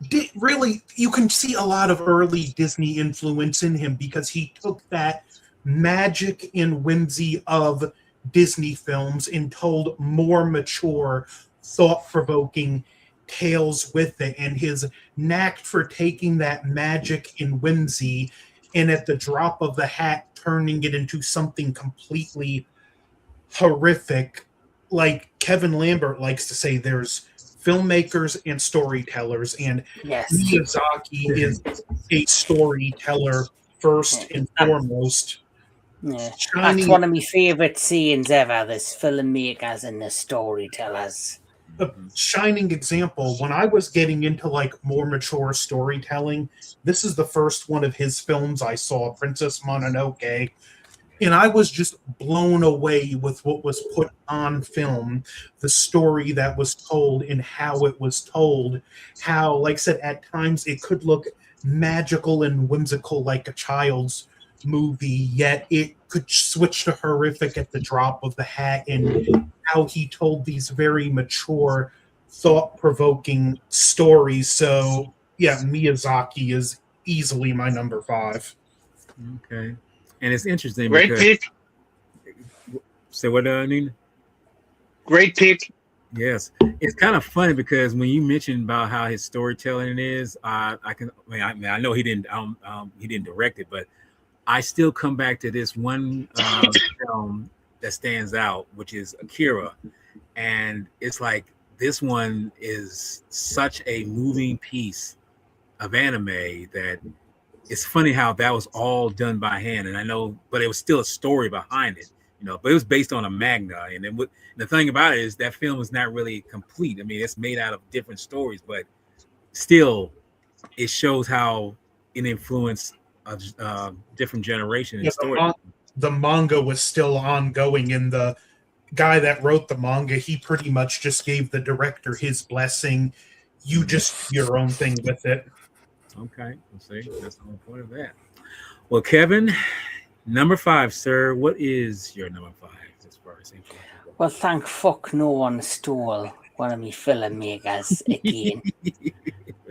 Speaker 2: did really, you can see a lot of early Disney influence in him because he took that magic and whimsy of Disney films and told more mature, thought-provoking tales with it, and his knack for taking that magic and whimsy and at the drop of the hat turning it into something completely horrific. Like Kevin Lambert likes to say, there's filmmakers and storytellers, and
Speaker 4: Yes.
Speaker 2: Miyazaki is a storyteller first and foremost.
Speaker 4: Yeah.
Speaker 2: Shining,
Speaker 4: That's one of my favourite scenes ever, this filmmakers and the storytellers.
Speaker 2: a shining example. When I was getting into like more mature storytelling, this is the first one of his films I saw, Princess Mononoke, and I was just blown away with what was put on film, the story that was told and how it was told. How, like I said, at times it could look magical and whimsical like a child's movie, yet it could switch to horrific at the drop of the hat, and how he told these very mature, thought-provoking stories. So, yeah, Miyazaki is easily my number 5.
Speaker 1: Okay. And it's interesting
Speaker 3: great
Speaker 1: because
Speaker 3: pick,
Speaker 1: say what Nina?
Speaker 3: great pick.
Speaker 1: Yes, it's kind of funny because when you mentioned about how his storytelling is, I know he didn't direct it, but I still come back to this one film that stands out, which is Akira, and it's like this one is such a moving piece of anime that it's funny how that was all done by hand, and I know, but it was still a story behind it, But it was based on a manga, and then the thing about it is that film is not really complete. I mean, it's made out of different stories, but still, it shows how it influenced a different generation in
Speaker 2: Yeah,
Speaker 1: story.
Speaker 2: the manga was still ongoing, and the guy that wrote the manga, he pretty much just gave the director his blessing. You just do your own thing with it.
Speaker 1: Okay, let's see. That's the whole point of that. Well, Kevin, number 5, sir. What is your number 5 as far as influence?
Speaker 4: Well, thank fuck no one stole one of my filmmakers again.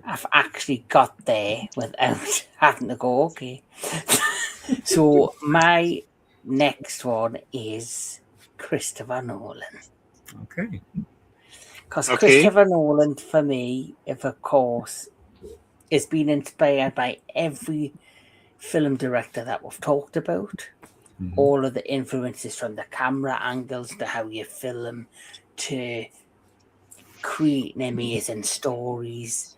Speaker 4: I've actually got there without having to go, okay. So my next one is Christopher Nolan.
Speaker 1: Okay.
Speaker 4: Because
Speaker 3: Okay.
Speaker 4: Christopher Nolan, for me, of course, has been inspired by every film director that we've talked about.
Speaker 1: Mhm.
Speaker 4: All of the influences from the camera angles to how you film to creating amazing stories.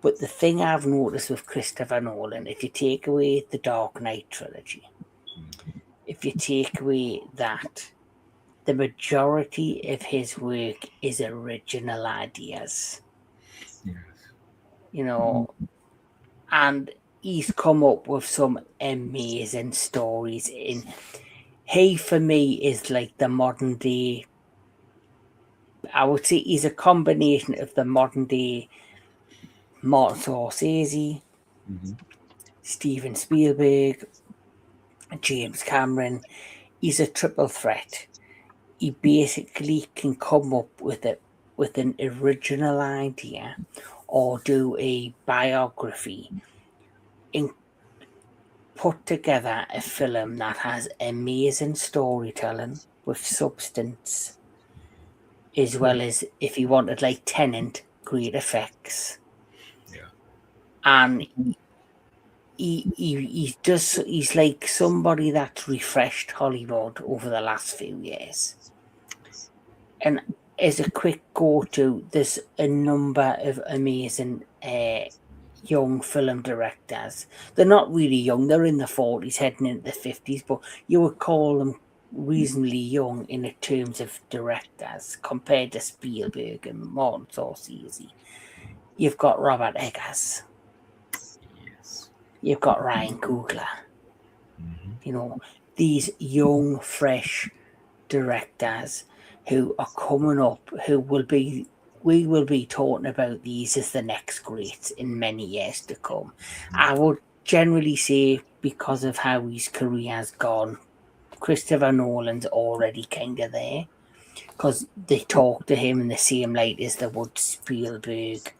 Speaker 4: But the thing I've noticed with Christopher Nolan, if you take away the Dark Knight trilogy, if you take away that, the majority of his work is original ideas.
Speaker 1: Yes.
Speaker 4: And he's come up with some amazing stories. He, for me, is like the modern day. I would say he's a combination of the modern day Martin Scorsese, Steven Spielberg, James Cameron. He's a triple threat. He basically can come up with an original idea or do a biography and put together a film that has amazing storytelling with substance, as well as, if you wanted like Tenet, great effects.
Speaker 1: Yeah.
Speaker 4: And he's like somebody that's refreshed Hollywood over the last few years. And as a quick go-to, there's a number of amazing young film directors. They're not really young, they're in the 40s, heading into the 50s, but you would call them reasonably young in the terms of directors compared to Spielberg and Martin Scorsese. You've got Robert Eggers.
Speaker 1: Yes.
Speaker 4: You've got Ryan Coogler. These young, fresh directors who are coming up, we will be talking about these as the next greats in many years to come. I would generally say, because of how his career has gone, Christopher Nolan's already kind of there, because they talk to him in the same light as they would Spielberg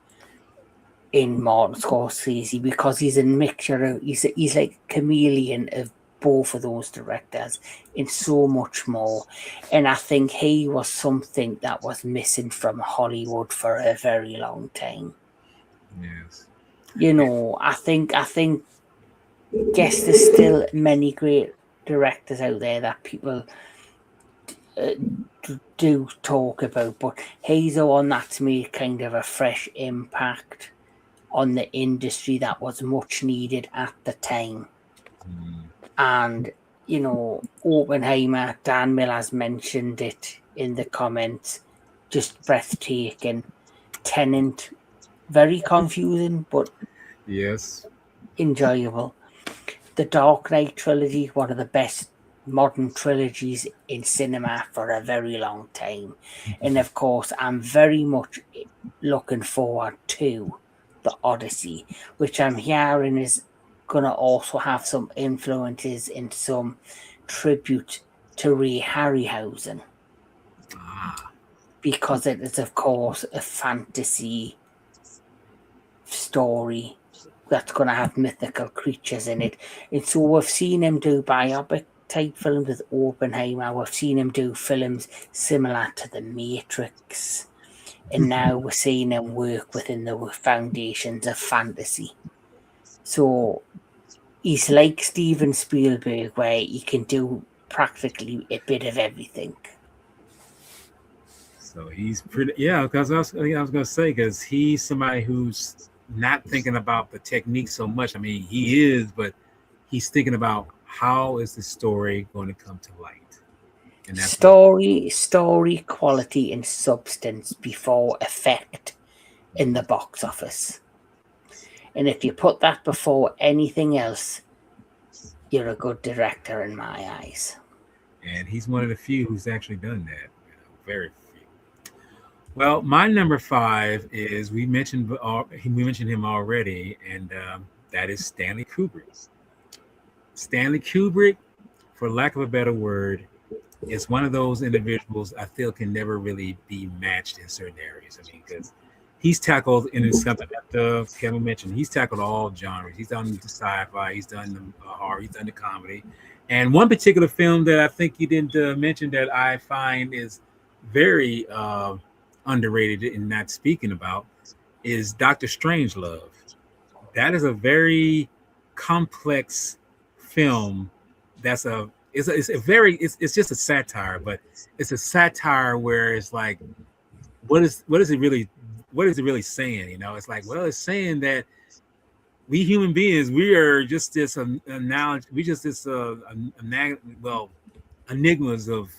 Speaker 4: in Martin Scorsese, because he's a mixture of, he's like a chameleon of both of those directors in so much more. And I think he was something that was missing from Hollywood for a very long time.
Speaker 1: Yes.
Speaker 4: I think yes, there's still many great directors out there that people do talk about, but he's the one that's made kind of a fresh impact on the industry that was much needed at the time. And Oppenheimer, Dan Miller's mentioned it in the comments, just breathtaking. Tenet, very confusing, but
Speaker 1: Yes.
Speaker 4: enjoyable. The Dark Knight trilogy, one of the best modern trilogies in cinema for a very long time. And of course, I'm very much looking forward to the Odyssey, which I'm hearing is going to also have some influences in some tribute to Ray Harryhausen, because it is, of course, a fantasy story that's going to have mythical creatures in it. And so we've seen him do biopic type films with Oppenheimer. We've seen him do films similar to The Matrix. And now we're seeing him work within the foundations of fantasy. So he's like Steven Spielberg, where he can do practically a bit of everything.
Speaker 1: So he's pretty, yeah. Because I was going to say, because he's somebody who's not thinking about the technique so much. I mean, he is, but he's thinking about how is the story going to come to light. And that's
Speaker 4: Story, quality, and substance before effect in the box office. And if you put that before anything else, you're a good director in my eyes.
Speaker 1: and he's one of the few who's actually done that. Very few. Well, my number 5 is we mentioned him already, and that is Stanley Kubrick. Stanley Kubrick, for lack of a better word, is one of those individuals I feel can never really be matched in certain areas. I mean, because he's tackled, and it's something that Kevin mentioned, he's tackled all genres. He's done the sci-fi, he's done the horror, he's done the comedy. And one particular film that I think you didn't mention that I find is very underrated and not speaking about is Doctor Strangelove. That is a very complex film. It's just a satire, but it's a satire where it's like, what is it really saying? You know, it's like, well, it's saying that we human beings, we are just this analogy, we just this enigmas of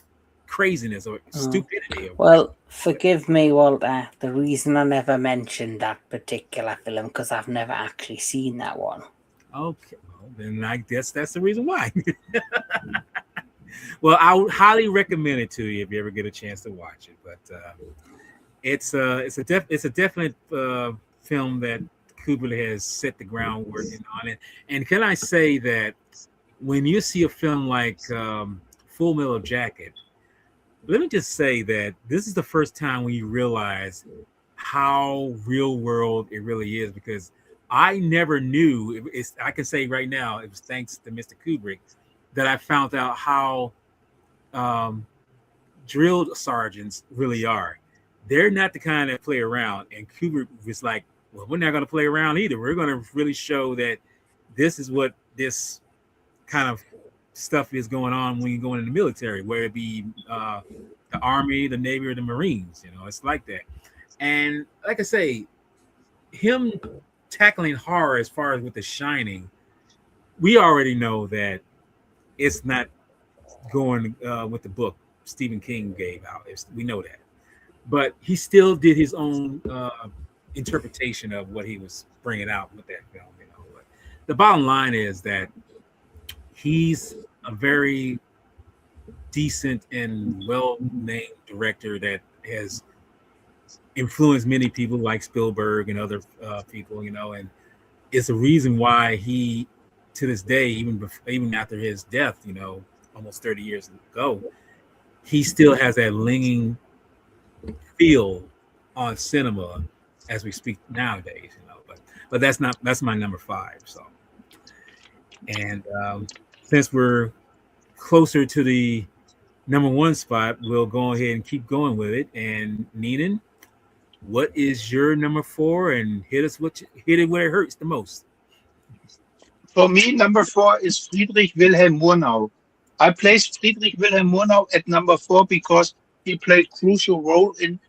Speaker 1: craziness or stupidity.
Speaker 4: Well, forgive me, Walter. The reason I never mentioned that particular film because I've never actually seen that one.
Speaker 1: Okay, well, then I guess that's the reason why. Well, I would highly recommend it to you if you ever get a chance to watch it. But it's a definite film that Kubrick has set the groundwork on it. And can I say that when you see a film like Full Metal Jacket, let me just say that this is the first time when you realize how real world it really is, because I never knew. I can say right now, it was thanks to Mr. Kubrick that I found out how drill sergeants really are. They're not the kind that play around. And Kubrick was like, well, we're not going to play around either. We're going to really show that this is what this kind of stuff is going on when you go in the military, whether it be the Army, the Navy, or the Marines. You know, it's like that. And like I say, him tackling horror as far as with The Shining, we already know that it's not going with the book Stephen King gave out. We know that. But he still did his own interpretation of what he was bringing out with that film. You know, but the bottom line is that he's a very decent and well-named director that has influenced many people like Spielberg and other people. You know, and it's a reason why he, to this day, even after his death, you know, almost 30 years ago, he still has that lingering feel on cinema as we speak nowadays, you know. But that's my number 5. So, and since we're closer to the number 1 spot, we'll go ahead and keep going with it. And Neenan, what is your number 4? And hit it where it hurts the most.
Speaker 3: For me, number 4 is Friedrich Wilhelm Murnau. I placed Friedrich Wilhelm Murnau at number 4 because he played a crucial role in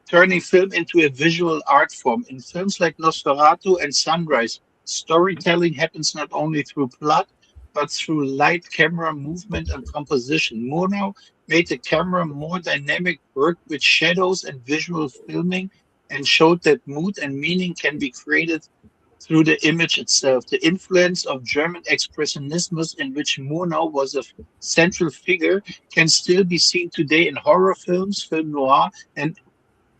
Speaker 3: turning film into a visual art form. In films like Nosferatu and Sunrise, storytelling happens not only through plot, but through light, camera movement, and composition. Murnau made the camera more dynamic, worked with shadows and visual filming, and showed that mood and meaning can be created through the image itself. The influence of German expressionism, in which Murnau was a central figure, can still be seen today in horror films, film noir, and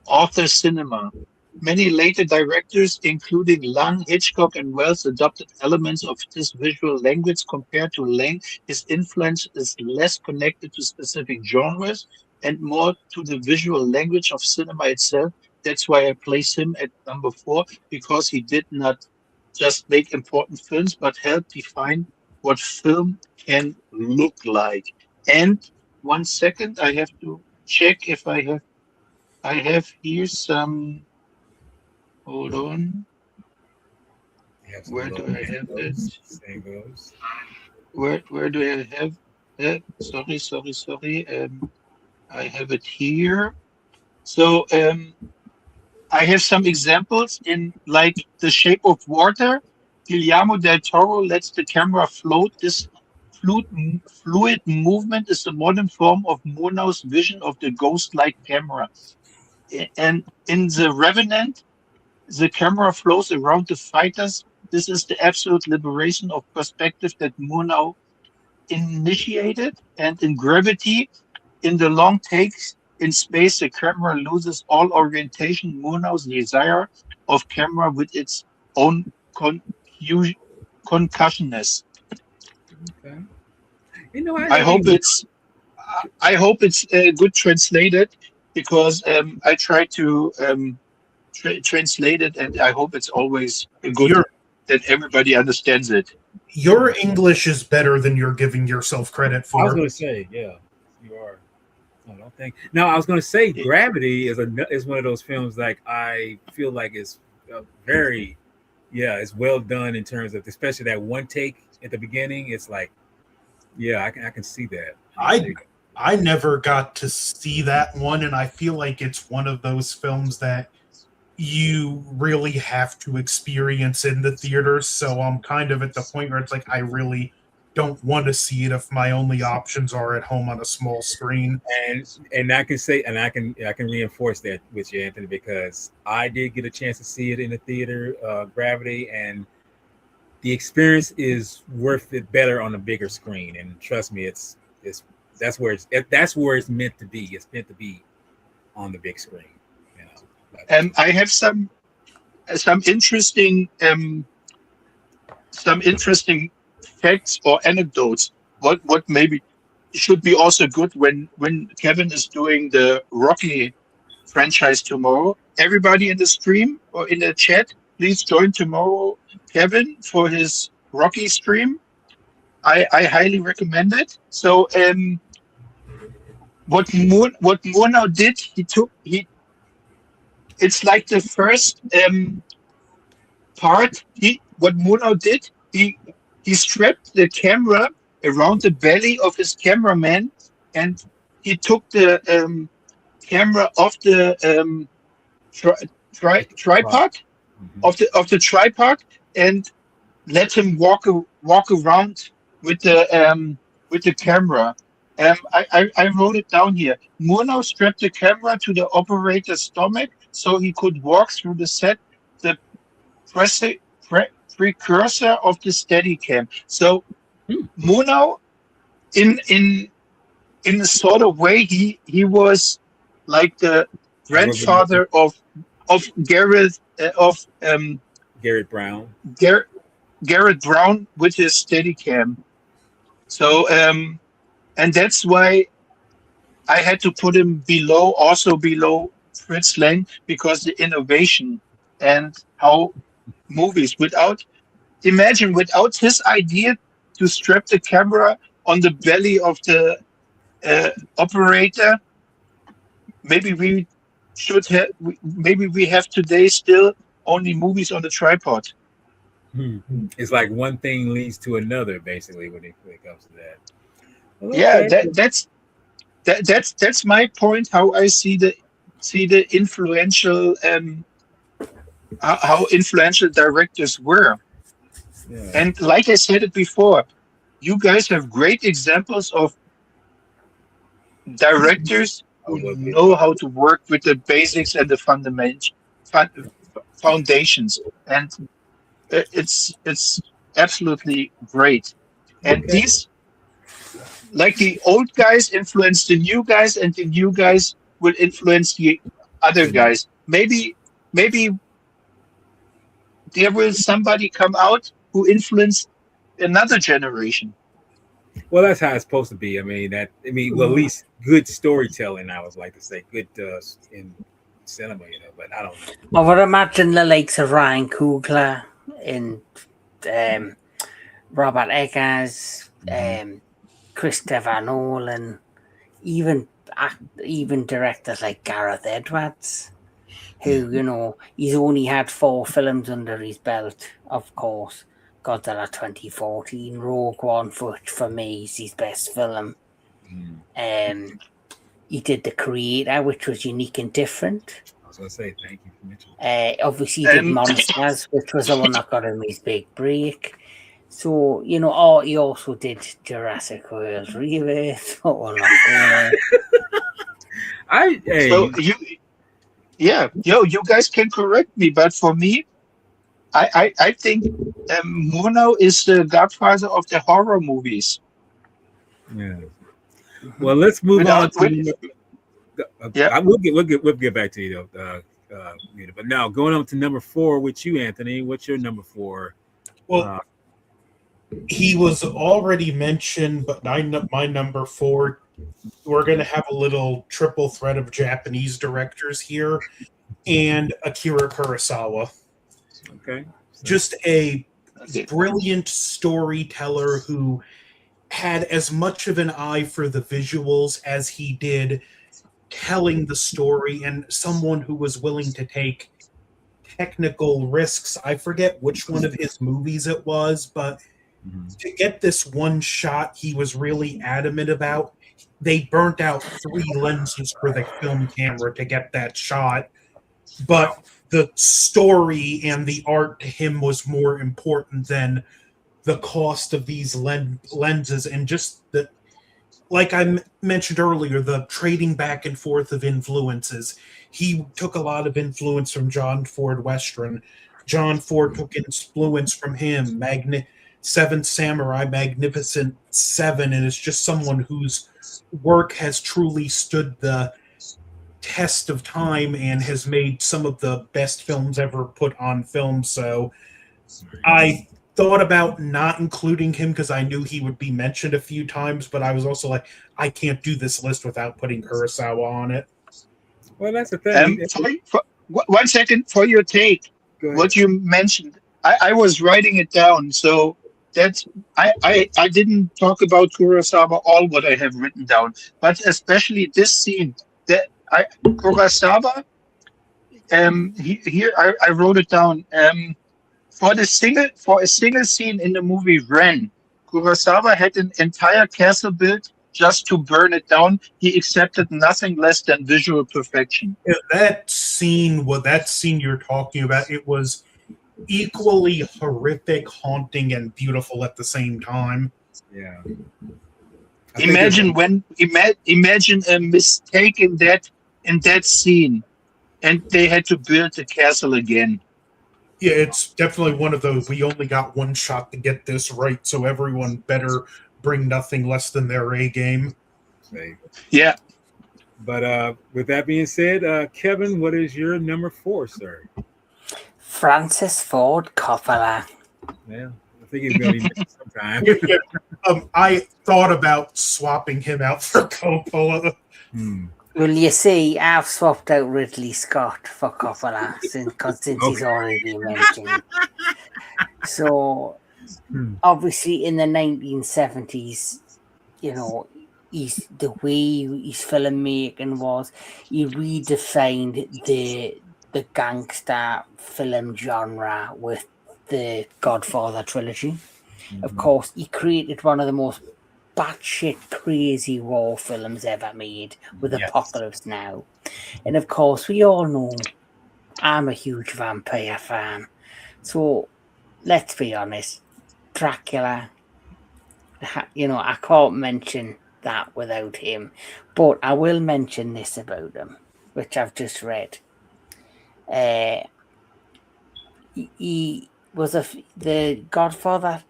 Speaker 3: author cinema. Many later directors, including Lang, Hitchcock, and Wells, adopted elements of this visual language. Compared to Lang, his influence is less connected to specific genres and more to the visual language of cinema itself. That's why I place him at number 4, because he did not just make important films, but helped define what film can look like. And 1 second, I have to check if I have here some. Hold on. Where do I have it? Where do I have it? Sorry. I have it here. So I have some examples in like The Shape of Water. Guillermo del Toro lets the camera float. This fluid movement is the modern form of Murnau's vision of the ghost-like camera. And in The Revenant, the camera flows around the fighters. This is the absolute liberation of perspective that Murnau initiated. And in Gravity, in the long takes in space, the camera loses all orientation. Murnau's desire of camera with its own concussionness.
Speaker 1: Okay. You know,
Speaker 3: I hope it's good translated because I try to translate it, and I hope it's always good
Speaker 2: Your
Speaker 3: that everybody understands it.
Speaker 2: your English is better than you're giving yourself credit
Speaker 1: I was
Speaker 2: for.
Speaker 1: going to say, yeah, you are. I don't think. No, I was going to say, Gravity is one of those films like I feel like it's very, yeah, it's well done in terms of especially that one take at the beginning. It's like, yeah, I can see that.
Speaker 2: I never got to see that one, and I feel like it's one of those films that you really have to experience in the theaters. So I'm kind of at the point where it's like I really don't want to see it if my only options are at home on a small screen.
Speaker 1: And I can say, and I can reinforce that with you, Anthony, because I did get a chance to see it in the theater, Gravity, and the experience is worth it better on a bigger screen. And trust me, that's where it's meant to be. It's meant to be on the big screen. You know.
Speaker 3: I have some interesting facts or anecdotes. What maybe should be also good when Kevin is doing the Rocky franchise tomorrow. Everybody in the stream or in the chat, please join tomorrow Kevin for his Rocky stream. I highly recommend it. So what Murnau did, it's like the first part. What Murnau did, he strapped the camera around the belly of his cameraman, and he took the camera off the tripod of the tripod and let him walk around with the camera. I wrote it down here. Murnau strapped the camera to the operator's stomach so he could walk through the set, the precursor of the Steadicam. So Murnau, in a sort of way, he was like the grandfather of Garrett
Speaker 1: Garrett Brown.
Speaker 3: Garrett Brown with his Steadicam. So and that's why I had to put him below Fritz Lang, because the innovation and how movies without his idea to strap the camera on the belly of the operator, maybe we have today still only movies on the tripod.
Speaker 1: It's like one thing leads to another, basically, when it comes to that.
Speaker 3: Well, yeah, that's my point. How I see the influential how influential directors were. Yeah. And like I said it before, you guys have great examples of directors who know how to work with the basics and the foundations, and it's absolutely great. And these, like the old guys influence the new guys, and the new guys will influence the other guys. Maybe there will somebody come out who influenced another generation.
Speaker 1: Well, that's how it's supposed to be. Well, at least good storytelling, I would like to say, good in cinema, but I don't know.
Speaker 4: I would imagine the likes of Ryan Coogler and Robert Eggers, Christopher Nolan, even directors like Gareth Edwards, who, he's only had 4 films under his belt, of course. Godzilla 2014, Rogue One, for me, is his best film. He did The Creator, which was unique and different.
Speaker 1: So I say thank you for mentioning.
Speaker 4: Obviously, he did
Speaker 3: And
Speaker 4: Monsters, which was the one that got him his big break. So, he also did Jurassic World Rebirth. What will not go there.
Speaker 3: so you guys can correct me, but for me, I think Murnau is the godfather of the horror movies.
Speaker 1: Yeah. Well, let's move on
Speaker 3: Without, with,
Speaker 1: to.
Speaker 3: yeah,
Speaker 1: We'll get back to you though. But now going on to number 4 with you, Anthony. What's your number 4?
Speaker 2: Well, he was already mentioned, but my number 4. We're going to have a little triple threat of Japanese directors here, and Akira Kurosawa.
Speaker 1: Okay.
Speaker 2: Just a brilliant storyteller who had as much of an eye for the visuals as he did telling the story, and someone who was willing to take technical risks. I forget which one of his movies it was, but to get this one shot he was really adamant about, they burnt out 3 lenses for the film camera to get that shot. But the story and the art to him was more important than the cost of these lenses, and just the, like I mentioned earlier, the trading back and forth of influences. He took a lot of influence from John Ford Western. John Ford took influence from him. Seven Samurai, Magnificent Seven, and is just someone whose work has truly stood the test of time and has made some of the best films ever put on film. So I thought about not including him because I knew he would be mentioned a few times, but I was also like, I can't do this list without putting Kurosawa on it.
Speaker 1: Well, that's the thing.
Speaker 3: One second for your take. What you mentioned, I was writing it down, so that's I didn't talk about Kurosawa all what I have written down, but especially this scene that Kurosawa. Here I wrote it down. For a single scene in the movie Ren, Kurosawa had an entire castle built just to burn it down. He accepted nothing less than visual perfection.
Speaker 2: Yeah, that scene you're talking about, it was equally horrific, haunting, and beautiful at the same time.
Speaker 1: Yeah.
Speaker 3: Imagine a mistake in that scene, and they had to build the castle again.
Speaker 2: Yeah, it's definitely one of those. We only got one shot to get this right, so everyone better bring nothing less than their A game.
Speaker 3: Yeah.
Speaker 1: But with that being said, Kevin, what is your number 4, sir?
Speaker 4: Francis Ford Coppola.
Speaker 1: Yeah, I think he's going to be sometime.
Speaker 2: I thought about swapping him out for Coppola.
Speaker 4: Well, you see, I've swapped out Ridley Scott for Coppola since he's already been mentioned. So, obviously, in the 1970s, the way his filmmaking was, he redefined the gangster film genre with the Godfather trilogy. Of course, he created one of the most batshit crazy war films ever made with Apocalypse Now. And of course, we all know I'm a huge vampire fan. So let's be honest, Dracula, I can't mention that without him. But I will mention this about him, which I've just read. He was the Godfather.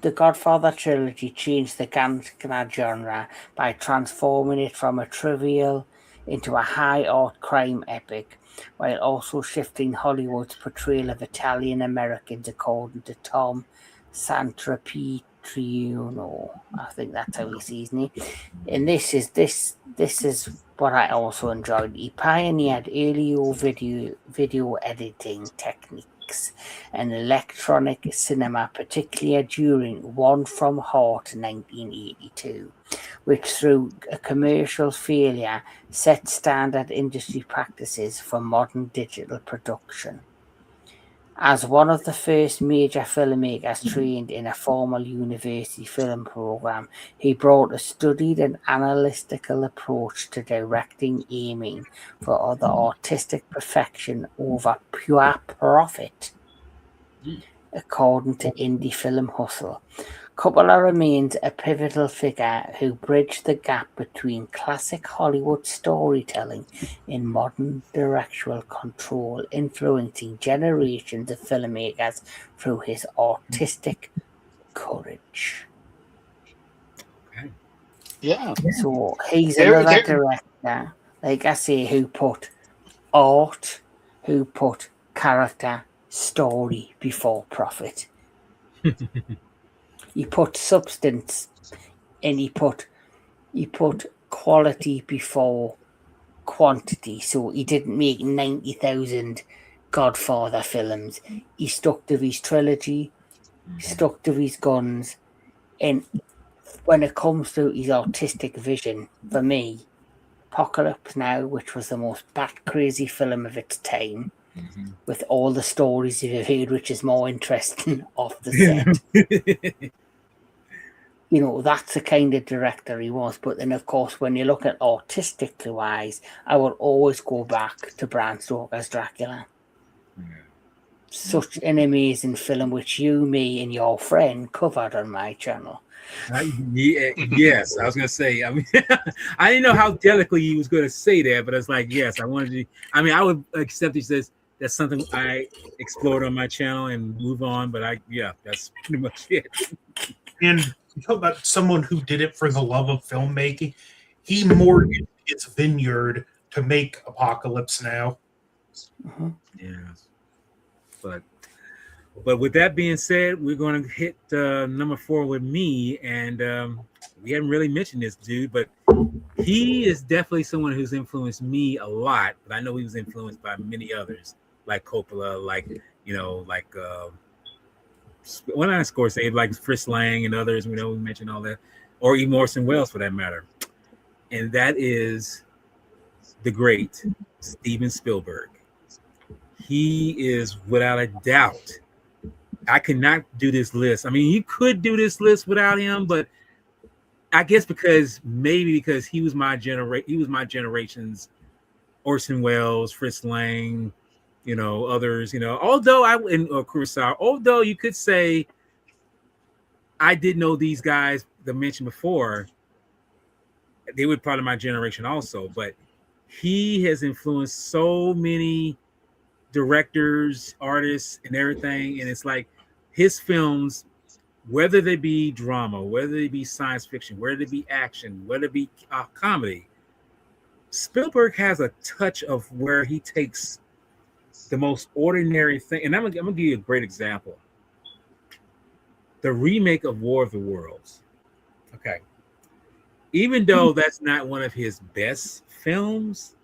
Speaker 4: The Godfather trilogy changed the gangster genre by transforming it from a trivial into a high art crime epic, while also shifting Hollywood's portrayal of Italian Americans according to Tom Santrapitriano. I think that's how he sees me. And this is what I also enjoyed. He pioneered early video editing techniques and electronic cinema, particularly during One from Heart 1982, which through a commercial failure set standard industry practices for modern digital production. As one of the first major filmmakers trained in a formal university film program, he brought a studied and analytical approach to directing, aiming for the artistic perfection over pure profit. According to Indie Film Hustle, Coppola remains a pivotal figure who bridged the gap between classic Hollywood storytelling and modern directorial control, influencing generations of filmmakers through his artistic courage.
Speaker 1: Okay.
Speaker 3: Yeah.
Speaker 4: So he's
Speaker 3: There-
Speaker 4: another
Speaker 3: there-
Speaker 4: director, like I say, who put art, who put character, story before profit. He put substance and he put quality before quantity. So he didn't make 90,000 Godfather films. He stuck to his trilogy, stuck to his guns, and when it comes to his artistic vision, for me, Apocalypse Now, which was the most bat crazy film of its time, with all the stories you've heard, which is more interesting off the set. You know, that's the kind of director he was. But then, of course, when you look at artistically wise, I will always go back to Bram Stoker's Dracula. Such an amazing film, which you, me, and your friend covered on my channel.
Speaker 1: Yes, I was gonna say. I mean, I didn't know how delicately he was gonna say that, but it's like, yes, I wanted to. I mean, I would accept he says that's something I explored on my channel and move on. But that's pretty much it.
Speaker 2: And you talk about someone who did it for the love of filmmaking. He mortgaged his vineyard to make Apocalypse Now.
Speaker 1: Yes, but with that being said, we're going to hit number 4 with me, and we haven't really mentioned this dude, but he is definitely someone who's influenced me a lot. But I know he was influenced by many others, like Coppola, like well, not Scorsese, like Fritz Lang and others. We mentioned all that, or even Orson Welles for that matter, and that is the great Steven Spielberg. He is without a doubt. I cannot do this list. I mean, you could do this list without him, but I guess because he was my generation's Orson Welles, Fritz Lang, others, although Kurosawa, although you could say I did know these guys that mentioned before, they were part of my generation also, but he has influenced so many directors, artists, and everything. And it's like his films, whether they be drama, whether they be science fiction, whether they be action, whether it be comedy, Spielberg has a touch of where he takes the most ordinary thing. And I'm gonna give you a great example. The remake of War of the Worlds. Okay. Even though that's not one of his best films,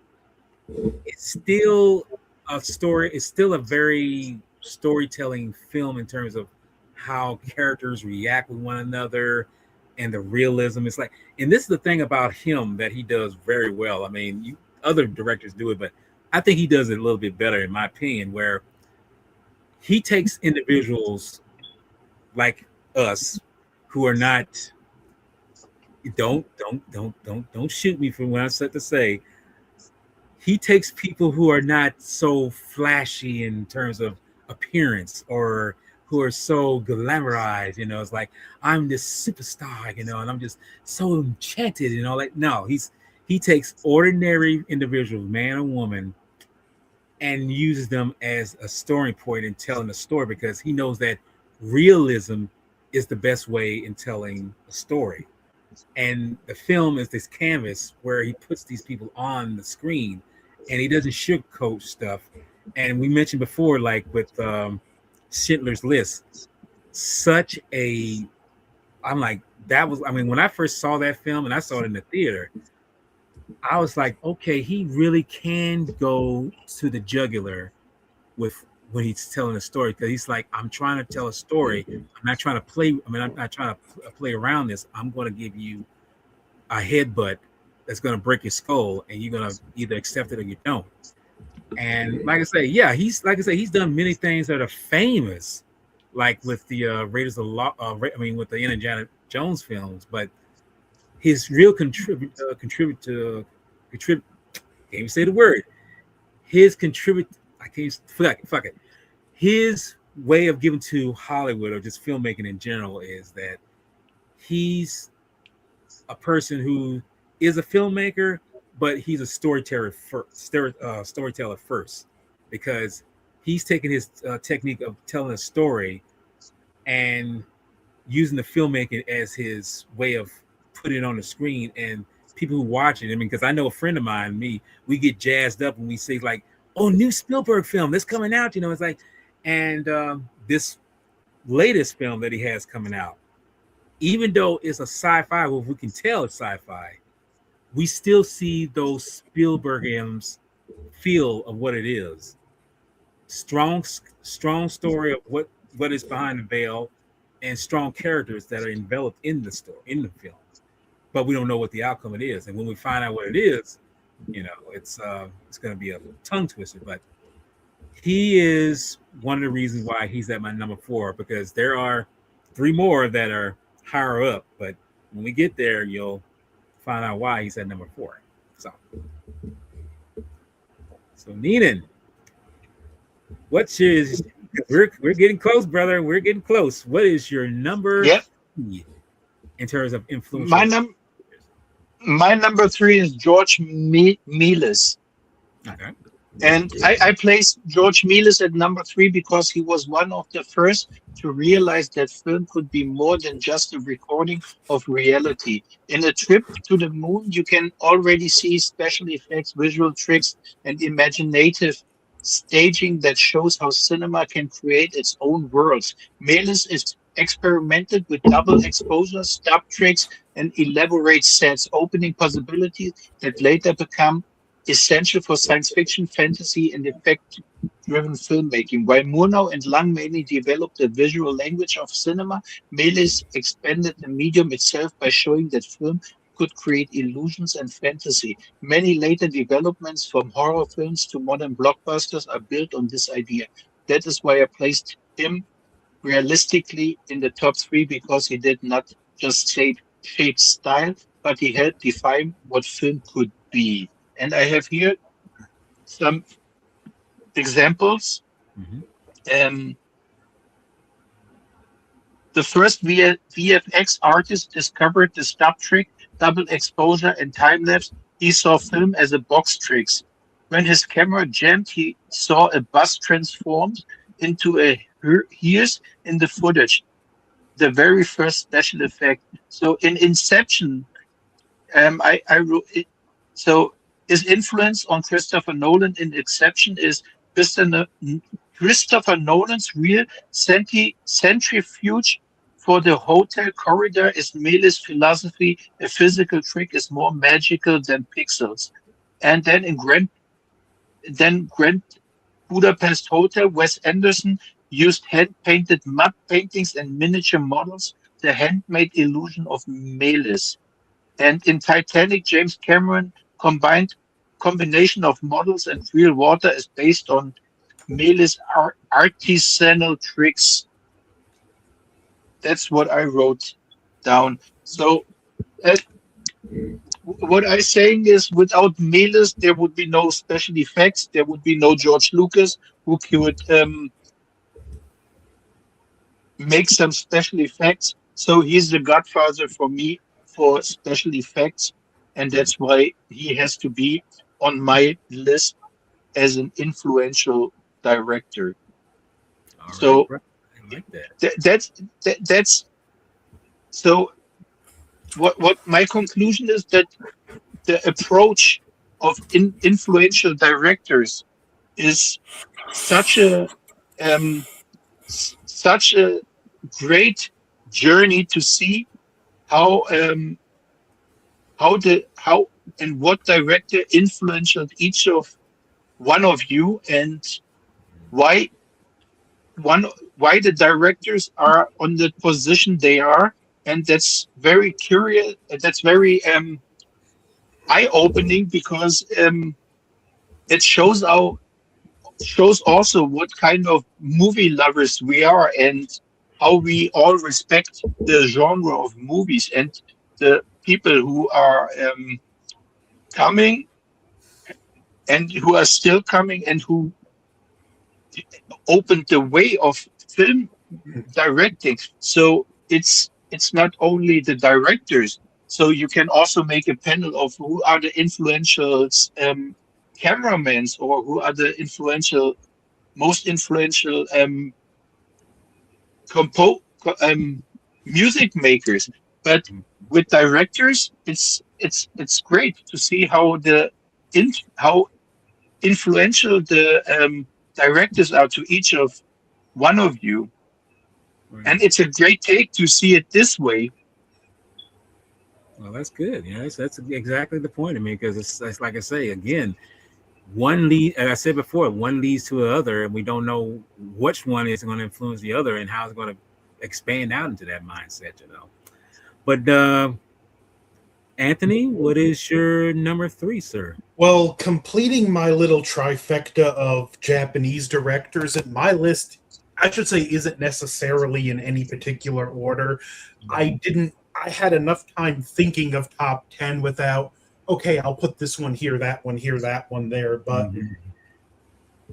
Speaker 1: it's still a story. It's still a very storytelling film in terms of how characters react with one another and the realism. It's like, and this is the thing about him that he does very well. I mean, other directors do it, but I think he does it a little bit better, in my opinion, where he takes individuals like us who are not. Don't shoot me for what I'm set to say. He takes people who are not so flashy in terms of appearance or who are so glamorized, it's like I'm this superstar, and I'm just so enchanted, like no, he takes ordinary individuals, man or woman, and uses them as a story point in telling a story because he knows that realism is the best way in telling a story. And the film is this canvas where he puts these people on the screen and he doesn't sugarcoat stuff. And we mentioned before, like with Schindler's List, I'm like, when I first saw that film and I saw it in the theater, I was like, okay, he really can go to the jugular with when he's telling a story, because he's like, I'm trying to tell a story. I'm not trying to play. I'm not trying to play around this. I'm going to give you a headbutt that's going to break your skull, and you're going to either accept it or you don't. And like I say, yeah, he's done many things that are famous, like with the Raiders of the with the Indiana Jones films. But his real contribute can't even say the word. His contribute I can't fuck it. His way of giving to Hollywood or just filmmaking in general is that he's a person who is a filmmaker, but he's a storyteller first, because he's taking his technique of telling a story and using the filmmaking as his way of putting it on the screen, and people who watch it. I mean, because I know a friend of mine, me, we get jazzed up when we say like, "Oh, new Spielberg film that's coming out," it's like, and this latest film that he has coming out, even though it's a sci-fi, well, we can tell it's sci-fi, we still see those Spielbergians feel of what it is. Strong story of what is behind the veil, and strong characters that are enveloped in the story, in the film. But we don't know what the outcome it is. And when we find out what it is, it's going to be a tongue twister. But he is one of the reasons why he's at my number 4, because there are 3 more that are higher up. But when we get there, you'll find out why he's at number 4. So Neenan, what's his? We're getting close, brother. We're getting close. What is your number 3 in terms of influence?
Speaker 3: My number 3 is George Méliès.
Speaker 1: Okay.
Speaker 3: And I place George Méliès at number 3 because he was one of the first to realize that film could be more than just a recording of reality. In A Trip to the Moon, you can already see special effects, visual tricks, and imaginative staging that shows how cinema can create its own worlds. Méliès is experimented with double exposure, stop tricks, and elaborate sets, opening possibilities that later become essential for science fiction, fantasy, and effect-driven filmmaking. While Murnau and Lang mainly developed the visual language of cinema, Méliès expanded the medium itself by showing that film could create illusions and fantasy. Many later developments, from horror films to modern blockbusters, are built on this idea. That is why I placed him realistically in the top 3, because he did not just shape style, but he helped define what film could be. And I have here some examples.
Speaker 1: Mm-hmm.
Speaker 3: The first VFX artist discovered the stop trick, double exposure, and time lapse. He saw film as a box tricks. When his camera jammed, he saw a bus transformed into a hearse in the footage. The very first special effect. So in Inception, I wrote it. So his influence on Christopher Nolan in Inception is Christopher Nolan's real centrifuge for the hotel corridor is Méliès' philosophy. A physical trick is more magical than pixels. And then in Grand Budapest Hotel, Wes Anderson used hand-painted mud paintings and miniature models, the handmade illusion of Méliès. And in Titanic, James Cameron combination of models and real water is based on Méliès' artisanal tricks. That's what I wrote down. So what I'm saying is, without Méliès, there would be no special effects. There would be no George Lucas, who could make some special effects. So he's the godfather for me for special effects, and that's why he has to be on my list as an influential director.
Speaker 1: All right,
Speaker 3: So
Speaker 1: bro. I like that.
Speaker 3: that's so. What my conclusion is that the approach of influential directors is such a such a great journey to see how and what director influenced each of one of you, and why why the directors are on the position they are. And that's very curious, that's very eye-opening, because it shows how shows also what kind of movie lovers we are and how we all respect the genre of movies and the people who are coming and who are still coming and who opened the way of film directing. So it's not only the directors. So you can also make a panel of who are the influential cameramans or who are the most influential music makers. But with directors, it's great to see how how influential the directors are to each of one of you.
Speaker 1: Right.
Speaker 3: And it's a great take to see it this way.
Speaker 1: Well, that's good. Yeah, that's exactly the point. I mean, because it's like I say again, one lead, as I said before, one leads to the other, and we don't know which one is going to influence the other and how it's going to expand out into that mindset, you know. But Anthony, what is your number 3, sir?
Speaker 2: Well, completing my little trifecta of Japanese directors, and my list, I should say, isn't necessarily in any particular order. I had enough time thinking of top 10 without, okay, I'll put this one here, that one there. But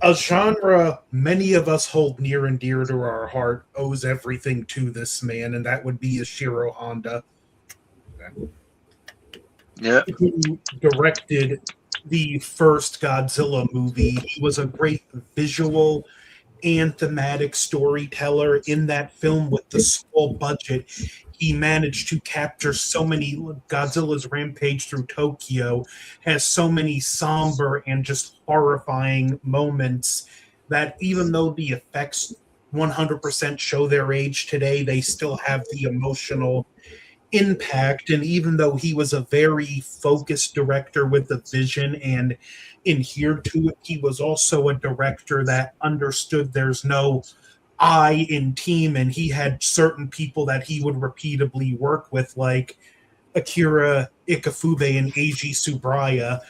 Speaker 2: a genre many of us hold near and dear to our heart owes everything to this man, and that would be Ishiro Honda.
Speaker 3: Yeah.
Speaker 2: Who directed the first Godzilla movie. He was a great visual and thematic storyteller in that film with the small budget. He managed to capture so many. Godzilla's Rampage Through Tokyo has so many somber and just horrifying moments that even though the effects 100% show their age today, they still have the emotional impact. And even though he was a very focused director with a vision and adhered to it, he was also a director that understood there's no I in team, and he had certain people that he would repeatedly work with, like Akira Ikefube and Eiji Tsuburaya,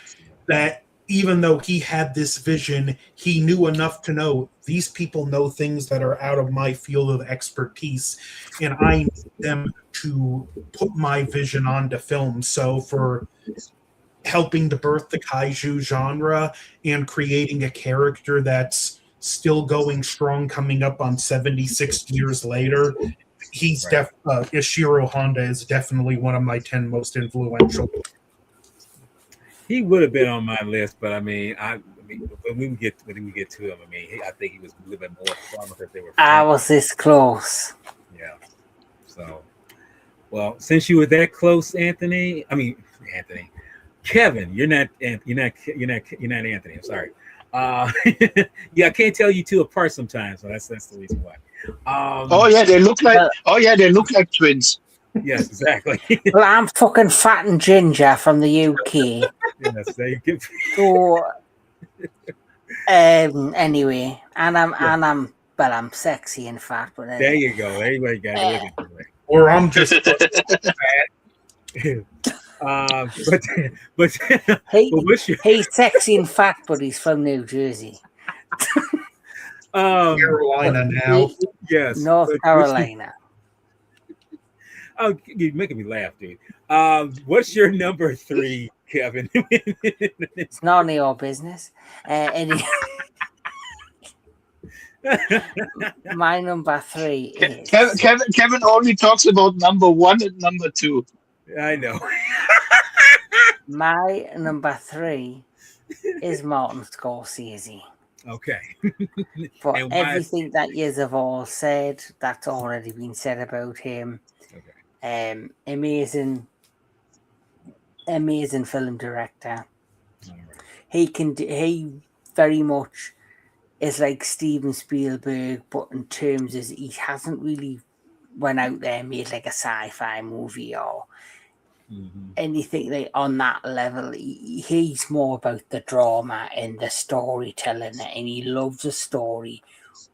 Speaker 2: that even though he had this vision, he knew enough to know these people know things that are out of my field of expertise, and I need them to put my vision onto film. So for helping to birth the kaiju genre and creating a character that's still going strong, coming up on 76 years later, he's Ishiro Honda is definitely one of my 10 most influential.
Speaker 1: He would have been on my list, but I mean, when we get to him, I mean, I think he was a little bit more stronger if they were.
Speaker 4: I was this close.
Speaker 1: Yeah. So, well, since you were that close, Anthony, Kevin, you're not Anthony. I'm sorry. Yeah, I can't tell you two apart sometimes, so that's the reason why.
Speaker 3: They look like twins.
Speaker 1: Yes, exactly.
Speaker 4: Well, I'm fucking fat and ginger from the UK.
Speaker 1: Yes, there you go.
Speaker 4: So, anyway, I'm sexy and fat. But
Speaker 1: there you go. Everybody got it.
Speaker 2: Or I'm just fat.
Speaker 4: He's sexy and fat, but he's from New Jersey.
Speaker 2: Carolina now.
Speaker 1: Yes,
Speaker 4: North Carolina.
Speaker 1: Oh, you're making me laugh, dude. What's your number 3, Kevin?
Speaker 4: It's none of your business. My number 3 is
Speaker 3: Kevin only talks about number 1 and number 2.
Speaker 1: I know.
Speaker 4: My number 3 is Martin Scorsese.
Speaker 1: Okay.
Speaker 4: For everything that you have all said, that's already been said about him. Okay. Amazing film director. Right. He very much is like Steven Spielberg, but in terms of he hasn't really went out there and made like a sci-fi movie or anything like on that level. He's more about the drama and the storytelling, and he loves a story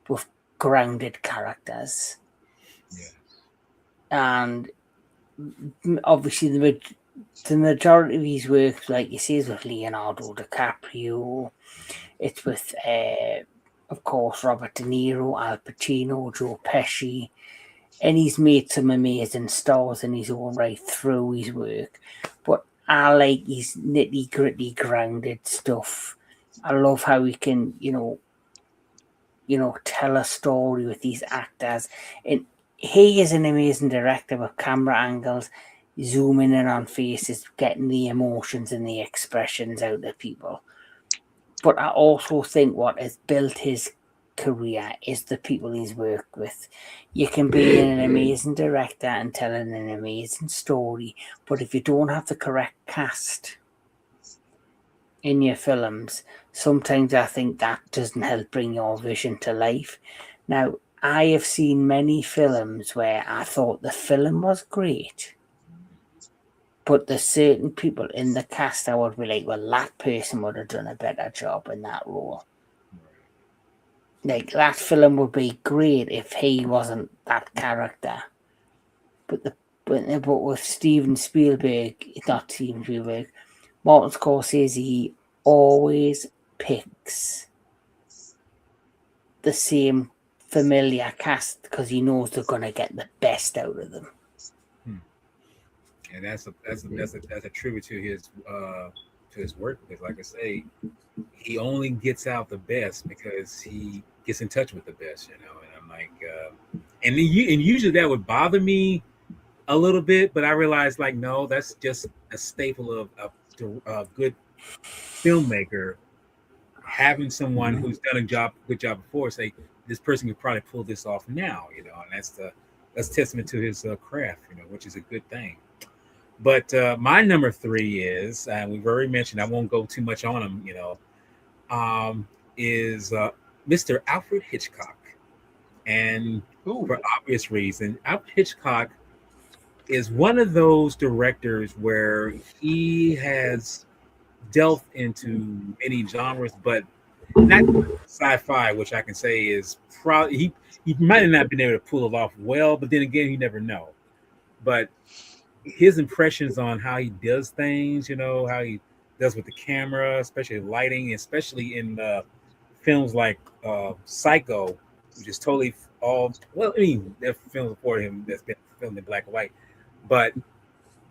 Speaker 4: with grounded characters. Yeah. And obviously the majority of his work, like you say, is with Leonardo DiCaprio. It's with, of course, Robert De Niro, Al Pacino, Joe Pesci, and he's made some amazing stars in his own right through his work. But I like his nitty gritty, grounded stuff. I love how he can, tell a story with these actors. And he is an amazing director with camera angles, zooming in on faces, getting the emotions and the expressions out of people. But I also think what has built his career is the people he's worked with. You can be an amazing director and telling an amazing story, but if you don't have the correct cast in your films, sometimes I think that doesn't help bring your vision to life. Now, I have seen many films where I thought the film was great, but there's certain people in the cast I would be like, well, that person would have done a better job in that role. Like, that film would be great if he wasn't that character. But with Steven Spielberg, not Steven Spielberg, Martin Scorsese, he always picks the same familiar cast because he knows they're gonna get the best out of them.
Speaker 1: And that's a tribute to his work, because, like I say, he only gets out the best because he gets in touch with the best, And I'm like, and usually that would bother me a little bit, but I realized, like, no, that's just a staple of a good filmmaker, having someone who's done a good job before say this person could probably pull this off now, and that's testament to his craft, which is a good thing. But my number 3 is, and we've already mentioned, I won't go too much on him, is Mr. Alfred Hitchcock. And for obvious reason, Alfred Hitchcock is one of those directors where he has delved into many genres, but not sci-fi, which I can say is probably he might have not been able to pull it off well, but then again, you never know. But his impressions on how he does things, how he does with the camera, especially lighting, especially in films like Psycho, which is totally there are films before him that's been filmed in black and white, but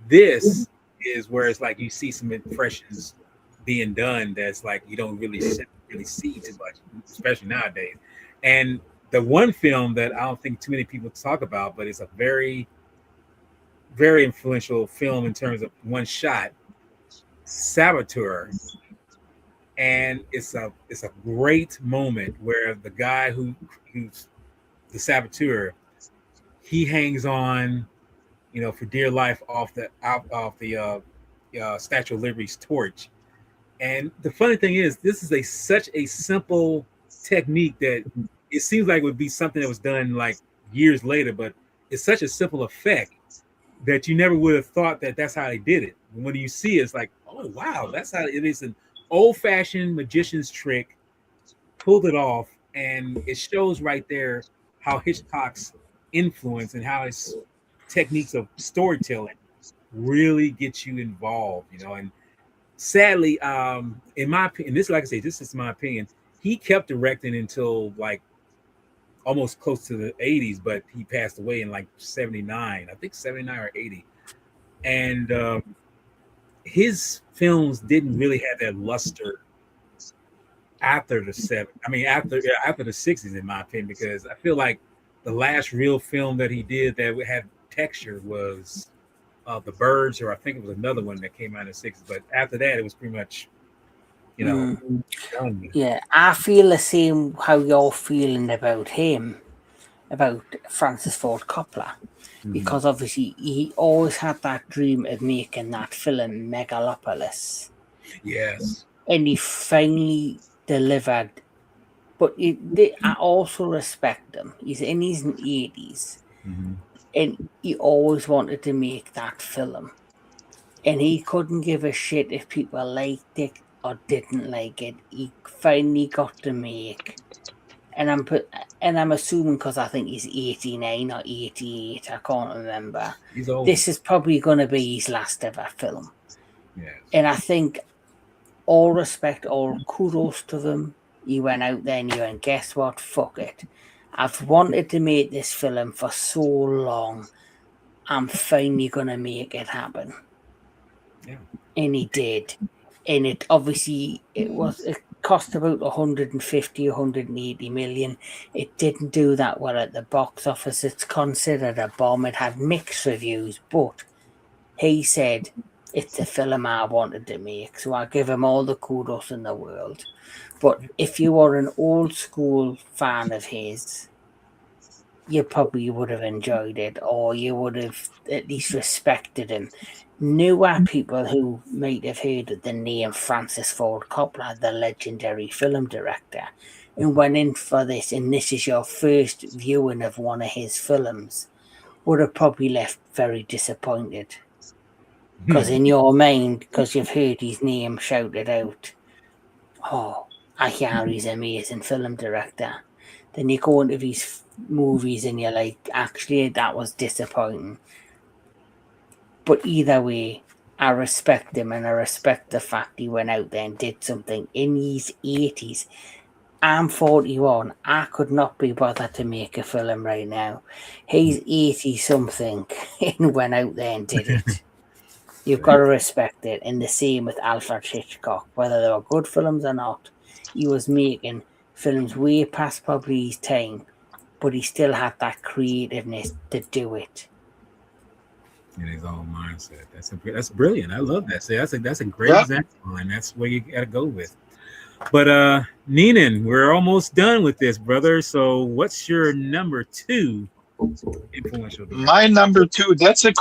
Speaker 1: this is where it's like you see some impressions being done that's like you don't really see too much, especially nowadays. And the one film that I don't think too many people talk about, but it's a very, very influential film in terms of one shot, Saboteur. And it's a great moment where the guy who's the saboteur, he hangs on, for dear life off the Statue of Liberty's torch. And the funny thing is, this is such a simple technique that it seems like it would be something that was done like years later, but it's such a simple effect that you never would have thought that that's how they did it. And when you see it, it's like, oh wow, that's how it is. An old-fashioned magician's trick, pulled it off, and it shows right there how Hitchcock's influence and how his techniques of storytelling really get you involved, And sadly, in my opinion, like I say, this is my opinion, he kept directing until like almost close to the 80s, but he passed away in like 79, I think 79 or 80. And his films didn't really have that luster after the 60s, in my opinion, because I feel like the last real film that he did that had texture was The Birds, or I think it was another one that came out in the 60s. But after that, it was pretty much, done.
Speaker 4: Yeah, I feel the same how you're feeling about him, about Francis Ford Coppola, because obviously he always had that dream of making that film Megalopolis.
Speaker 1: Yes.
Speaker 4: And he finally delivered. But I also respect him. He's in his 80s. And he always wanted to make that film. And he couldn't give a shit if people liked it or didn't like it. He finally got to make and I'm assuming because I think he's 89 or 88, I can't remember.
Speaker 1: He's old.
Speaker 4: This is probably going to be his last ever film.
Speaker 1: Yes.
Speaker 4: And I think all respect, all kudos to them. He went out there and he went, guess what? Fuck it. I've wanted to make this film for so long. I'm finally going to make it happen.
Speaker 1: Yeah.
Speaker 4: And he did. And it obviously, it cost about 150, 180 million. It didn't do that well at the box office. It's considered a bomb. It had mixed reviews, but he said, it's the film I wanted to make. So I give him all the kudos in the world. But if you are an old school fan of his, you probably would have enjoyed it, or you would have at least respected him. Newer people who might have heard of the name Francis Ford Coppola, the legendary film director, and went in for this, and this is your first viewing of one of his films, would have probably left very disappointed. Because in your mind, because you've heard his name shouted out, oh, I hear he's an amazing film director. Then you go into these movies and you're like, actually, that was disappointing. But either way, I respect him, and I respect the fact he went out there and did something in his 80s. I'm 41. I could not be bothered to make a film right now. He's 80-something and went out there and did it. You've got to respect it. And the same with Alfred Hitchcock. Whether they were good films or not, he was making films way past probably his time, but he still had that creativeness to do it.
Speaker 1: In his own mindset. That's brilliant. I love that. So that's a great example, and that's where you got to go with. But Neenan, we're almost done with this, brother. So what's your number 2 influential director?
Speaker 3: My number 2. That's a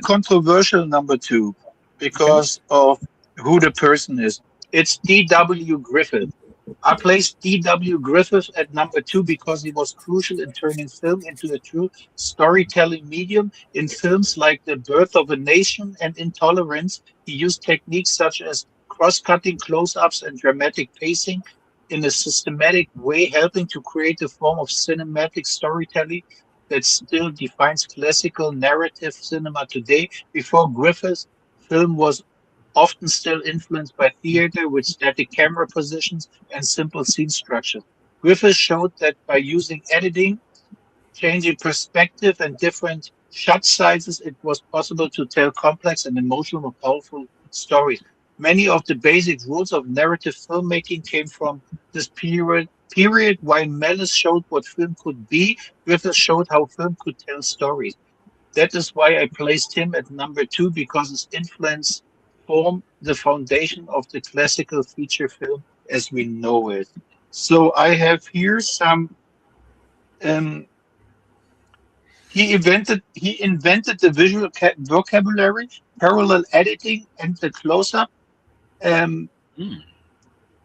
Speaker 3: controversial number 2 because of who the person is. It's D.W. Griffith. I placed D.W. Griffith at number 2 because he was crucial in turning film into a true storytelling medium. In films like The Birth of a Nation and Intolerance, he used techniques such as cross-cutting close-ups and dramatic pacing in a systematic way, helping to create a form of cinematic storytelling that still defines classical narrative cinema today. Before Griffith's film was often still influenced by theater with static camera positions and simple scene structure. Griffith showed that by using editing, changing perspective, and different shot sizes, it was possible to tell complex and emotional, powerful stories. Many of the basic rules of narrative filmmaking came from this period. While Mellis showed what film could be, Griffith showed how film could tell stories. That is why I placed him at number 2, because his influence formed the foundation of the classical feature film as we know it. So I have here some. He invented the visual vocabulary, parallel editing, and the close-up.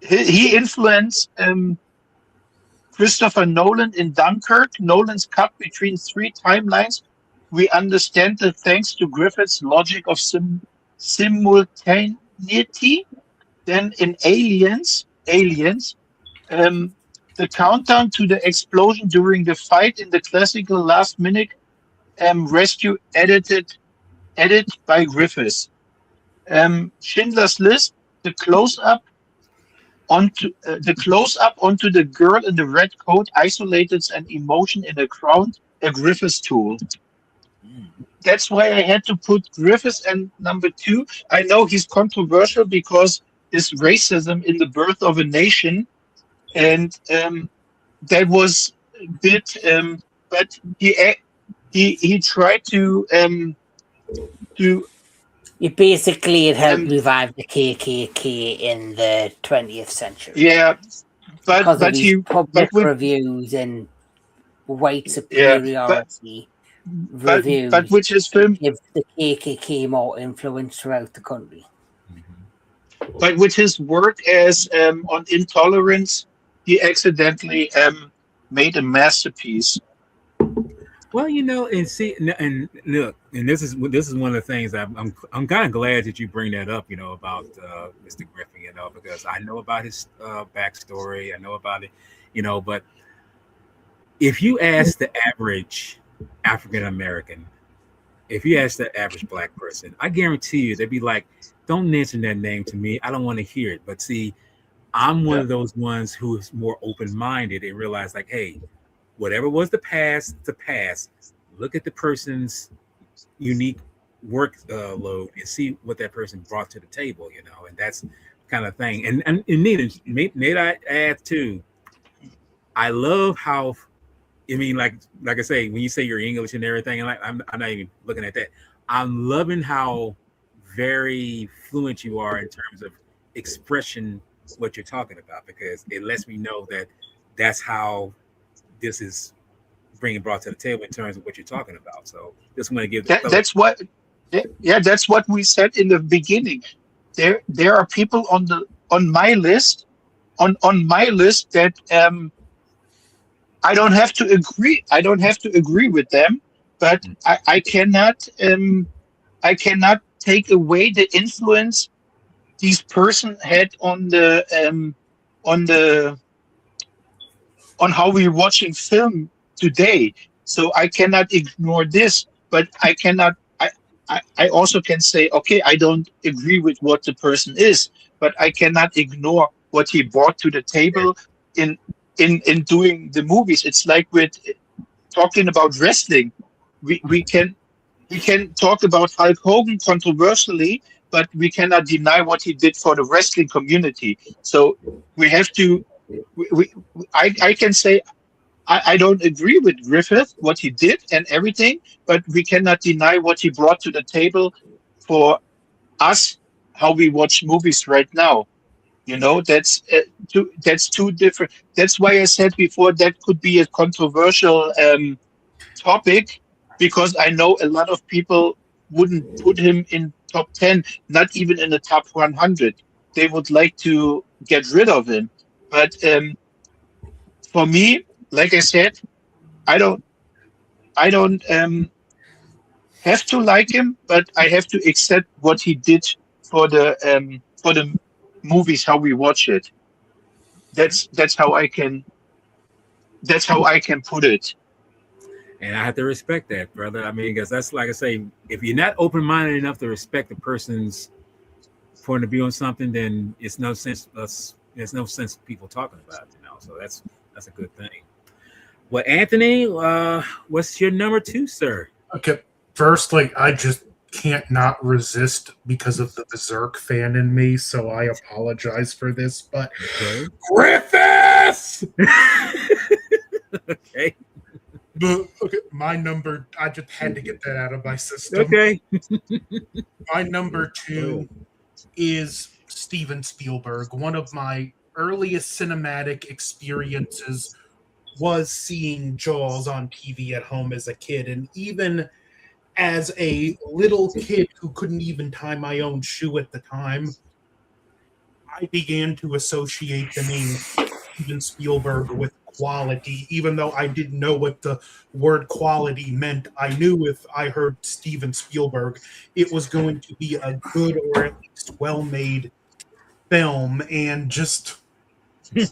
Speaker 3: He influenced Christopher Nolan in Dunkirk. Nolan's cut between 3 timelines. We understand that thanks to Griffith's logic of simultaneity. Then in Aliens, the countdown to the explosion during the fight in the classical last-minute rescue edit by Griffiths. Schindler's List, the close-up onto the girl in the red coat isolated an emotion in a crowd, a Griffiths tool. That's why I had to put Griffiths at number 2. I know he's controversial because his racism in The Birth of a Nation, and that was a bit, but he tried to.
Speaker 4: It helped revive the KKK in the 20th century.
Speaker 3: Yeah, but
Speaker 4: public reviews and white superiority. Reviews,
Speaker 3: but which is film
Speaker 4: give the KKK more influence throughout the country.
Speaker 3: But with his work as on Intolerance, he accidentally made a masterpiece.
Speaker 1: Well, and see, and look, and this is one of the things I'm kind of glad that you bring that up, about Mr. Griffin, because I know about his backstory, I know about it, But if you ask the average African American, if you ask the average black person, I guarantee you they'd be like, don't mention that name to me. I don't want to hear it. But see, I'm one of those ones who is more open-minded and realize like, hey, whatever was the past, the past. Look at the person's unique work load and see what that person brought to the table, and that's kind of thing. And need I add too, I love how, like I say, when you say you're English and everything, and I'm not even looking at that. I'm loving how very fluent you are in terms of expression, what you're talking about, because it lets me know that that's how this is brought to the table in terms of what you're talking about. So just want to give
Speaker 3: that's what we said in the beginning. There are people on my list that I don't have to agree with them, but I cannot take away the influence this person had on how we're watching film today. So I cannot ignore this, but I also can say, okay, I don't agree with what the person is, but I cannot ignore what he brought to the table in doing the movies. It's like with talking about wrestling. We can talk about Hulk Hogan controversially, but we cannot deny what he did for the wrestling community. So we have to. I can say I don't agree with Griffith, what he did and everything, but we cannot deny what he brought to the table for us, how we watch movies right now. That's two different. That's why I said before that could be a controversial topic, because I know a lot of people wouldn't put him in top 10, not even in the top 100. They would like to get rid of him. But for me, like I said, I don't have to like him, but I have to accept what he did for the movies, how we watch it. That's how I can put it.
Speaker 1: And I have to respect that, brother. I mean, because that's like I say, if you're not open-minded enough to respect the person's point of view on something, then it's no sense there's no sense people talking about it, So that's a good thing. Well, Anthony, what's your number 2, sir?
Speaker 2: Okay, first, I just can't not resist because of the Berserk fan in me, so I apologize for this, but Griffiths!
Speaker 1: Okay.
Speaker 2: Okay, my number, I just had to get that out of my system.
Speaker 1: Okay.
Speaker 2: My number 2 is Steven Spielberg. One of my earliest cinematic experiences was seeing Jaws on TV at home as a kid, and even as a little kid who couldn't even tie my own shoe at the time, I began to associate the name Steven Spielberg with quality. Even though I didn't know what the word quality meant, I knew if I heard Steven Spielberg, it was going to be a good or at least well-made film. And just
Speaker 1: there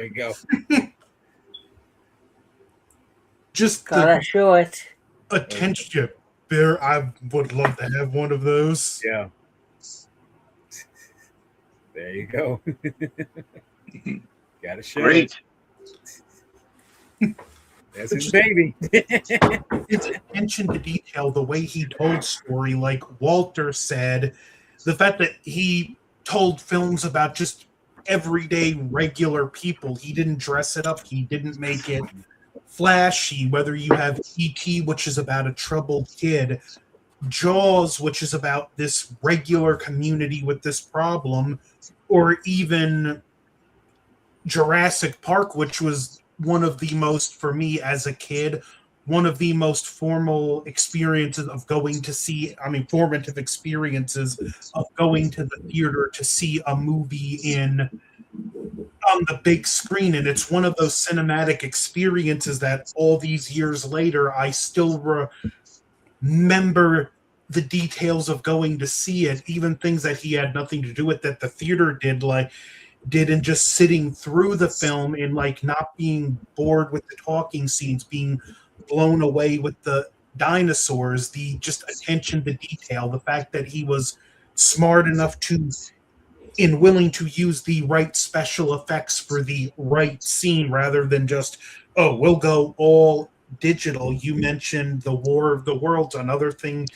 Speaker 1: we go.
Speaker 2: Just
Speaker 4: gotta show it.
Speaker 2: Attention, Bear. I would love to have one of those.
Speaker 1: Yeah. There you go. Gotta show
Speaker 3: Great.
Speaker 1: it. That's his baby.
Speaker 2: It's attention to detail, the way he told story, like Walter said, the fact that he told films about just everyday regular people. He didn't dress it up. He didn't make it flashy. Whether you have E.T., which is about a troubled kid, Jaws, which is about this regular community with this problem, or even Jurassic Park, which was one of the most, for me as a kid, one of the most formative experiences of going to the theater to see a movie on the big screen. And it's one of those cinematic experiences that all these years later, I still remember the details of going to see it, even things that he had nothing to do with that the theater did. Like, did in just sitting through the film and like not being bored with the talking scenes, being blown away with the dinosaurs, the just attention to detail, the fact that he was smart enough to and willing to use the right special effects for the right scene rather than just, oh, we'll go all digital. You mentioned the War of the Worlds. Another thing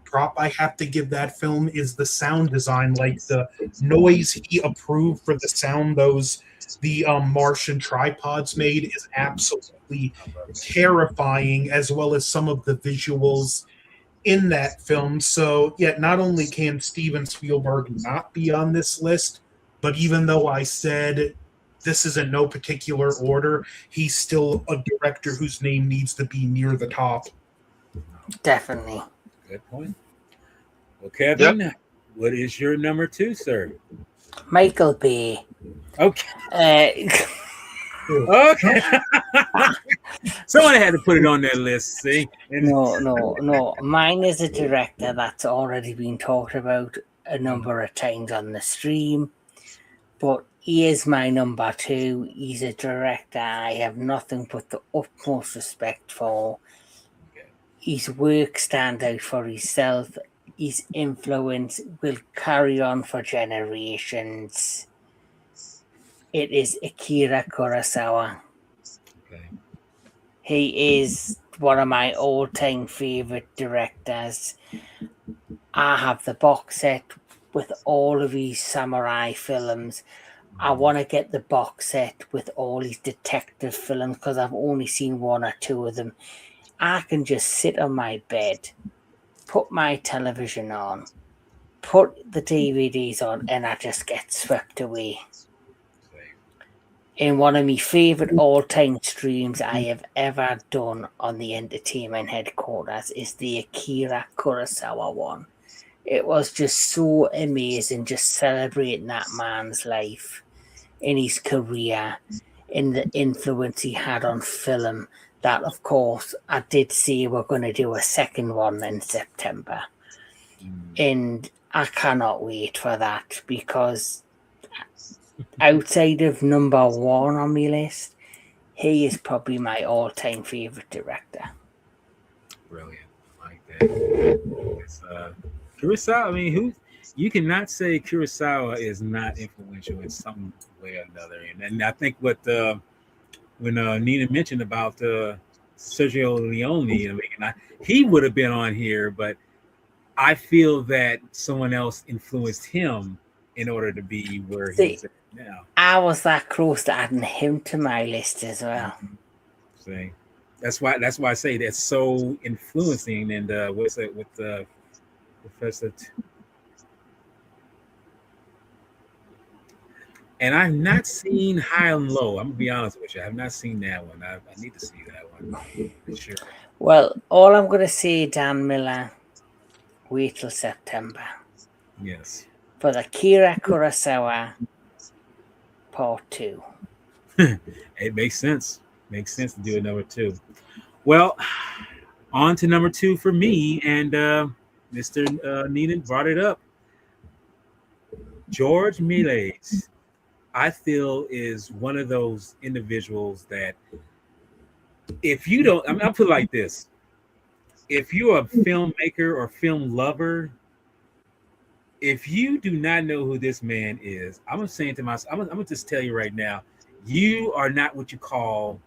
Speaker 2: prop I have to give that film is the sound design, like the noise he approved for the sound the Martian tripods made is absolutely terrifying, as well as some of the visuals in that film. So, yeah, not only can Steven Spielberg not be on this list, but even though I said this is in no particular order, he's still a director whose name needs to be near the top.
Speaker 4: Definitely.
Speaker 1: Good point. Well, Kevin, what is your number 2, sir?
Speaker 4: Michael Bay.
Speaker 1: Okay. Okay. Someone had to put it on their list, see?
Speaker 4: No. Mine is a director that's already been talked about a number of times on the stream, but he is my number 2. He's a director I have nothing but the utmost respect for. His work stands out for himself. His influence will carry on for generations. It is Akira Kurosawa.
Speaker 1: Okay.
Speaker 4: He is one of my all-time favorite directors. I have the box set with all of his samurai films. I want to get the box set with all his detective films because I've only seen 1 or 2 of them. I can just sit on my bed, put my television on, put the DVDs on, and I just get swept away. In one of my favourite all-time streams I have ever done on the entertainment headquarters is the Akira Kurosawa one. It was just so amazing, just celebrating that man's life in his career, in the influence he had on film. That, of course, I did say we're going to do a second one in September. And I cannot wait for that because outside of number 1 on my list, he is probably my all-time favourite director.
Speaker 1: Brilliant. I like that. It's, Kurosawa, I mean, you cannot say Kurosawa is not influential in some way or another. And I think what when Nina mentioned about Sergio Leone, I mean, he would have been on here, but I feel that someone else influenced him in order to be where he's at now.
Speaker 4: I was that close to adding him to my list as well.
Speaker 1: See, that's why I say that's so influencing. And what's it with Professor? And I've not seen High and Low. I'm gonna be honest with you. I have not seen that one. I need to see that one for sure.
Speaker 4: Well, all I'm gonna say, Dan Miller, wait till September.
Speaker 1: Yes.
Speaker 4: For the Akira Kurosawa Part 2.
Speaker 1: It makes sense. Makes sense to do a number 2. Well, on to number 2 for me, and Mr. Neenan brought it up. George Méliès, I feel, is one of those individuals that if you don't, I mean, I'll put it like this. If you're a filmmaker or film lover, if you do not know who this man is, I'm saying to myself, I'm gonna just tell you right now, you are not what you call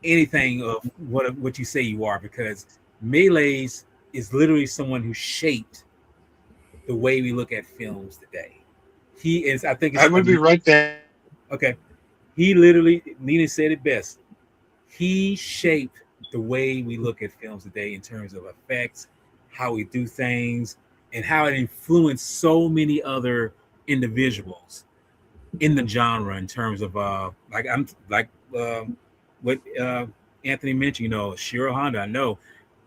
Speaker 1: anything of what you say you are, because Méliès is literally someone who shaped the way we look at films today. He is, I think,
Speaker 3: I would be right there.
Speaker 1: Okay. He literally, Nina said it best. He shaped the way we look at films today in terms of effects, how we do things, and how it influenced so many other individuals in the genre in terms of what Anthony mentioned, you know, Shiro Honda. I know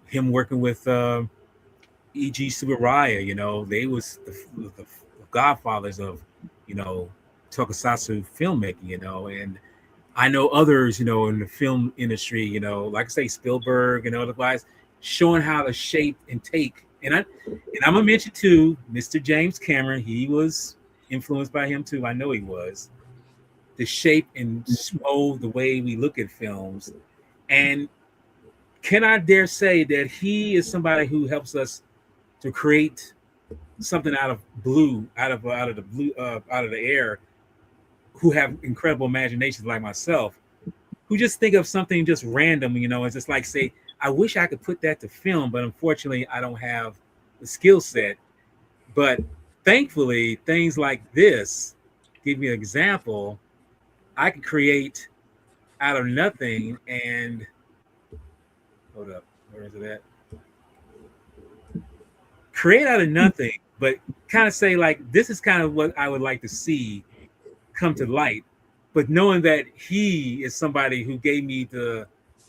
Speaker 1: him working with E.G. Tsuburaya, you know, they was the godfathers of, you know, tokusatsu filmmaking, you know, and I know others, you know, in the film industry, you know, like I say, Spielberg and otherwise, showing how to shape and take. And I'm gonna mention too, Mr. James Cameron. He was influenced by him too. I know he was. The shape and mold the way we look at films. And can I dare say that he is somebody who helps us to create something out of the blue out of the air, who have incredible imaginations like myself, who just think of something just random, it's just like say, I wish I could put that to film, but unfortunately I don't have the skill set. But thankfully, things like this give me an example. I can create out of nothing and hold up, where is it at? Create out of nothing, but kind of say like this is kind of what I would like to see come to light. But knowing that he is somebody who gave me the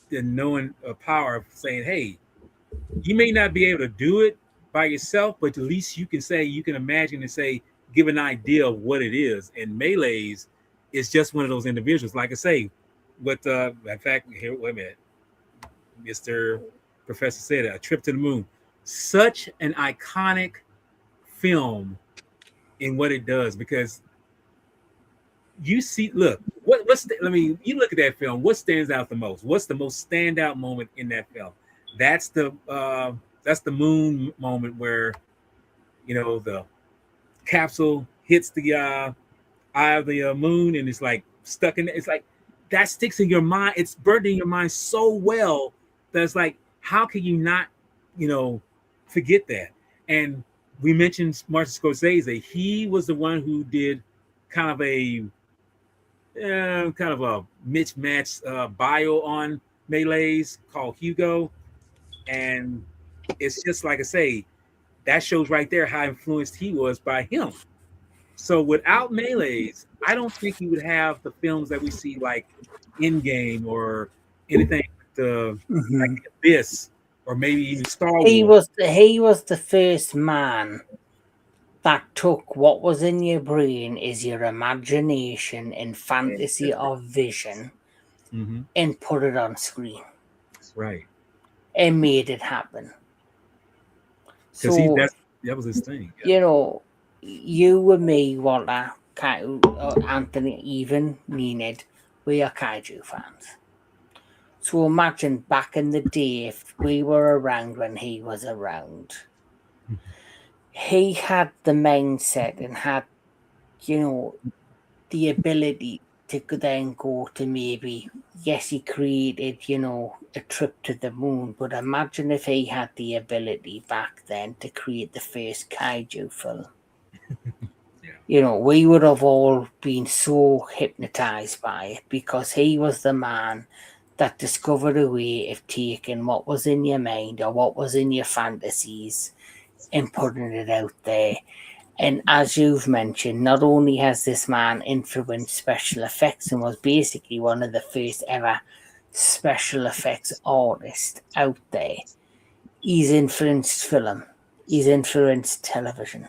Speaker 1: knowing power of saying, hey, you may not be able to do it by yourself, but at least you can say, you can imagine and say, give an idea of what it is. And Melee's is just one of those individuals. Like I say, what in fact, here, wait a minute, Mr. Professor said it, A Trip to the Moon. Such an iconic film in what it does, because you see, look, you look at that film, what stands out the most? What's the most standout moment in that film? That's the moon moment where the capsule hits the eye of the moon and it's like stuck in it. It's like that sticks in your mind. It's burned in your mind so well that it's like, how can you not forget that? And we mentioned Martin Scorsese. He was the one who did kind of a mismatched bio on Melee's called Hugo. And it's just like I say, that shows right there how influenced he was by him. So without Melee's, I don't think he would have the films that we see like Endgame or anything like Abyss or maybe even Star Wars.
Speaker 4: He was the first man that took what was in your brain is your imagination and fantasy of vision and put it on screen.
Speaker 1: Right.
Speaker 4: And made it happen.
Speaker 1: Because that was his thing.
Speaker 4: Yeah. You and me, Walter, Anthony, even Nenad, we are kaiju fans. So imagine back in the day if we were around when he was around. He had the mindset and had, the ability to then go to maybe, yes, he created, A Trip to the Moon, but imagine if he had the ability back then to create the first kaiju film. We would have all been so hypnotized by it because he was the man that discovered a way of taking what was in your mind or what was in your fantasies and putting it out there. And as you've mentioned, not only has this man influenced special effects and was basically one of the first ever special effects artists out there, he's influenced film, he's influenced television,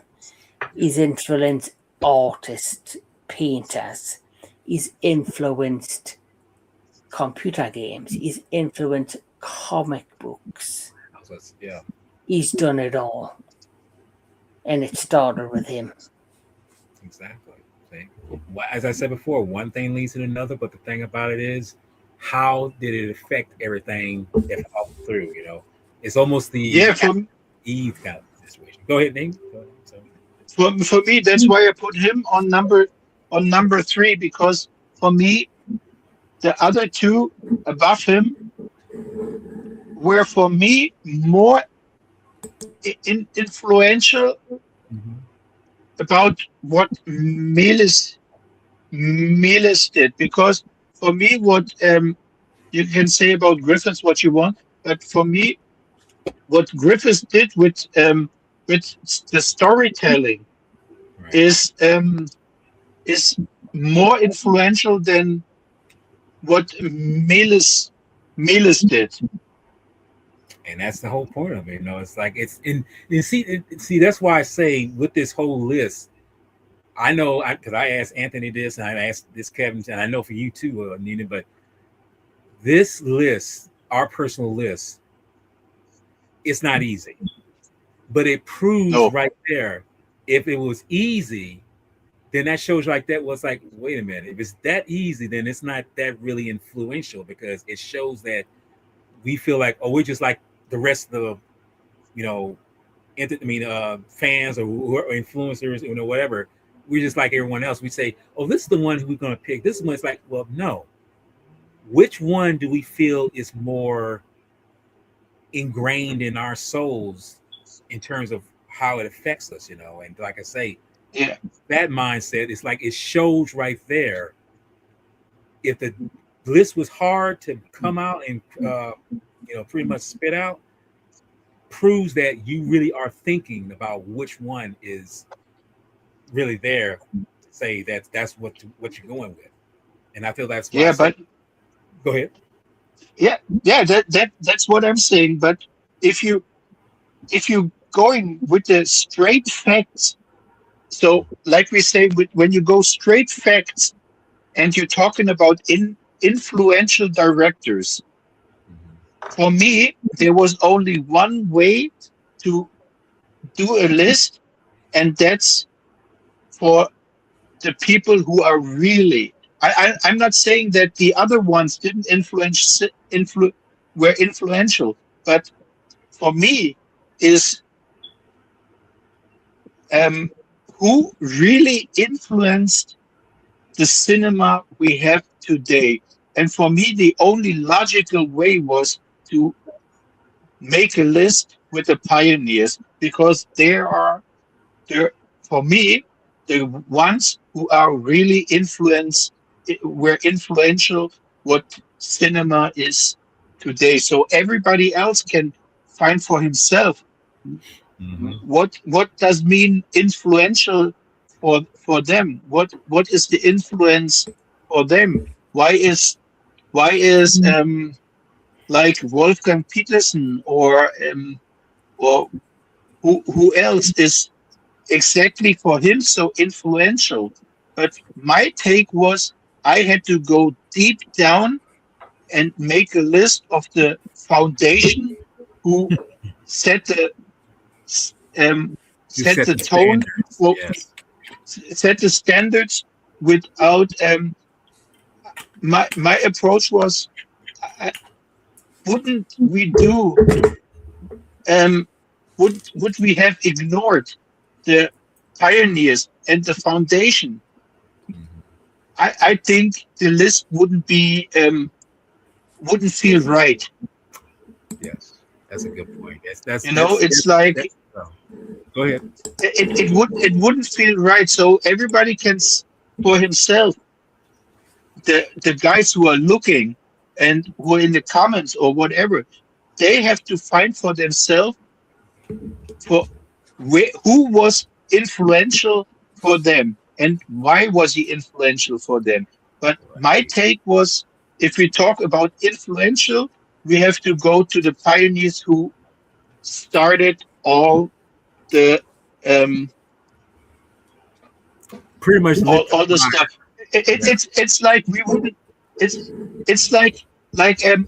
Speaker 4: he's influenced artists, painters, he's influenced computer games, he's influenced comic books.
Speaker 1: Yeah.
Speaker 4: He's done it all. And it started with him.
Speaker 1: Exactly. As I said before, one thing leads to another, but the thing about it is, how did it affect everything that followed through? It's almost the Eve kind of situation. Go ahead, Nate.
Speaker 3: For me, that's why I put him on number 3, because for me, the other two above him were for me more influential about what Melis did, because for me, what you can say about Griffiths what you want, but for me, what Griffiths did with the storytelling is more influential than what Melis did.
Speaker 1: And that's the whole point of it. It's like it's in. You see, that's why I say with this whole list, I know because I asked Anthony this and I asked this Kevin, and I know for you too, Nina. But this list, our personal list, it's not easy. But it proves right there, if it was easy, then that shows like that was like, wait a minute, if it's that easy, then it's not that really influential, because it shows that we feel like, oh, we're just like the rest of the, you know, fans or influencers, you know, whatever. We're just like everyone else. We say, oh, this is the one who we're going to pick. This one is like, well, no. Which one do we feel is more ingrained in our souls in terms of how it affects us, you know? And like I say,
Speaker 3: Yeah.
Speaker 1: that mindset is like, it shows right there. If the list was hard to come out and you know, pretty much spit out, proves that you really are thinking about which one is really there to say that that's what you're going with. And I feel that's why.
Speaker 3: Yeah, but
Speaker 1: go ahead.
Speaker 3: yeah, that's what I'm saying. But if you going with the straight facts, so like we say, when you go straight facts, and you're talking about influential directors, for me, there was only one way to do a list, and that's for the people who are really. I'm not saying that the other ones didn't were influential, but for me is who really influenced the cinema we have today. And for me, the only logical way was to make a list with the pioneers, because they're for me the ones who are really were influential what cinema is today. So everybody else can find for himself what does mean influential for them. What is the influence for them? Why is like Wolfgang Petersen or who else is exactly for him so influential? But my take was I had to go deep down and make a list of the foundation who set the set the tone for, set the standards without my approach was, wouldn't we do would we have ignored the pioneers and the foundation? I think the list wouldn't feel right.
Speaker 1: Yes, that's a good point. That's
Speaker 3: it's like,
Speaker 1: go ahead.
Speaker 3: It wouldn't feel right. So everybody can for himself. The guys who are looking and who are in the comments or whatever, they have to find for themselves for who was influential for them and why was he influential for them. But my take was, if we talk about influential, we have to go to the pioneers who started all the
Speaker 1: pretty much
Speaker 3: all the stuff. It's like we wouldn't. It's like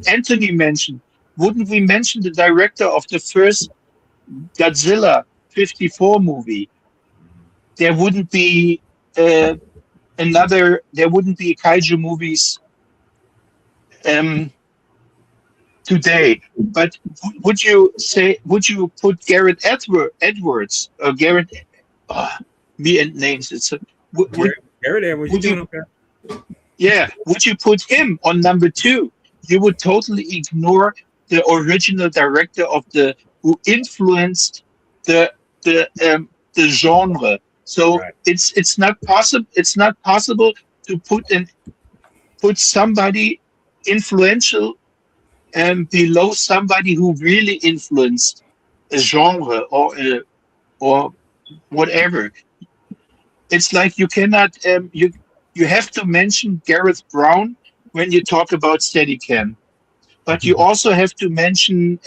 Speaker 3: Anthony mentioned. Wouldn't we mention the director of the first Godzilla 54 movie? There wouldn't be There wouldn't be kaiju movies today. But would you put Garrett Edwards or Garrett? Me and names.
Speaker 1: Garrett Edwards.
Speaker 3: Yeah, would you put him on number 2? You would totally ignore the original director who influenced the genre. So it's not possible. It's not possible to put somebody influential below somebody who really influenced a genre or whatever. It's like you cannot you have to mention Gareth Brown when you talk about Steadicam, but you also have to mention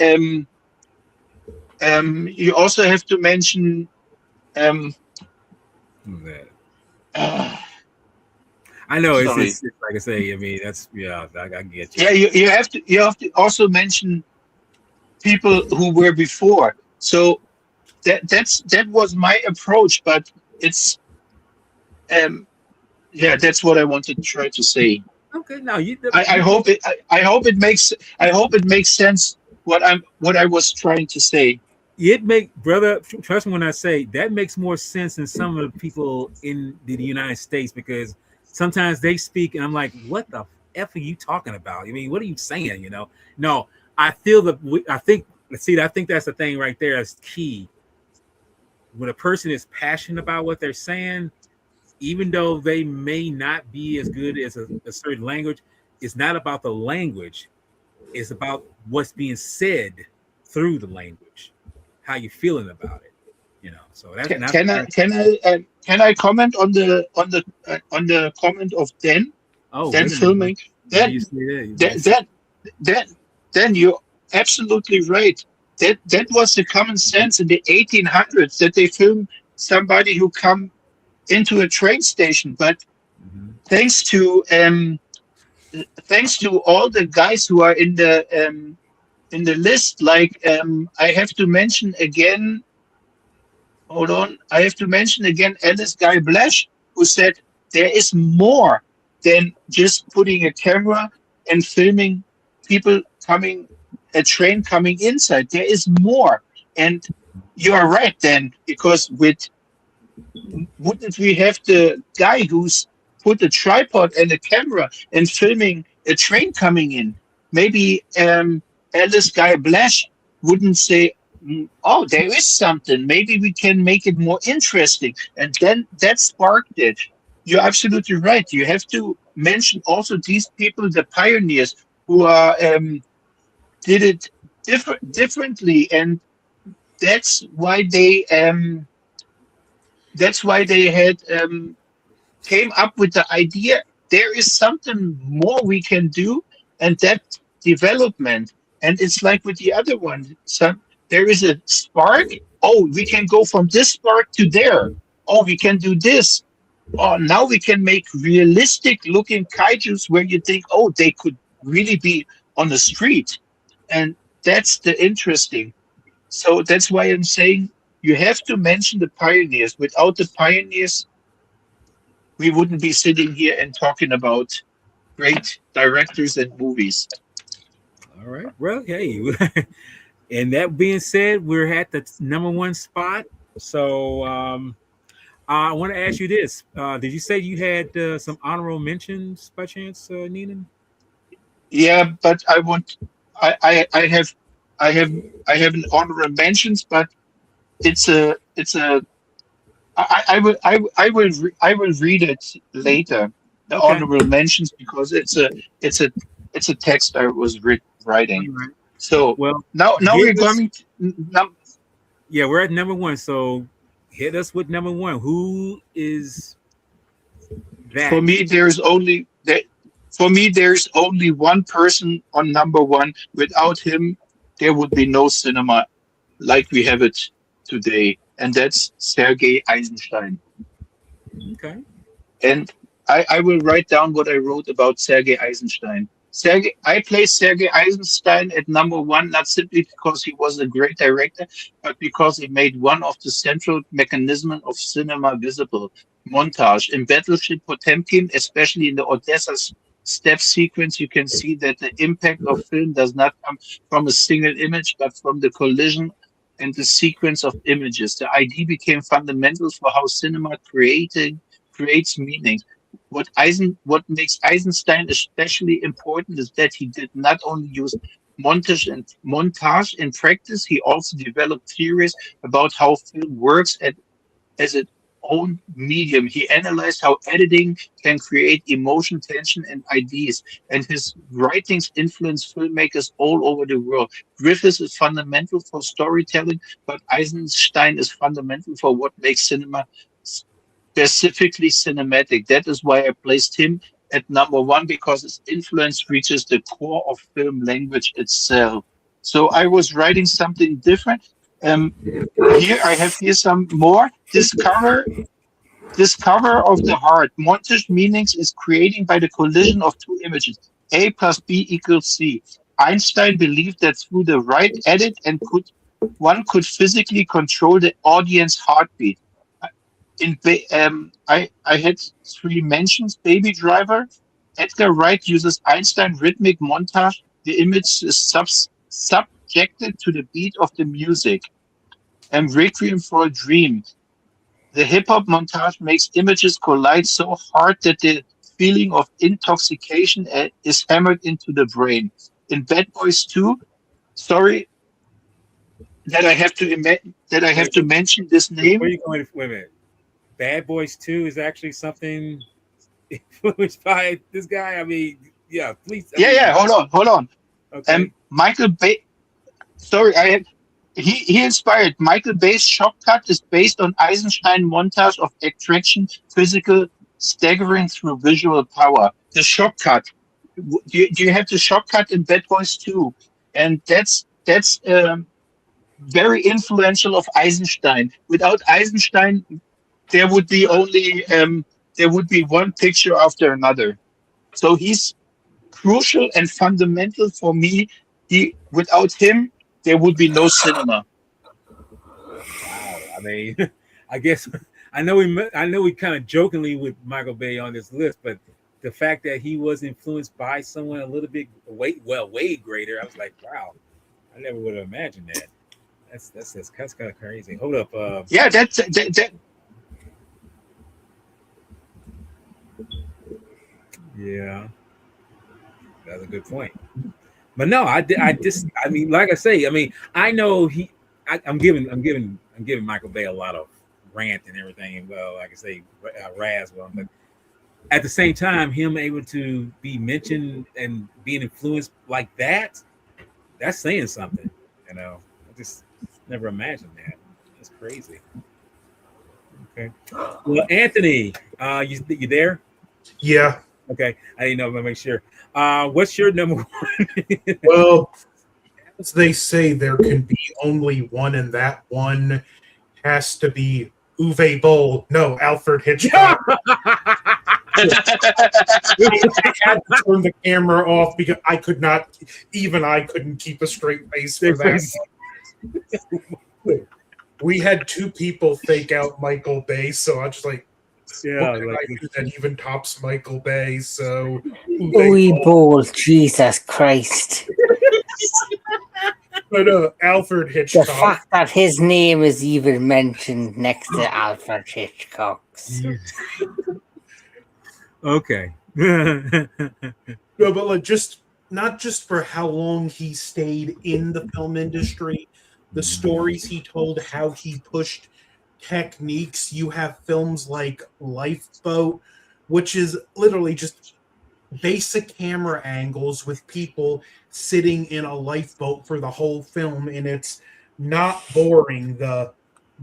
Speaker 1: I know it's like I say. I mean, that's I get you.
Speaker 3: Yeah, you have to also mention people who were before. So that was my approach, but Um, yeah, that's what I wanted to try to say.
Speaker 1: Okay, now you,
Speaker 3: I hope it. I hope it makes. I hope it makes sense. What I was trying to say.
Speaker 1: it make brother trust me when I say that makes more sense than some of the people in the United States because sometimes they speak and I'm like, what the f are you talking about? I mean, what are you saying? You know? No, I feel that I think. See, I think that's the thing right there is key. When a person is passionate about what they're saying, even though they may not be as good as a certain language, it's not about the language. It's about what's being said through the language, how you feeling about it, you know. So that's
Speaker 3: Can,
Speaker 1: and
Speaker 3: can I can I can I comment on the comment of
Speaker 1: oh
Speaker 3: Dan
Speaker 1: wait a minute.
Speaker 3: filming?
Speaker 1: Now
Speaker 3: Then
Speaker 1: you see that.
Speaker 3: then then then then you're absolutely right. That was the common sense in the 1800s that they film somebody who come into a train station. But
Speaker 1: Mhm.
Speaker 3: thanks to um thanks to all the guys who are in the list, like I have to mention again. Hold on. I have to mention again Alice Guy Blash, who said there is more than just putting a camera and filming people coming, a train coming inside. There is more. And you are right then, because with wouldn't we have the guy who's put a tripod and a camera and filming a train coming in? Maybe Alice Guy Blash wouldn't say, "Oh, there is something. Maybe we can make it more interesting." And then that sparked it. You're absolutely right. You have to mention also these people, the pioneers who are did it differently, and that's why they um, that's why they had came up with the idea there is something more we can do, and that development. And it's like with the other one, some there is a spark. Oh, we can go from this spark to there. Oh, we can do this. Oh, now we can make realistic looking kaijus where you think, oh, they could really be on the street. And that's the interesting. So that's why I'm saying you have to mention the pioneers. Without the pioneers, we wouldn't be sitting here and talking about great directors and movies.
Speaker 1: All right. Well, hey, and that being said, we're at the number one spot. So I want to ask you this: did you say you had some honorable mentions by chance, Nina?
Speaker 3: Yeah, but I want I have I have I have an honorable mentions, but it's a I will read it later, the
Speaker 1: Okay.
Speaker 3: honorable mentions, because it's a it's a text I was
Speaker 1: All
Speaker 3: writing.
Speaker 1: right.
Speaker 3: So
Speaker 1: Well,
Speaker 3: now
Speaker 1: hit
Speaker 3: we're
Speaker 1: us.
Speaker 3: coming to
Speaker 1: Yeah, we're at number one. So hit us with number one. Who is
Speaker 3: for
Speaker 1: that?
Speaker 3: me there's only that for me there's only one person on number one. Without him there would be no cinema like we have it today, and that's Sergei Eisenstein.
Speaker 1: Okay.
Speaker 3: And I will write down what I wrote about Sergei Eisenstein. I place Sergei Eisenstein at number one, not simply because he was a great director, but because he made one of the central mechanisms of cinema visible: montage. In Battleship Potemkin, especially in the Odessa step sequence, you can see that the impact of film does not come from a single image, but from the collision and the sequence of images. The idea became fundamental for how cinema creates meaning. What makes Eisenstein especially important is that he did not only use montage in practice, he also developed theories about how film works as its own medium. He analyzed how editing can create emotion, tension, and ideas, and his writings influence filmmakers all over the world. Griffiths is fundamental for storytelling, but Eisenstein is fundamental for what makes cinema specifically cinematic. That is why I placed him at number one, because his influence reaches the core of film language itself. So I was writing something different. Um, Here I have here some more. Discover of the heart. Montage meanings is creating by the collision of two images. A plus B equals C. Einstein believed that through the right edit and could one could physically control the audience heartbeat. I had three mentions. Baby Driver. Edgar Wright uses Einstein rhythmic montage. The image is subjected to the beat of the music. And Requiem for a Dream. The hip hop montage makes images collide so hard that the feeling of intoxication is hammered into the brain. In Bad Boys 2, sorry that I have to mention this
Speaker 1: Where
Speaker 3: name.
Speaker 1: you going? Wait a minute. Bad Boys 2 is actually something influenced by this guy. I mean, yeah, please.
Speaker 3: Yeah. Hold on.
Speaker 1: Okay.
Speaker 3: Michael Bay. Sorry, he inspired Michael Bay's Shortcut is based on Eisenstein montage of attraction, physical staggering through visual power. The Shortcut. Do you have the Shortcut in Bad Boys 2? And that's very influential of Eisenstein. Without Eisenstein, there would be one picture after another. So he's crucial and fundamental for me. Without him, there would be no cinema.
Speaker 1: Wow. I mean, I guess I know we kind of jokingly with Michael Bay on this list, but the fact that he was influenced by someone a little bit way greater, I was like, wow, I never would have imagined that. That's kind of crazy. Hold up.
Speaker 3: Yeah, that.
Speaker 1: Yeah, that's a good point. But no, I mean, like I say, I mean, I know I'm giving Michael Bay a lot of rant and everything. Well, like I say, Raz, well, but at the same time, him able to be mentioned and being influenced like that's saying something. You know, I just never imagined that. That's crazy. Okay. Well, Anthony, you there?
Speaker 2: Yeah.
Speaker 1: Okay, I didn't know. But make sure. What's your number one?
Speaker 2: Well, as they say, there can be only one, and that one has to be Uwe Boll. No, Alfred Hitchcock. I had to turn the camera off because I couldn't keep a straight face for that. We had two people fake out Michael Bay, so I was just like,
Speaker 1: yeah,
Speaker 2: what can I do that even tops Michael Bay? So
Speaker 4: Uwe Boll, Jesus Christ.
Speaker 2: But Alfred Hitchcock.
Speaker 4: The fact that his name is even mentioned next to Alfred Hitchcock's.
Speaker 1: Okay.
Speaker 2: No, but like not just for how long he stayed in the film industry, the stories he told, how he pushed techniques. You have films like Lifeboat, which is literally just basic camera angles with people sitting in a lifeboat for the whole film, and it's not boring. The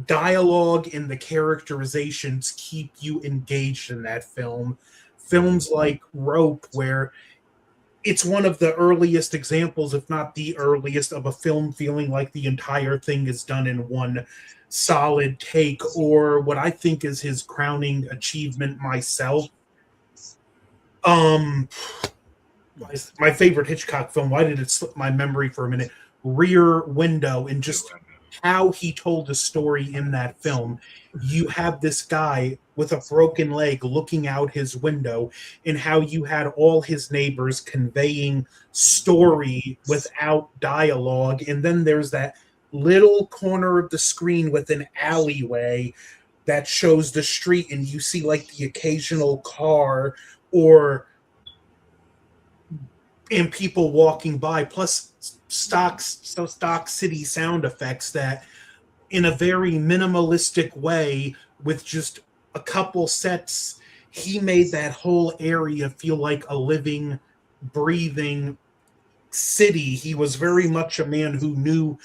Speaker 2: dialogue and the characterizations keep you engaged in that film. Films like Rope, where it's one of the earliest examples, if not the earliest, of a film feeling like the entire thing is done in one solid take, or what I think is his crowning achievement myself. My favorite Hitchcock film, why did it slip my memory for a minute? Rear Window, and just how he told the story in that film. You have this guy with a broken leg looking out his window, and how you had all his neighbors conveying story without dialogue. And then there's that little corner of the screen with an alleyway that shows the street, and you see like the occasional car and people walking by, plus stock city sound effects that in a very minimalistic way, with just a couple sets, he made that whole area feel like a living, breathing city. He was very much a man who knew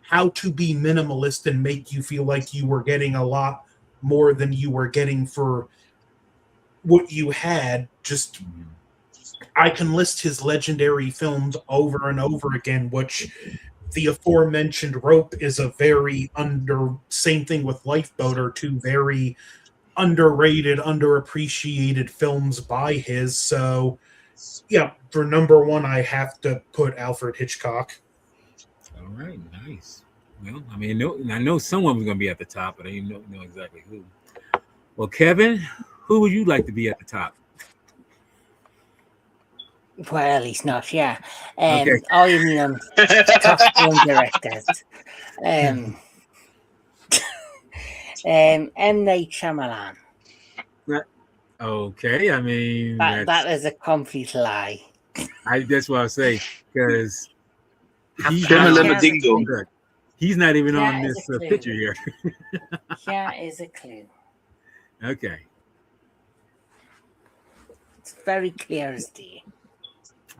Speaker 2: how to be minimalist and make you feel like you were getting a lot more than you were getting for what you had. Just, I can list his legendary films over and over again, which the aforementioned Rope is a very same thing with Lifeboat, are two very underrated, underappreciated films by his. So yeah, for number one, I have to put Alfred Hitchcock.
Speaker 1: All right, nice. Well, I mean, I know someone was going to be at the top, but I didn't know exactly who. Well, Kevin, who would you like to be at the top?
Speaker 4: Well, he's not, yeah.
Speaker 1: Okay.
Speaker 4: Oh, you mean on top film directors? Um, M. Night Shyamalan.
Speaker 1: Okay, I mean
Speaker 4: That is a complete lie.
Speaker 1: that's what I say because he's
Speaker 4: I
Speaker 1: not
Speaker 3: Shimmalama
Speaker 4: can't
Speaker 3: ding dong.
Speaker 1: good. He's not even on
Speaker 4: Here is
Speaker 1: this
Speaker 4: a clue.
Speaker 1: picture here.
Speaker 4: Here is a clue.
Speaker 1: Okay.
Speaker 4: It's very clear as day.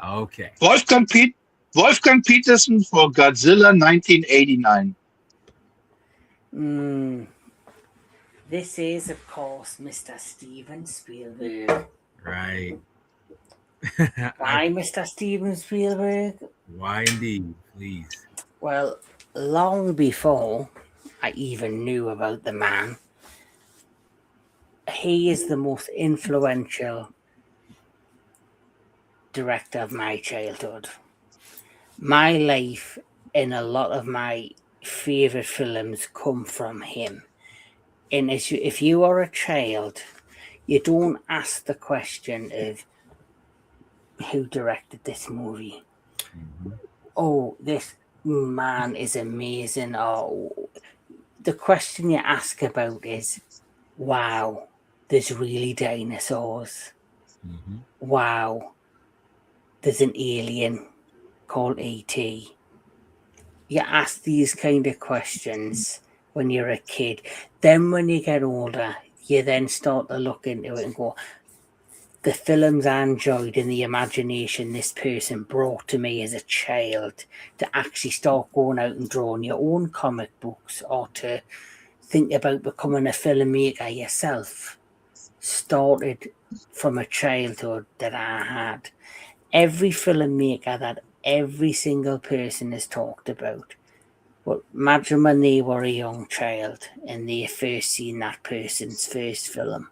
Speaker 1: Okay.
Speaker 3: Wolfgang Peterson for Godzilla 1989.
Speaker 4: This is, of course, Mr. Steven Spielberg.
Speaker 1: Right.
Speaker 4: Why, Mr. Steven Spielberg?
Speaker 1: Why indeed? Please.
Speaker 4: Well, long before I even knew about the man, he is the most influential director of my childhood. My life and a lot of my favorite films come from him. And if you are a child, you don't ask the question of who directed this movie.
Speaker 1: Mhm.
Speaker 4: Oh, this man is amazing. Or the question you ask about is, wow, there's really dinosaurs.
Speaker 1: Mhm.
Speaker 4: Wow, there's an alien called E.T. You ask these kind of questions when you're a kid. Then when you get older, you then start to look into it and go, the films I enjoyed and the imagination this person brought to me as a child, to actually start going out and drawing your own comic books or to think about becoming a filmmaker yourself, started from a childhood that I had. Every filmmaker that every single person has talked about, but imagine when they were a young child and they first seen that person's first film,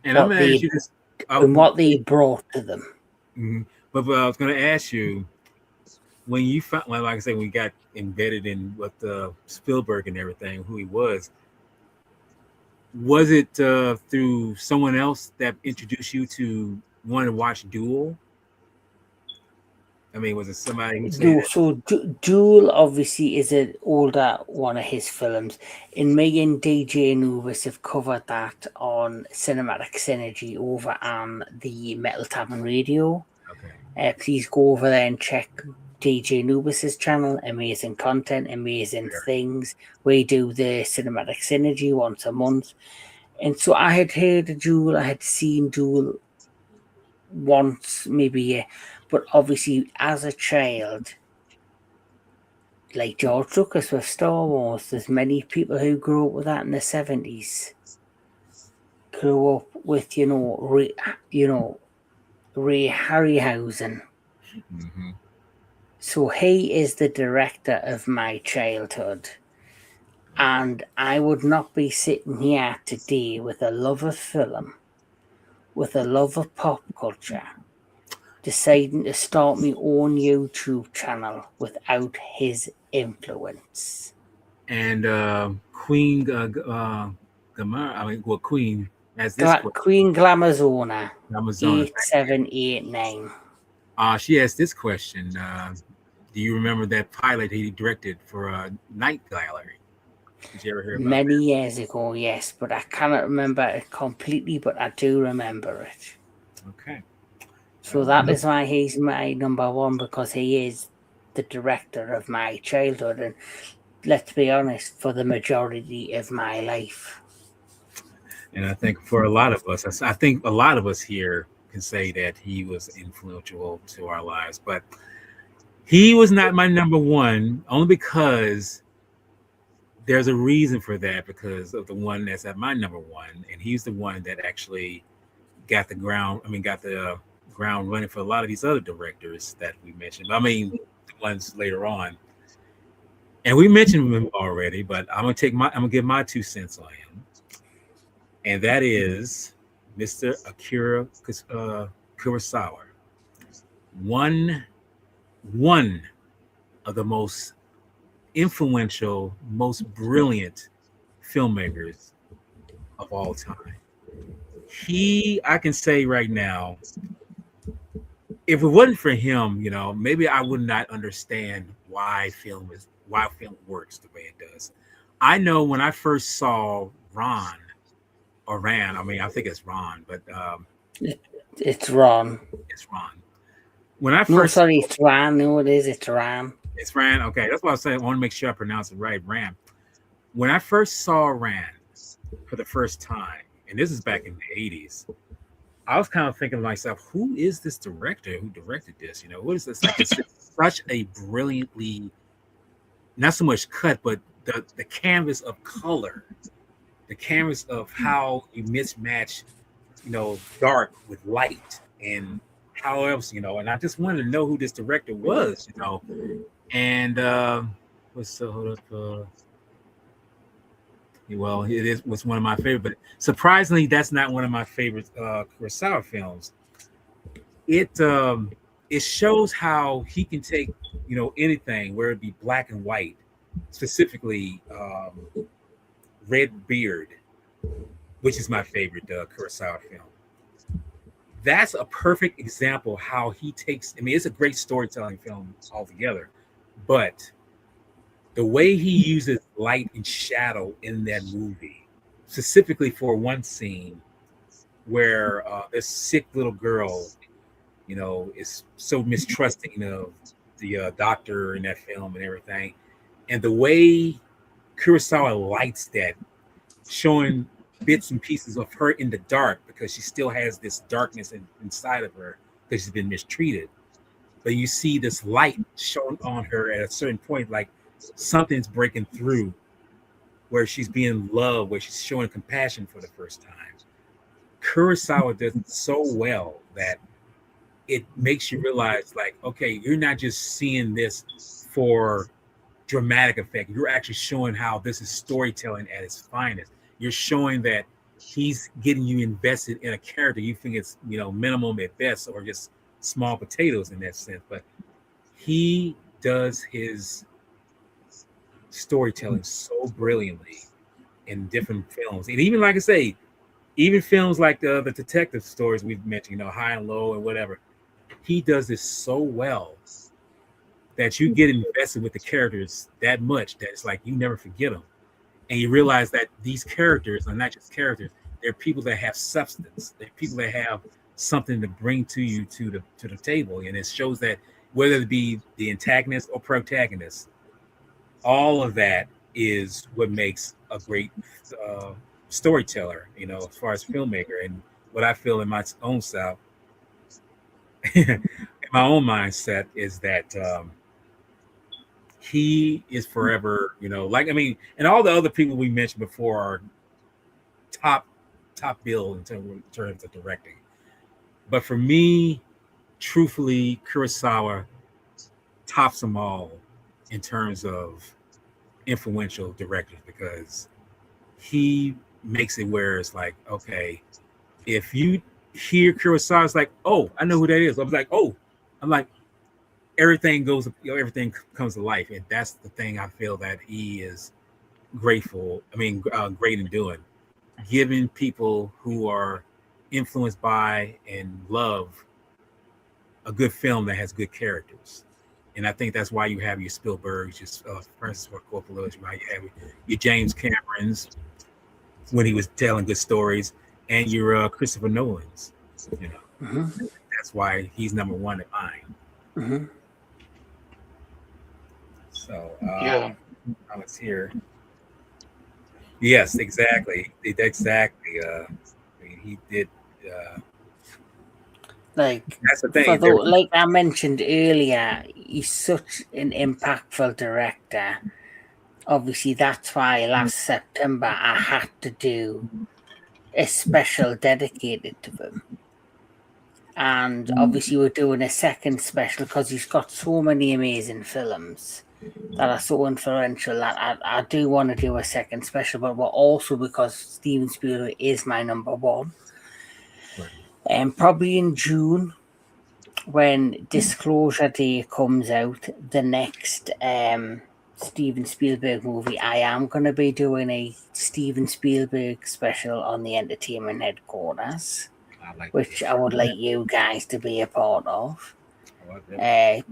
Speaker 1: And I'm
Speaker 4: what
Speaker 1: gonna ask
Speaker 4: they
Speaker 1: you this.
Speaker 4: and what they brought to them.
Speaker 1: Mhm. But I was gonna ask you when you found, well, like I said, when you got embedded in what Spielberg and everything, who he was it through someone else that introduced you to want to watch Duel? I mean, was it somebody who said
Speaker 4: No,
Speaker 1: that?
Speaker 4: so Duel obviously is an older one of his films, and me and DJ Anubis have covered that on Cinematic Synergy over on the Metal Tavern Radio.
Speaker 1: Okay.
Speaker 4: Please go over there and check DJ Anubis's channel. Amazing content, amazing things. We do the Cinematic Synergy once a month. And so I had heard of Duel, I had seen Duel once, maybe, but obviously as a child, like George Lucas with Star Wars, there's many people who grew up with that in the 70s. Grew up with, Ray Harryhausen.
Speaker 1: Mm-hmm.
Speaker 4: So he is the director of my childhood. And I would not be sitting here today with a love of film, with a love of pop culture, deciding to start my own YouTube channel without his influence.
Speaker 1: And Queen Gamara, I mean, well, Queen has this question.
Speaker 4: Queen Glamazona,
Speaker 1: Amazon.
Speaker 4: 8789.
Speaker 1: She asked this question. Do you remember that pilot he directed for Night Gallery? Did you ever hear about
Speaker 4: Many years ago, yes, but I cannot remember it completely, but I do remember it.
Speaker 1: Okay.
Speaker 4: So that is why he's my number one, because he is the director of my childhood, and let's be honest, for the majority of my life.
Speaker 1: And I think for a lot of us, I think a lot of us here can say that he was influential to our lives, but he was not my number one, only because there's a reason for that, because of the one that's at my number one, and he's the one that actually got the ground running for a lot of these other directors that we mentioned. I mean, the ones later on, and we mentioned him already, but I'm gonna give my 2 cents on him, and that is Mr. Akira Kurosawa, one of the most influential, most brilliant filmmakers of all time. I can say right now, if it wasn't for him, maybe I would not understand why film works the way it does. I know when I first saw Ron or Ran, I mean, I think it's Ron, but
Speaker 4: It's Ron.
Speaker 1: it's Ron. When I
Speaker 4: No,
Speaker 1: first,
Speaker 4: sorry, it's Ran. No, it is. It's Ran.
Speaker 1: it's Ran. Okay, that's why I said I want to make sure I pronounce it right. Ran. When I first saw Ran for the first time, and this is back in the '80s, I was kind of thinking to myself, who is this director who directed this? What is this? Like, it's such a brilliantly, not so much cut, but the canvas of color, the canvas of how you mismatch, dark with light and how else, and I just wanted to know who this director was, and hold up, well, was one of my favorite, but surprisingly, that's not one of my favorite Kurosawa films. It shows how he can take anything, where it be black and white, specifically Red Beard, which is my favorite Kurosawa film. That's a perfect example how he takes. I mean, it's a great storytelling film altogether, but the way he uses light and shadow in that movie, specifically for one scene where this sick little girl, is so mistrusting of the doctor in that film and everything, and the way Kurosawa lights that, showing bits and pieces of her in the dark because she still has this darkness inside of her because she's been mistreated. But you see this light shown on her at a certain point, like something's breaking through, where she's being loved, where she's showing compassion for the first time. Kurosawa does it so well that it makes you realize, like, okay, you're not just seeing this for dramatic effect. You're actually showing how this is storytelling at its finest. You're showing that he's getting you invested in a character you think it's minimum at best, or just small potatoes in that sense. But he does his storytelling so brilliantly in different films, and even, like I say, even films like the detective stories we've mentioned, High and Low and whatever, he does this so well that you get invested with the characters that much that it's like you never forget them, and you realize that these characters are not just characters; they're people that have substance. They're people that have something to bring to you to the table, and it shows that whether it be the antagonist or protagonist, all of that is what makes a great storyteller, as far as filmmaker. And what I feel in my own self, in my own mindset, is that he is forever, like, I mean, and all the other people we mentioned before are top bill in terms of directing. But for me, truthfully, Kurosawa tops them all in terms of influential directors, because he makes it where it's like, okay, if you hear Kurosawa, it's like, oh, I know who that is. I'm like, everything comes to life, and that's the thing I feel that he is great in doing, giving people who are influenced by and love a good film that has good characters. And I think that's why you have your Spielbergs, your Francis Ford Coppola's, right? You have your James Camerons when he was telling good stories, and your Christopher Nolan's.
Speaker 4: Mm-hmm.
Speaker 1: That's why he's number one in mine.
Speaker 4: Mm-hmm.
Speaker 1: So
Speaker 3: Yeah.
Speaker 1: Alex here. Yes, exactly. Exactly. I mean, he did.
Speaker 4: Like,
Speaker 1: That's the thing.
Speaker 4: like I mentioned earlier, he's such an impactful director. Obviously, that's why last September I had to do a special dedicated to him. And obviously, we're doing a second special because he's got so many amazing films that are so influential that I do want to do a second special, but also because Steven Spielberg is my number one. And probably in June, when Disclosure Day comes out, the next Steven Spielberg movie, I am going to be doing a Steven Spielberg special on the entertainment headquarters, which I would like you guys to be a part of.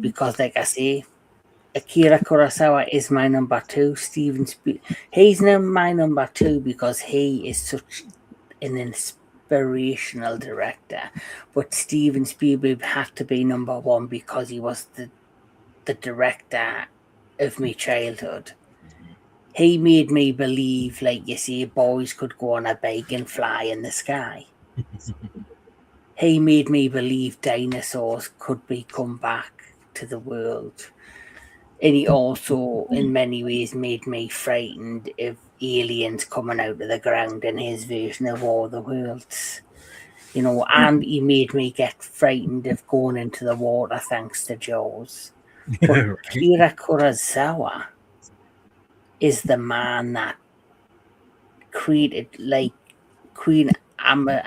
Speaker 4: Because, like I say, Akira Kurosawa is my number 2. He's my number 2 because he is such an inspirational director. But Steven Spielberg had to be number 1 because he was the director of my childhood. He made me believe, like you see, boys could go on a bike and fly in the sky. He made me believe dinosaurs could come back to the world. And he also, in many ways, made me frightened of aliens coming out of the ground in his version of War of the Worlds. You know, and he made me get frightened of going into the water thanks to Jaws. But Akira Kurosawa is the man that created, like Queen Glamazona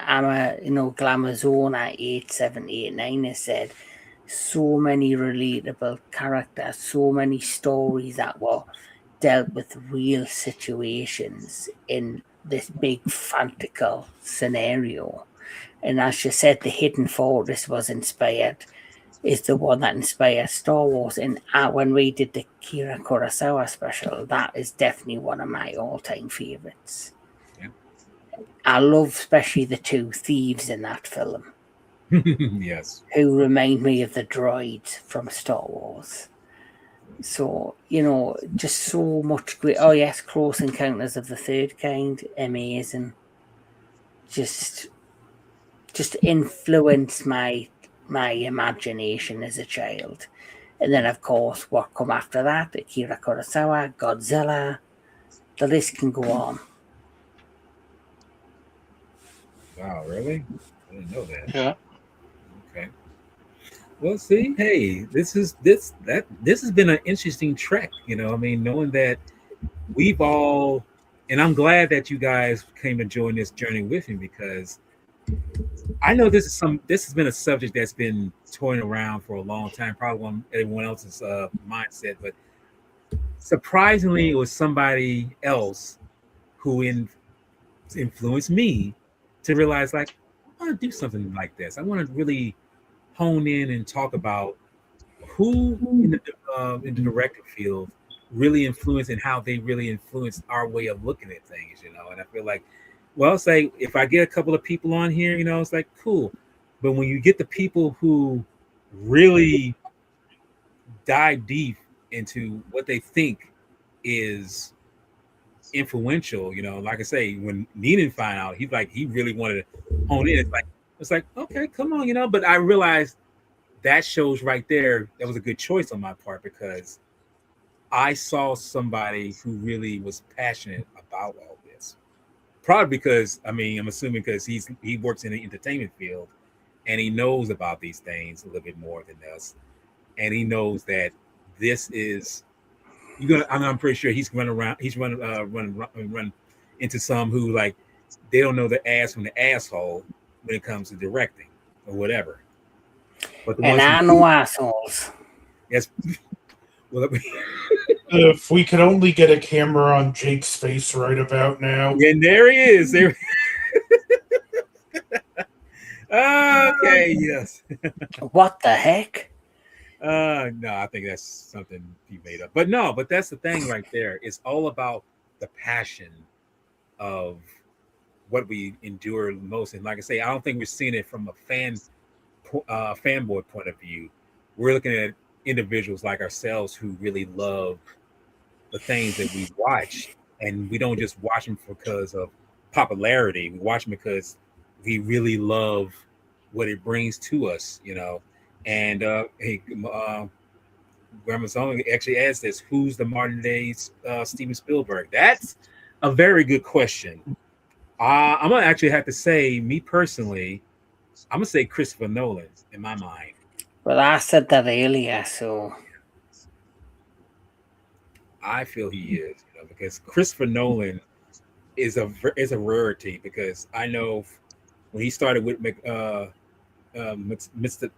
Speaker 4: 8789 has said, so many relatable characters, so many stories that were dealt with real situations in this big fantastical scenario. And as you said, the Hidden Fortress is the one that inspired Star Wars. And when we did the Akira Kurosawa special, that is definitely one of my all-time favorites. Yeah. I love especially the 2 thieves in that film.
Speaker 1: Yes.
Speaker 4: Who remind me of the droids from Star Wars. So, you know, just so much great. Oh, yes, Close Encounters of the Third Kind. Amazing. Just influenced my imagination as a child. And then, of course, what come after that? Akira Kurosawa, Godzilla. The list can go on.
Speaker 1: Wow, really? I didn't know that.
Speaker 3: Yeah.
Speaker 1: Okay. Well, see, hey, this has been an interesting trek. You know, I mean, knowing that we've all, and I'm glad that you guys came to join this journey with me, because I know this has been a subject that's been toying around for a long time, probably on everyone else's mindset, but surprisingly, it was somebody else who influenced me to realize, like, I want to do something like this. I want to really hone in and talk about who in the director field really influenced and how they really influenced our way of looking at things, you know. And I feel like, well, say if I get a couple of people on here, you know, it's like cool. But when you get the people who really dive deep into what they think is influential, you know, like I say, when Neenan found out, he really wanted to hone in. It's like, okay, come on, you know. But I realized that shows right there that was a good choice on my part, because I saw somebody who really was passionate about all this. Probably because, I mean, I'm assuming because he works in the entertainment field and he knows about these things a little bit more than us, and he knows that this is I'm pretty sure he's run into some who, like, they don't know the ass from the asshole when it comes to directing or whatever.
Speaker 4: But and I know assholes.
Speaker 1: Yes. Well,
Speaker 2: if we could only get a camera on Jake's face right about now.
Speaker 1: And there he is. There. Okay. Yes.
Speaker 4: What the heck?
Speaker 1: No, I think that's something he made up. But that's the thing right there. It's all about the passion of what we endure most. And like I say, I don't think we're seeing it from a fanboy point of view. We're looking at individuals like ourselves who really love the things that we watch, and we don't just watch them because of popularity. We watch them because we really love what it brings to us, you know. And Grandma Song actually asked this: who's the modern day Steven Spielberg? That's a very good question. I'm gonna actually have to say, me personally, I'm gonna say Christopher Nolan in my mind.
Speaker 4: Well, I said that earlier, so
Speaker 1: I feel he is, you know, because Christopher Nolan is a rarity. Because I know when he started with Mr.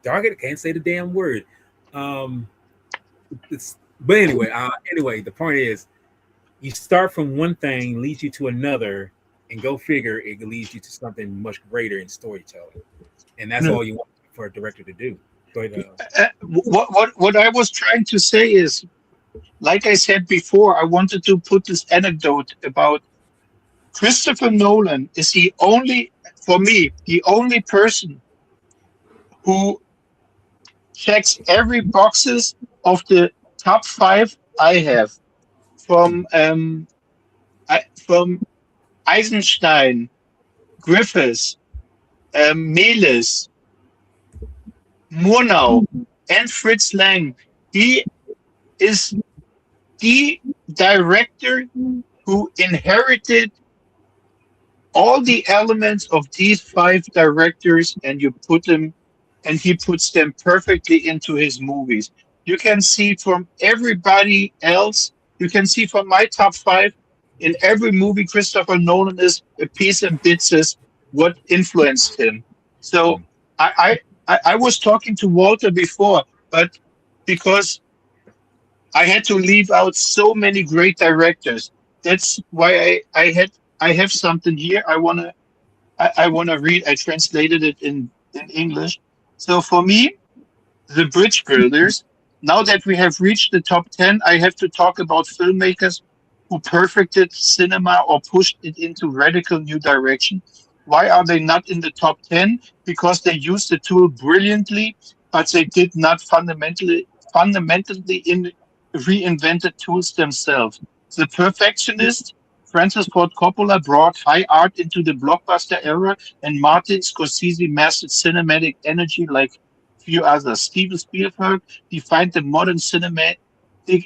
Speaker 1: Dark, can't say the damn word. It's But anyway, the point is, you start from one thing, leads you to another, and go figure, it leads you to something much greater in storytelling, and that's
Speaker 2: No,
Speaker 1: all you want for a director to do. Go ahead.
Speaker 3: What I was trying to say is, like I said before, I wanted to put this anecdote about Christopher Nolan is the only, for me, the only person who checks every boxes of the top five I have from Eisenstein, Griffiths, Melis, Murnau, and Fritz Lang. He is the director who inherited all the elements of these five directors, and he puts them perfectly into his movies. You can see from everybody else, you can see from my top five, in every movie Christopher Nolan is a piece and bits is what influenced him. So I was talking to Walter before, but because I had to leave out so many great directors. That's why I have something here. I wanna read. I translated it in English. So for me, the Bridge Builders. Now that we have reached the top 10, I have to talk about filmmakers who perfected cinema or pushed it into radical new direction. Why are they not in the top 10? Because they used the tool brilliantly, but they did not fundamentally reinvented tools themselves. The Perfectionist, Francis Ford Coppola brought high art into the blockbuster era, and Martin Scorsese mastered cinematic energy like few others. Steven Spielberg defined the modern cinematic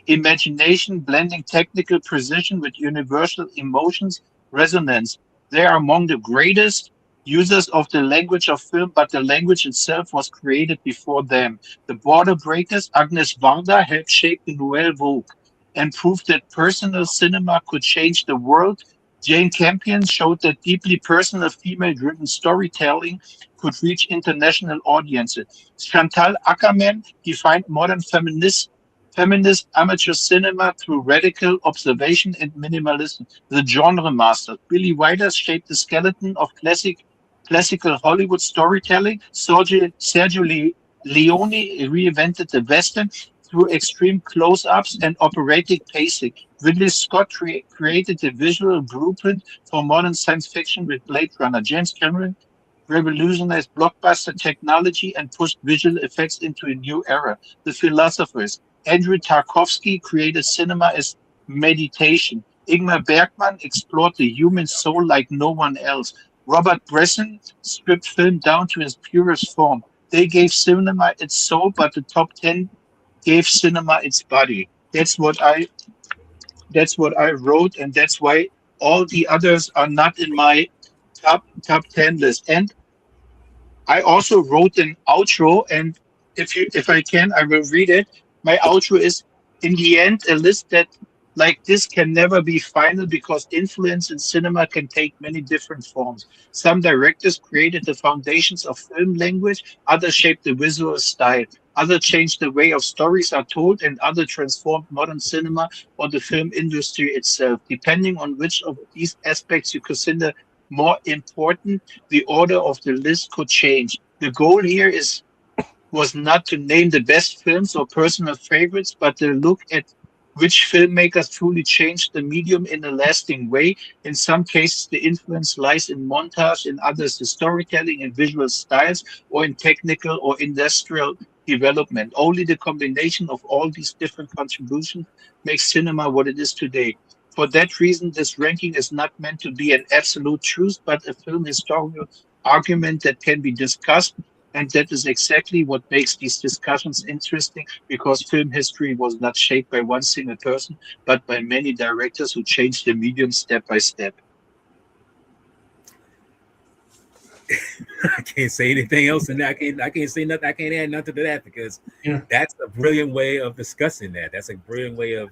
Speaker 3: imagination, blending technical precision with universal emotions resonance. They are among the greatest users of the language of film, but the language itself was created before them. The Border Breakers, Agnes Varda, helped shape the Nouvelle Vogue and proved that personal cinema could change the world. Jane Campion showed that deeply personal female-driven storytelling could reach international audiences. Chantal Ackerman defined modern feminist amateur cinema through radical observation and minimalism. The genre master. Billy Wilder shaped the skeleton of classical Hollywood storytelling. Sergio Leone reinvented the Western through extreme close-ups and operatic pacing. Ridley Scott created the visual blueprint for modern science fiction with Blade Runner. James Cameron revolutionized blockbuster technology and pushed visual effects into a new era. The philosophers. Andrew Tarkovsky created cinema as meditation. Ingmar Bergman explored the human soul like no one else. Robert Bresson stripped film down to its purest form. They gave cinema its soul, but the top 10 gave cinema its body. That's what I wrote, and that's why all the others are not in my top 10 list. And I also wrote an outro, and if I can, I will read it. My outro is, in the end, a list that like this can never be final because influence in cinema can take many different forms. Some directors created the foundations of film language, others shaped the visual style, others changed the way of stories are told, and others transformed modern cinema or the film industry itself. Depending on which of these aspects you consider more important, the order of the list could change. The goal here was not to name the best films or personal favorites, but to look at which filmmakers truly changed the medium in a lasting way. In some cases, the influence lies in montage, in others, the storytelling and visual styles, or in technical or industrial development. Only the combination of all these different contributions makes cinema what it is today. For that reason, this ranking is not meant to be an absolute truth, but a film historical argument that can be discussed. And that is exactly what makes these discussions interesting, because film history was not shaped by one single person, but by many directors who changed the medium step by step.
Speaker 1: I can't say anything else, and I can't say nothing. I can't add nothing to that because
Speaker 2: Yeah.
Speaker 1: that's a brilliant way of discussing that. That's a brilliant way of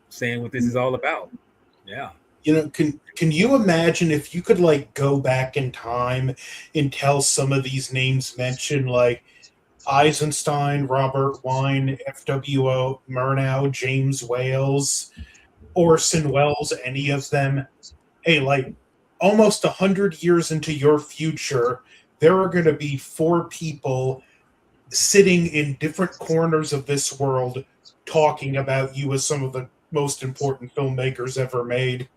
Speaker 1: saying what this is all about. Yeah.
Speaker 2: Can you imagine if you could like go back in time and tell some of these names mentioned, like Eisenstein, Robert Wine, F.W.O. Murnau, James Wales, Orson Welles, any of them. Hey, like almost 100 years into your future, there are going to be 4 people sitting in different corners of this world talking about you as some of the most important filmmakers ever made.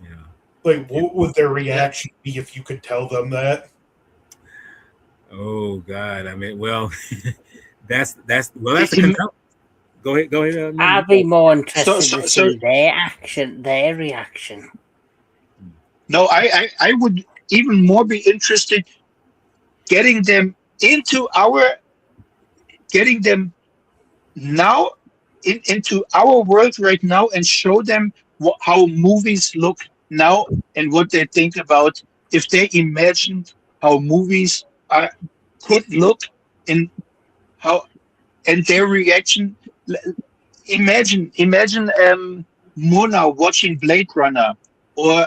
Speaker 1: Yeah.
Speaker 2: Like, what would their reaction be if you could tell them that?
Speaker 1: Oh God! I mean, well, that's a Go ahead.
Speaker 4: I'd be more interested
Speaker 3: So-
Speaker 4: to
Speaker 3: so-
Speaker 4: see their reaction.
Speaker 3: No, I would even more be interested getting them now into our world right now and show them how movies look now and what they think about if they imagined how movies could look in how and their reaction. Imagine Mona watching Blade Runner or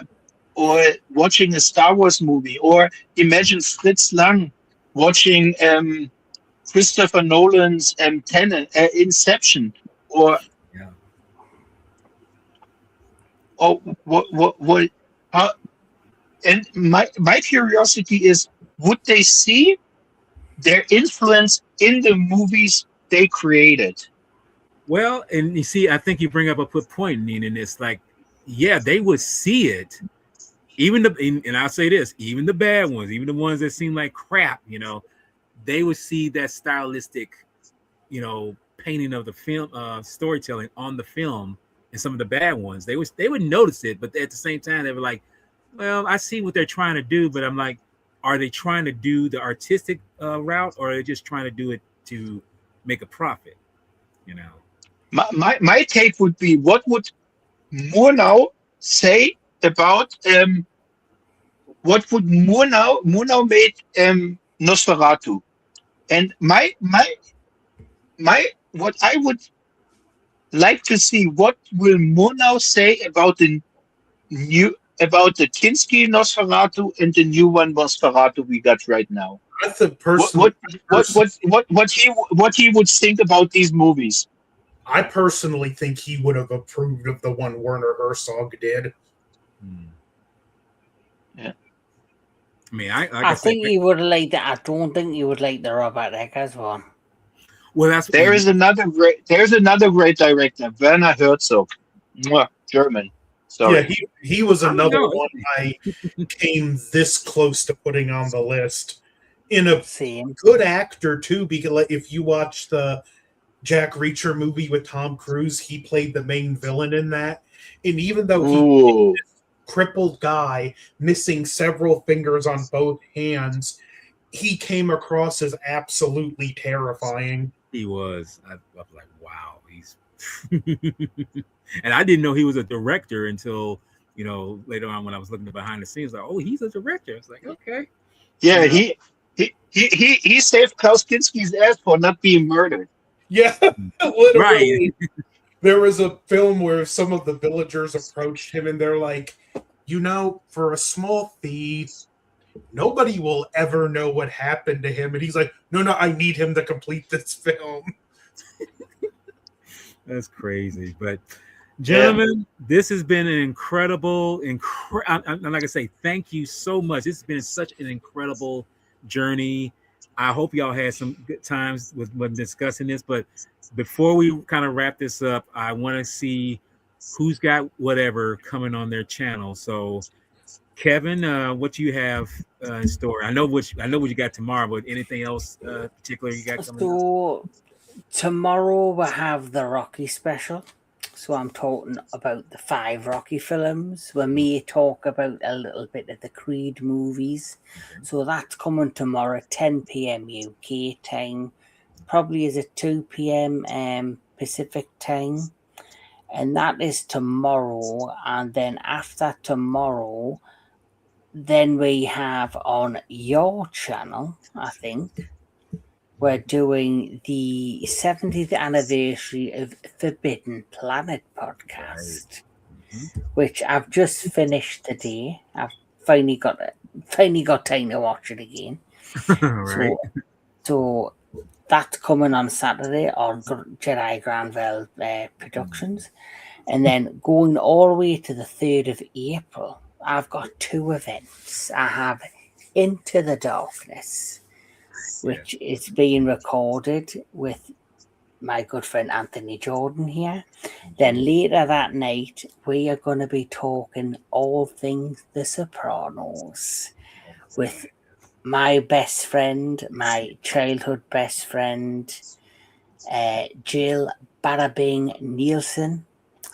Speaker 3: watching a Star Wars movie, or imagine Fritz Lang watching Christopher Nolan's Tenet, Inception, or
Speaker 1: Yeah.
Speaker 3: what how, and my curiosity is, would they see their influence in the movies they created?
Speaker 1: Well, and you see, I think you bring up a good point, Nina. And it's like, yeah, they would see it. And I'll say this, even the bad ones, even the ones that seem like crap, they would see that stylistic, painting of the film, storytelling on the film, and some of the bad ones. They would notice it, but at the same time, they were like, well, I see what they're trying to do, but I'm like, are they trying to do the artistic route, or are they just trying to do it to make a profit?
Speaker 3: My take would be, what would Murnau say about what would Murnau made Nosferatu, and my what I would like to see, what will Murnau say about the Kinski Nosferatu and the new one Nosferatu we got right now.
Speaker 2: That's a person.
Speaker 3: What he would think about these movies.
Speaker 2: I personally think he would have approved of the one Werner Herzog did.
Speaker 3: Yeah.
Speaker 1: I mean,
Speaker 4: I think he would like that. I don't think he would like the Robert Eggers one.
Speaker 1: Well,
Speaker 3: there's another great director, Werner Herzog, German. Sorry.
Speaker 2: Yeah, he was another one I came this close to putting on the list. In a good actor too, because if you watch the Jack Reacher movie with Tom Cruise, he played the main villain in that. And even though he was this crippled guy missing several fingers on both hands, he came across as absolutely terrifying.
Speaker 1: He was. I was like, wow, he's. And I didn't know he was a director until later on when I was looking behind the scenes. Like, oh, he's a director. It's like, okay.
Speaker 3: Yeah, he saved Klaus Kinski's ass for not being murdered.
Speaker 2: Yeah, literally.
Speaker 1: Right.
Speaker 2: There was a film where some of the villagers approached him and they're like, for a small fee, nobody will ever know what happened to him. And he's like, no, I need him to complete this film.
Speaker 1: That's crazy. But gentlemen, this has been an incredible, I'm not gonna say thank you so much. This has been such an incredible journey. I hope y'all had some good times when discussing this. But before we kind of wrap this up, I want to see who's got whatever coming on their channel. So, Kevin, what do you have in store? I know what you got tomorrow, but anything else particular you got coming?
Speaker 4: So tomorrow we'll have the Rocky special. So I'm talking about the 5 Rocky films. We may talk about a little bit of the Creed movies. So that's coming tomorrow, 10 p.m. UK time. Probably is at 2 p.m. Pacific time. And that is tomorrow. And then after tomorrow, then we have on your channel, I think, we're doing the 70th anniversary of Forbidden Planet podcast, which I've just finished today. I've finally got time to watch it again.
Speaker 1: Right.
Speaker 4: So that's coming on Saturday on Jedi Grand Velle Productions. And then going all the way to the 3rd of April, I've got 2 events. I have Into the Darkness, which is being recorded with my good friend Anthony Jordan here. Then later that night, we are going to be talking all things The Sopranos with my best friend, my childhood best friend, Jill Barabing Nielsen,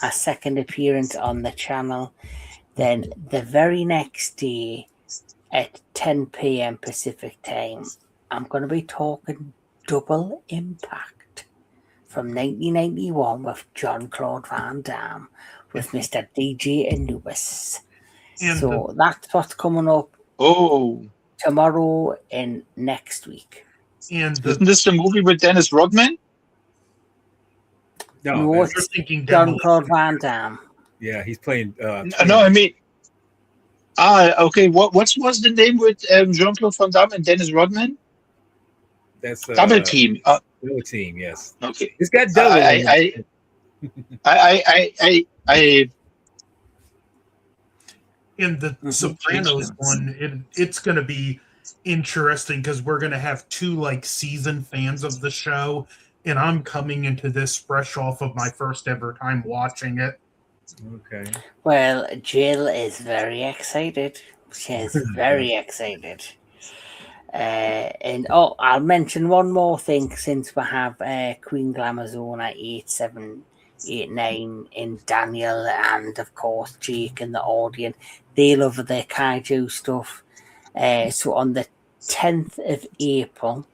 Speaker 4: a second appearance on the channel. Then the very next day at 10 p.m. Pacific time, I'm going to be talking Double Impact from 1991 with Jean-Claude Van Damme with Mr. DJ Anubis. So that's what's coming up tomorrow and next week.
Speaker 3: And isn't this the movie with Dennis Rodman?
Speaker 4: No, it's thinking Jean-Claude Van Damme.
Speaker 1: Yeah, he's playing.
Speaker 3: No, I mean, okay. What was the name with Jean-Claude Van Damme and Dennis Rodman?
Speaker 1: That's
Speaker 3: Double Team.
Speaker 1: Double Team, yes.
Speaker 3: Okay,
Speaker 1: it's got double.
Speaker 2: In the Sopranos one, it's going to be interesting because we're going to have 2 like seasoned fans of the show, and I'm coming into this fresh off of my first ever time watching it.
Speaker 1: Okay.
Speaker 4: Well, Jill is very excited. She is very excited. And I'll mention one more thing since we have Queen Glamazona 8789 and Daniel and of course Jake in the audience. They love their kaiju stuff. So on the 10th of April,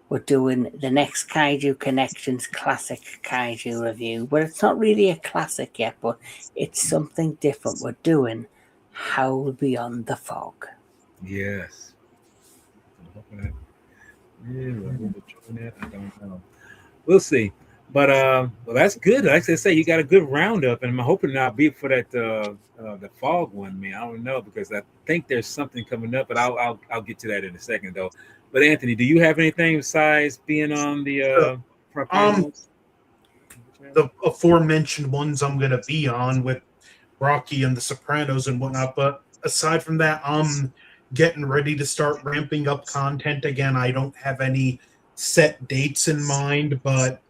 Speaker 4: we're doing the next Kaiju Connections Classic Kaiju review. But it's not really a classic yet, but it's something different. We're doing Howl Beyond the Fog.
Speaker 1: Yes. I don't know. We'll see. But well, that's good. Like I say, you got a good roundup, and I'm hoping I'll be for that the fog one, man. I don't know because I think there's something coming up, but I'll get to that in a second though. But Anthony, do you have anything besides being on the
Speaker 2: aforementioned ones I'm going to be on with Rocky and the Sopranos and whatnot? But aside from that, I'm getting ready to start ramping up content again. I don't have any set dates in mind, but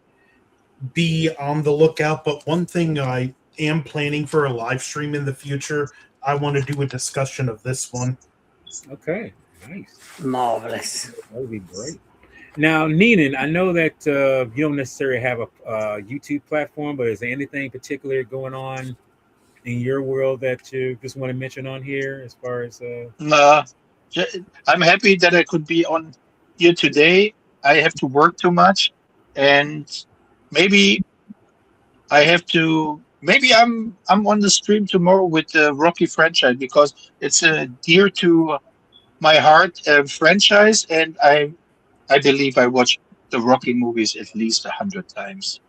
Speaker 2: be on the lookout. But one thing I am planning for a live stream in the future, I want to do a discussion of this one.
Speaker 1: Okay, nice.
Speaker 4: Marvelous.
Speaker 1: That would be great. Now, Neenan, I know that you don't necessarily have a YouTube platform, but is there anything particular going on in your world that you just want to mention on here as far as
Speaker 3: I'm happy that I could be on here today. I have to work too much, and maybe I have to. Maybe I'm on the stream tomorrow with the Rocky franchise because it's a dear to my heart franchise, and I believe I watched the Rocky movies at least 100 times.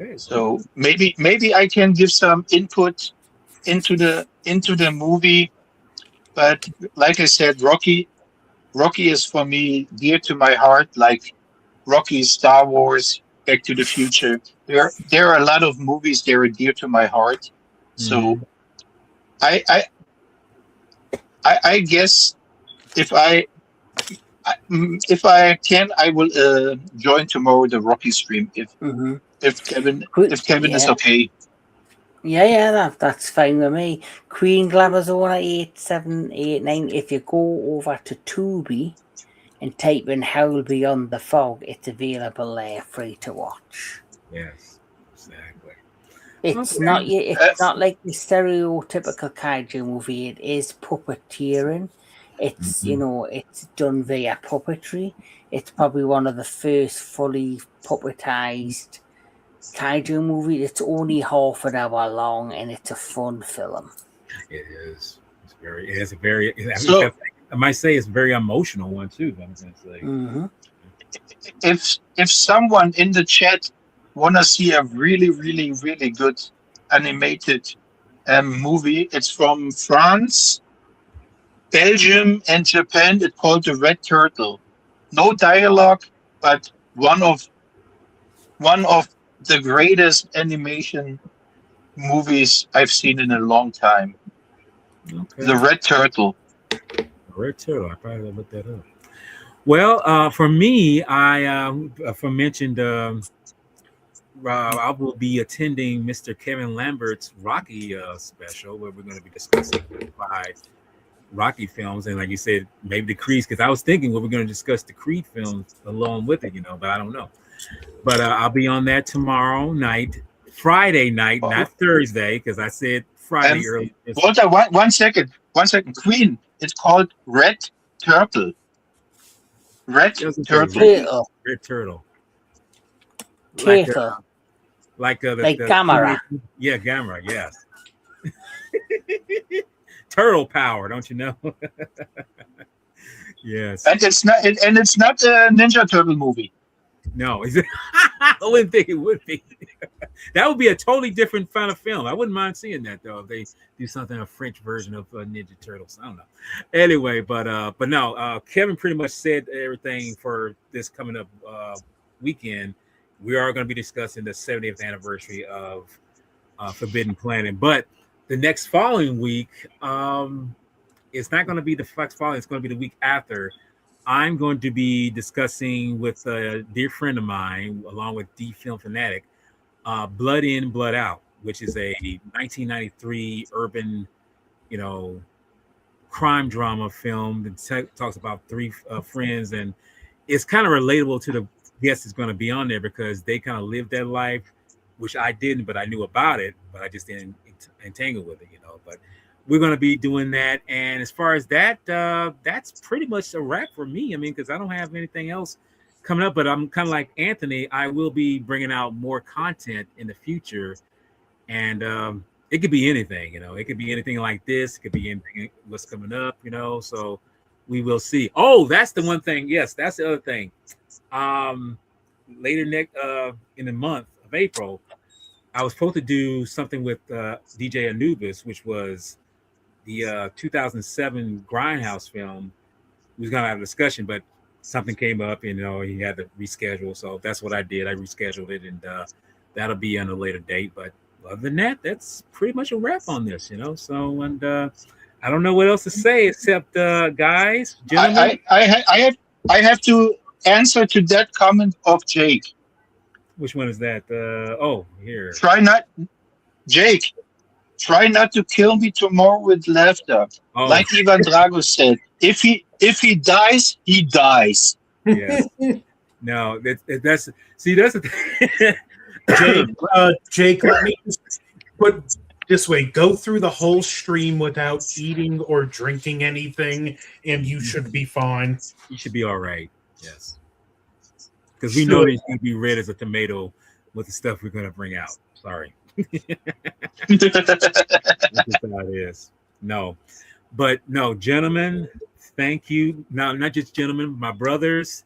Speaker 1: Okay.
Speaker 3: So maybe I can give some input into the movie, but like I said, Rocky is for me dear to my heart, like Rocky, Star Wars, Back to the Future. There are a lot of movies that are dear to my heart. So I guess if I can, I will join tomorrow the Rocky stream if Kevin is okay.
Speaker 4: Yeah, that's fine with me. Queen Glamazona 8789. If you go over to Tubi and type in Howl Beyond the Fog, it's available there, free to watch.
Speaker 1: Yes, exactly.
Speaker 4: It's not like the stereotypical kaiju movie. It is puppeteering. It's it's done via puppetry. It's probably one of the first fully puppetized kaiju movie. It's only half an hour long and it's a fun film.
Speaker 1: It is. I might say it's a very emotional one too. I'm gonna say.
Speaker 3: If someone in the chat wanna see a really, really, really good animated movie, it's from France, Belgium, and Japan. It's called The Red Turtle. No dialogue, but one of the greatest animation movies I've seen in a long time.
Speaker 1: Okay.
Speaker 3: The Red Turtle.
Speaker 1: Red Turtle. I probably looked that up. Well, for me, for mentioned, I will be attending Mr. Kevin Lambert's Rocky special, where we're going to be discussing 5 Rocky films, and like you said, maybe the Creed. Because I was thinking we were going to discuss the Creed films along with it, but I don't know. But I'll be on that tomorrow night, Friday night, not Thursday, because I said Friday early.
Speaker 3: Walter, one second. Queen. It's called Red Turtle. Red Turtle.
Speaker 1: Red Turtle.
Speaker 4: Turtle.
Speaker 1: Like
Speaker 4: Gamera.
Speaker 1: Yeah, Gamera. Yes. Turtle power, don't you know? Yes.
Speaker 3: And it's not a Ninja Turtle movie.
Speaker 1: No, I wouldn't think it would be. That would be a totally different kind of film. I wouldn't mind seeing that though if they do something a French version of Ninja Turtles. I don't know. Anyway, but no, Kevin pretty much said everything for this coming up weekend. We are going to be discussing the 70th anniversary of Forbidden Planet, but the next following week, it's not going to be the following. It's going to be the week after. I'm going to be discussing with a dear friend of mine, along with D Film Fanatic, Blood In, Blood Out, which is a 1993 urban, crime drama film that talks about 3 friends, and it's kind of relatable to the guest is going to be on there because they kind of lived that life, which I didn't, but I knew about it, but I just didn't entangle with it, But we're going to be doing that. And as far as that, that's pretty much a wrap for me. I mean, because I don't have anything else coming up, but I'm kind of like Anthony. I will be bringing out more content in the future. And it could be anything, It could be anything like this. It could be anything what's coming up, So we will see. Oh, that's the one thing. Yes, that's the other thing. Later in the month of April, I was supposed to do something with DJ Anubis, which was the 2007 Grindhouse film. We was gonna have a discussion, but something came up, and he had to reschedule. So that's what I did. I rescheduled it, and that'll be on a later date. But other than that, that's pretty much a wrap on this, So, and I don't know what else to say except, guys, gentlemen.
Speaker 3: I have to answer to that comment of Jake.
Speaker 1: Which one is that? Here.
Speaker 3: Jake. Try not to kill me tomorrow with laughter.
Speaker 1: Oh.
Speaker 3: Like Ivan Drago said, if he dies, he dies.
Speaker 1: Yes. No, that's the thing.
Speaker 2: Jake, let me just put this way: go through the whole stream without eating or drinking anything, and you should be fine.
Speaker 1: You should be all right. Yes, because we know that it's going to be red as a tomato with the stuff we're going to bring out. Sorry. That's just how it is. No, but no, gentlemen, thank you. Now, not just gentlemen, my brothers,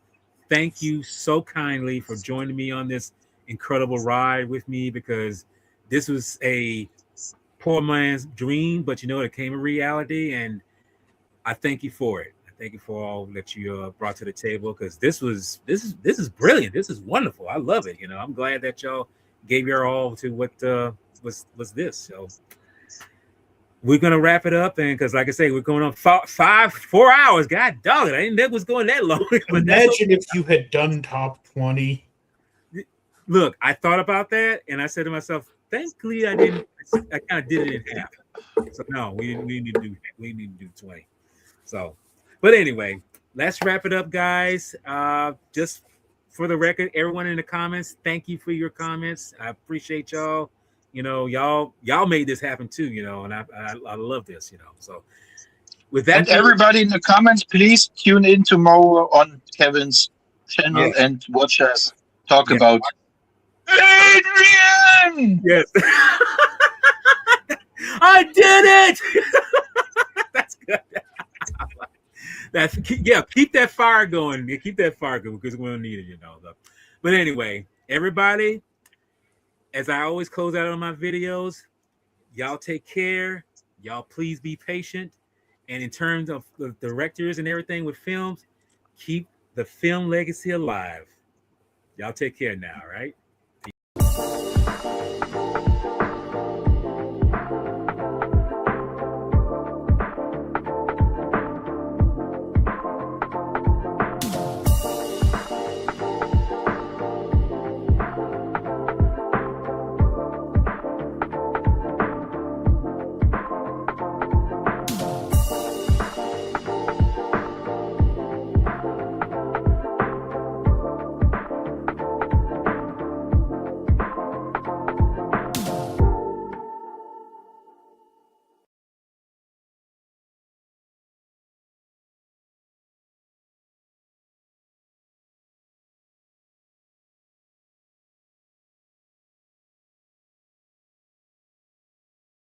Speaker 1: thank you so kindly for joining me on this incredible ride with me, because this was a poor man's dream, but it came a reality, and I thank you for it. I thank you for all that you brought to the table, because this is brilliant. This is wonderful. I love it. I'm glad that y'all gave your all to what was this. So we're gonna wrap it up, and because like I say, we're going on 4 hours. God dog it, I didn't think it was going that long. But
Speaker 2: imagine if you had done top 20.
Speaker 1: Look, I thought about that, and I said to myself, thankfully I didn't. I kind of did it in half. So no, we need to do 20. So, but anyway, let's wrap it up, guys. Just for the record, everyone in the comments, thank you for your comments. I appreciate y'all. Y'all made this happen too. And I love this. So with that,
Speaker 3: and everybody in the comments, please tune in tomorrow on Kevin's channel and watch us talk about Adrian.
Speaker 1: Yes, I did it. That's good. Keep that fire going. Keep that fire going, because we're gonna need it, But anyway, everybody, as I always close out on my videos, y'all take care. Y'all please be patient. And in terms of the directors and everything with films, keep the film legacy alive. Y'all take care now, all right?